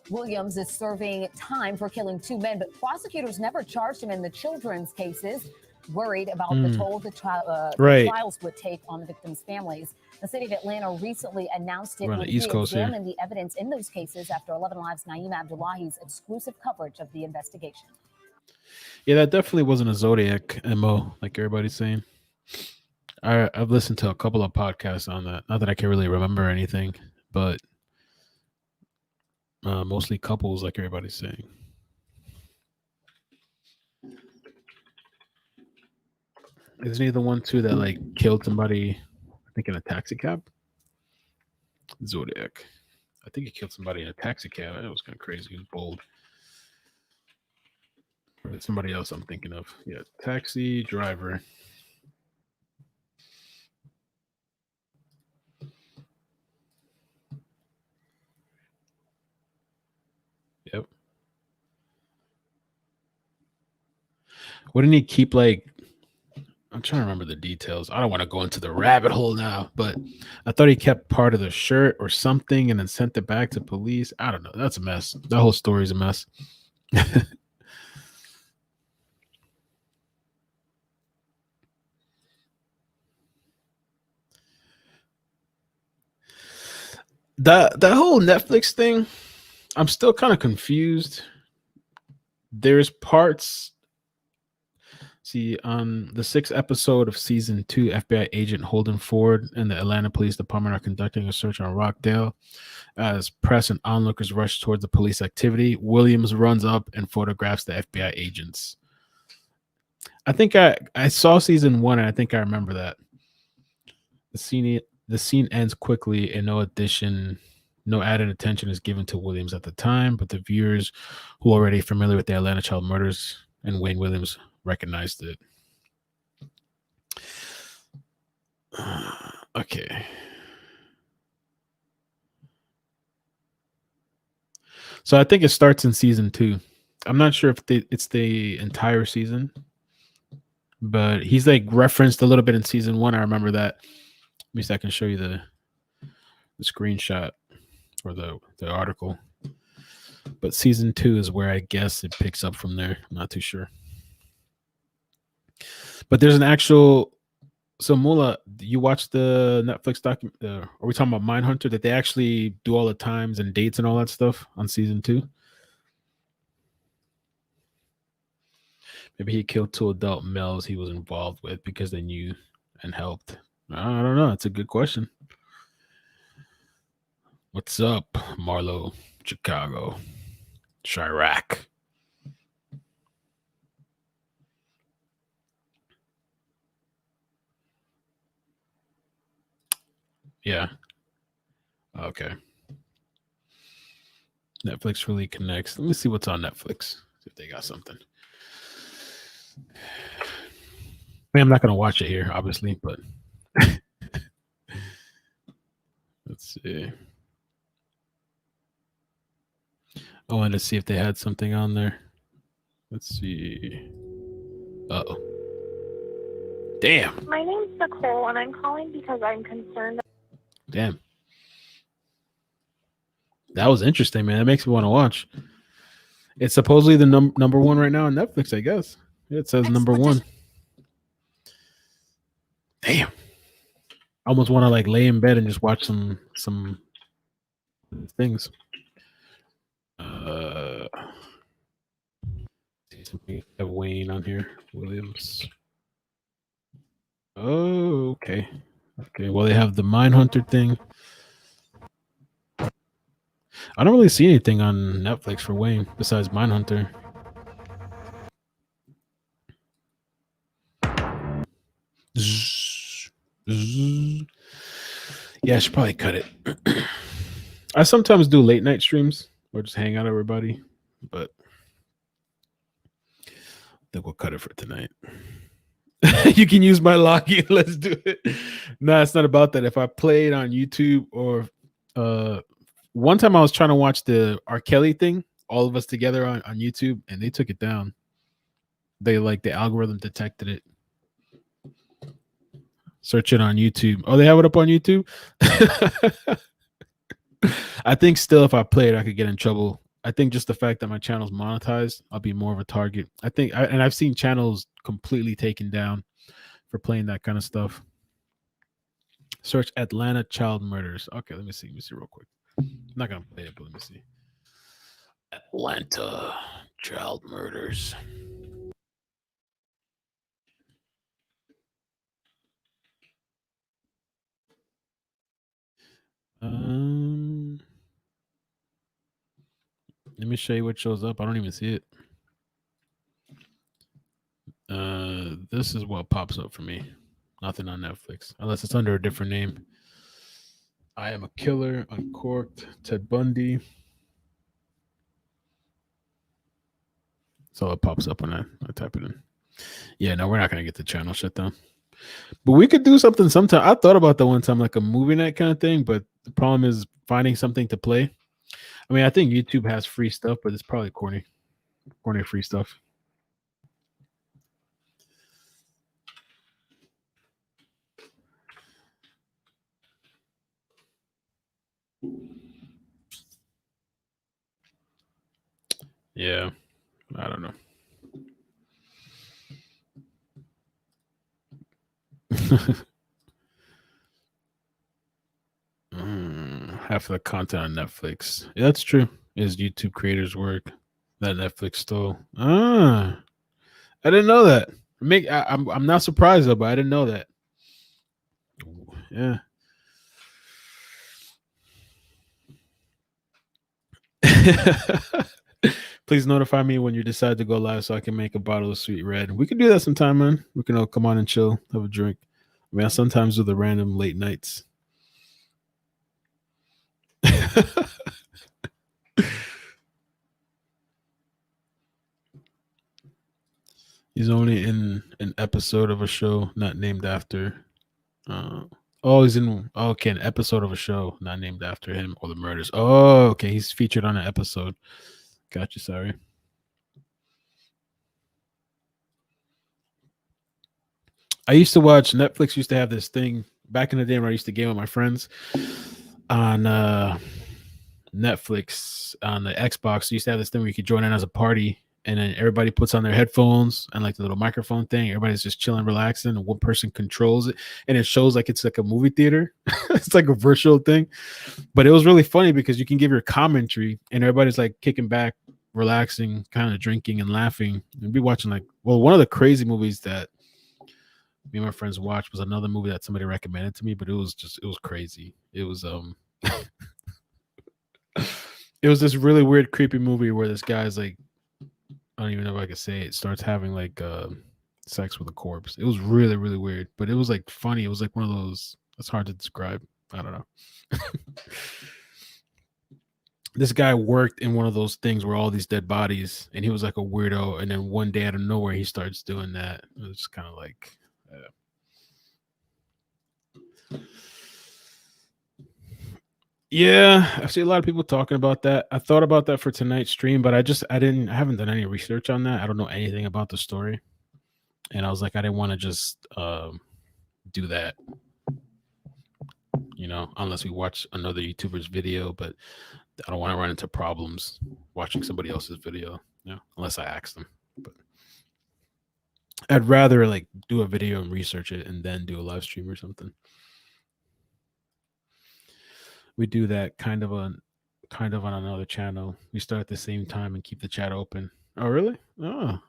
Williams is serving time for killing 2 men, but prosecutors never charged him in the children's cases, worried about the toll the trials would take on the victims' families. The city of Atlanta recently announced it would re-examine the evidence in those cases after 11 Live's Naeem Abdullahi's exclusive coverage of the investigation. Yeah, that definitely wasn't a Zodiac MO, like everybody's saying. I've listened to a couple of podcasts on that. Not that I can really remember anything, but mostly couples, like everybody's saying. Isn't he the one too that like killed somebody? I think in a taxi cab. Zodiac. I think he killed somebody in a taxi cab. That was kind of crazy. He was bold. Or it's somebody else I'm thinking of. Yeah, taxi driver. Yep. Wouldn't he keep like? I'm trying to remember the details. I don't want to go into the rabbit hole now, but I thought he kept part of the shirt or something and then sent it back to police. I don't know. That's a mess. That whole story's a mess. That whole Netflix thing, I'm still kind of confused. There's parts. See, on the 6th episode of season 2, FBI agent Holden Ford and the Atlanta Police Department are conducting a search on Rockdale. As press and onlookers rush towards the police activity, Williams runs up and photographs the FBI agents. I think I saw season 1, and I think I remember that. The scene ends quickly, and no added attention is given to Williams at the time, but the viewers who are already familiar with the Atlanta child murders and Wayne Williams recognized it. Okay. So I think it starts in season 2. I'm not sure if it's the entire season, but he's like referenced a little bit in season 1. I remember that. At least I can show you the screenshot or the article. But season 2 is where I guess it picks up from there. I'm not too sure. But there's an actual. So Mula, you watched the Netflix document? Are we talking about Mindhunter? That they actually do all the times and dates and all that stuff on season 2? Maybe he killed 2 adult males he was involved with because they knew and helped. I don't know. It's a good question. What's up, Marlo, Chicago? Chirac. Yeah. Okay. Netflix really connects. Let me see what's on Netflix. See if they got something. I mean, I'm not going to watch it here, obviously, but let's see. I wanted to see if they had something on there. Let's see. Uh-oh. Damn. My name's Nicole, and I'm calling because I'm concerned. Damn. That was interesting, man. It makes me want to watch. It's supposedly the number one right now on Netflix, I guess. Yeah, it says number one. Damn. I almost want to like lay in bed and just watch some things. We have Wayne on here. Williams. Oh, okay. Okay, well, they have the Mindhunter thing. I don't really see anything on Netflix for Wayne besides Mindhunter. Yeah, I should probably cut it. I sometimes do late night streams or just hang out everybody, but I think we'll cut it for tonight. You can use my login. Let's do it. No, it's not about that. If I play it on YouTube or one time I was trying to watch the R. Kelly thing, all of us together on YouTube, and they took it down. They like the algorithm detected it. Search it on YouTube. Oh, they have it up on YouTube? I think still if I play it, I could get in trouble. I think just the fact that my channel's monetized, I'll be more of a target. I think, and I've seen channels completely taken down for playing that kind of stuff. Search Atlanta child murders. Okay, let me see real quick. I'm not gonna play it, but let me see. Atlanta child murders. Let me show you what shows up. I don't even see it. This is what pops up for me. Nothing on Netflix, unless it's under a different name. I Am a Killer, Uncorked, Ted Bundy. So it pops up when I type it in. Yeah, no, we're not gonna get the channel shut down. But we could do something sometime. I thought about that one time, like a movie night kind of thing. But the problem is finding something to play. I mean, I think YouTube has free stuff, but it's probably corny free stuff. Yeah, I don't know. Half of the content on Netflix. Yeah, that's true. Is YouTube creators' work that Netflix stole? I didn't know that. I'm not surprised though, but I didn't know that. Yeah. Please notify me when you decide to go live so I can make a bottle of sweet red. We can do that sometime, man. We can all come on and chill, have a drink. I mean, I sometimes do the random late nights. He's only in an episode of a show not named after. He's in an episode of a show not named after him or the murders. Oh, okay. He's featured on an episode. Gotcha. Sorry. I used to watch Netflix. Used to have this thing back in the day where I used to game with my friends on Netflix on the Xbox. Used to have this thing where you could join in as a party, and then everybody puts on their headphones and like the little microphone thing. Everybody's just chilling, relaxing, and one person controls it, and it shows like it's like a movie theater. It's like a virtual thing, but it was really funny because you can give your commentary, and everybody's like kicking back, relaxing, kind of drinking and laughing, and be watching one of the crazy movies that me and my friends watched was another movie that somebody recommended to me, but it was crazy. It was It was this really weird, creepy movie where this guy's like, I don't even know if I could say it, starts having like sex with a corpse. It was really, really weird, but it was like funny. It was like one of those, it's hard to describe. I don't know. This guy worked in one of those things where all these dead bodies, and he was like a weirdo. And then one day out of nowhere, he starts doing that. It was kind of like, yeah, I see a lot of people talking about that. I thought about that for tonight's stream, but I haven't done any research on that. I don't know anything about the story. And I was like, I didn't want to just do that, unless we watch another YouTuber's video, but I don't want to run into problems watching somebody else's video, unless I ask them. But I'd rather like do a video and research it and then do a live stream or something. We do that kind of on another channel. We start at the same time and keep the chat open. Oh, really? Oh.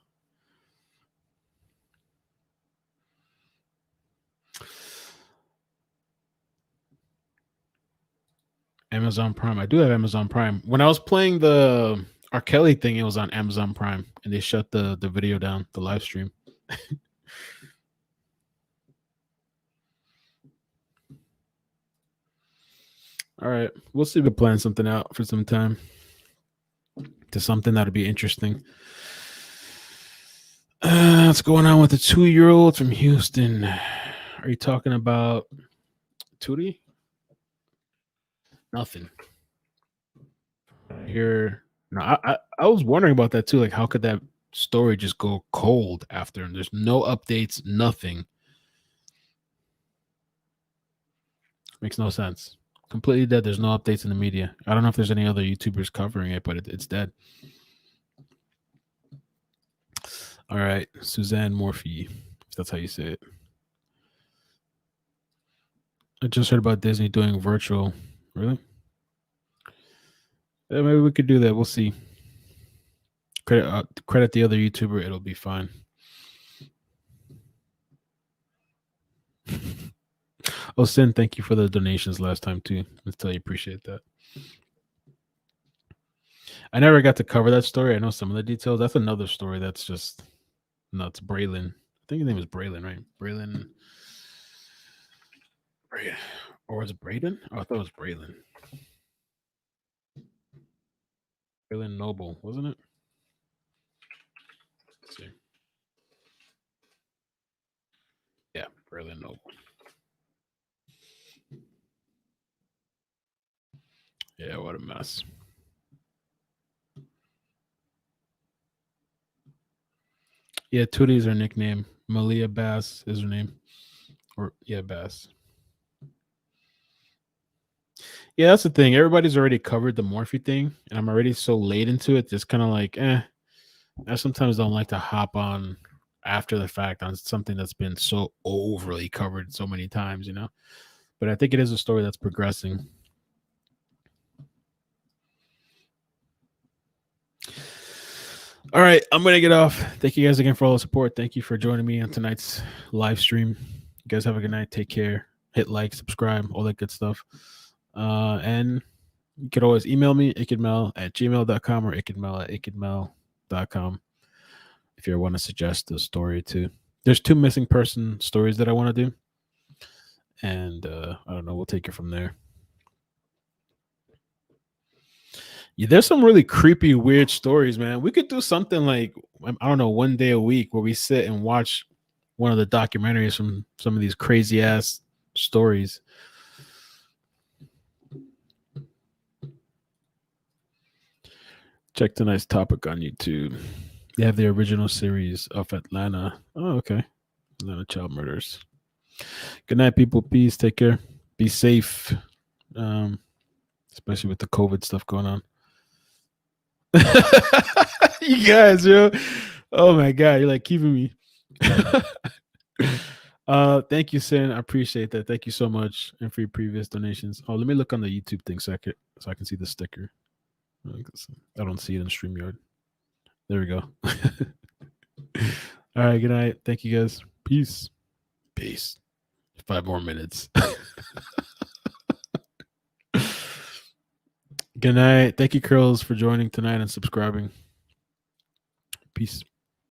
Amazon Prime. I do have Amazon Prime. When I was playing the R. Kelly thing, it was on Amazon Prime, and they shut the video down, the live stream. All right, we'll see if we plan something out for some time. To something that'll be interesting. What's going on with the 2-year-old from Houston? Are you talking about Tootie? Nothing. Here, no, I was wondering about that too. Like, how could that story just go cold after? And there's no updates, nothing. Makes no sense. Completely dead. There's no updates in the media. I don't know if there's any other YouTubers covering it, but it's dead. All right, Suzanne Morphy, if that's how you say it. I just heard about Disney doing virtual. Really? Yeah, maybe we could do that. We'll see. Credit the other YouTuber. It'll be fine. Oh, Sin, thank you for the donations last time too. Let's tell you appreciate that. I never got to cover that story. I know some of the details. That's another story that's just nuts. Braylon. I think his name was Braylon, right? Braylon. Or was it Braden? Oh, I thought it was Braylon. Braylon Noble, wasn't it? Let's see. Yeah, Braylon Noble. Yeah, what a mess. Yeah, Tootie is her nickname. Malia Bass is her name. Or yeah, Bass. Yeah, that's the thing. Everybody's already covered the Morphe thing, and I'm already so late into it. Just kind of like, I sometimes don't like to hop on after the fact on something that's been so overly covered so many times, But I think it is a story that's progressing. All right, I'm going to get off. Thank you guys again for all the support. Thank you for joining me on tonight's live stream. You guys have a good night. Take care. Hit like, subscribe, all that good stuff. And you could always email me, iCkEdMeL@gmail.com or iCkEdMeL@iCkEdMeL.com if you want to suggest a story too. There's 2 missing person stories that I want to do. And I don't know. We'll take it from there. Yeah, there's some really creepy, weird stories, man. We could do something like, I don't know, one day a week where we sit and watch one of the documentaries from some of these crazy ass stories. Check tonight's topic on YouTube. They have the original series of Atlanta. Oh, okay. Atlanta child murders. Good night, people. Peace. Take care. Be safe. Especially with the COVID stuff going on. You guys, yo. Oh my God. You're like keeping me. Thank you, Sin. I appreciate that. Thank you so much. And for your previous donations. Oh, let me look on the YouTube thing so I can see the sticker. I don't see it in StreamYard. There we go. All right. Good night. Thank you guys. Peace. Peace. 5 more minutes. Good night. Thank you, Curls, for joining tonight and subscribing. Peace.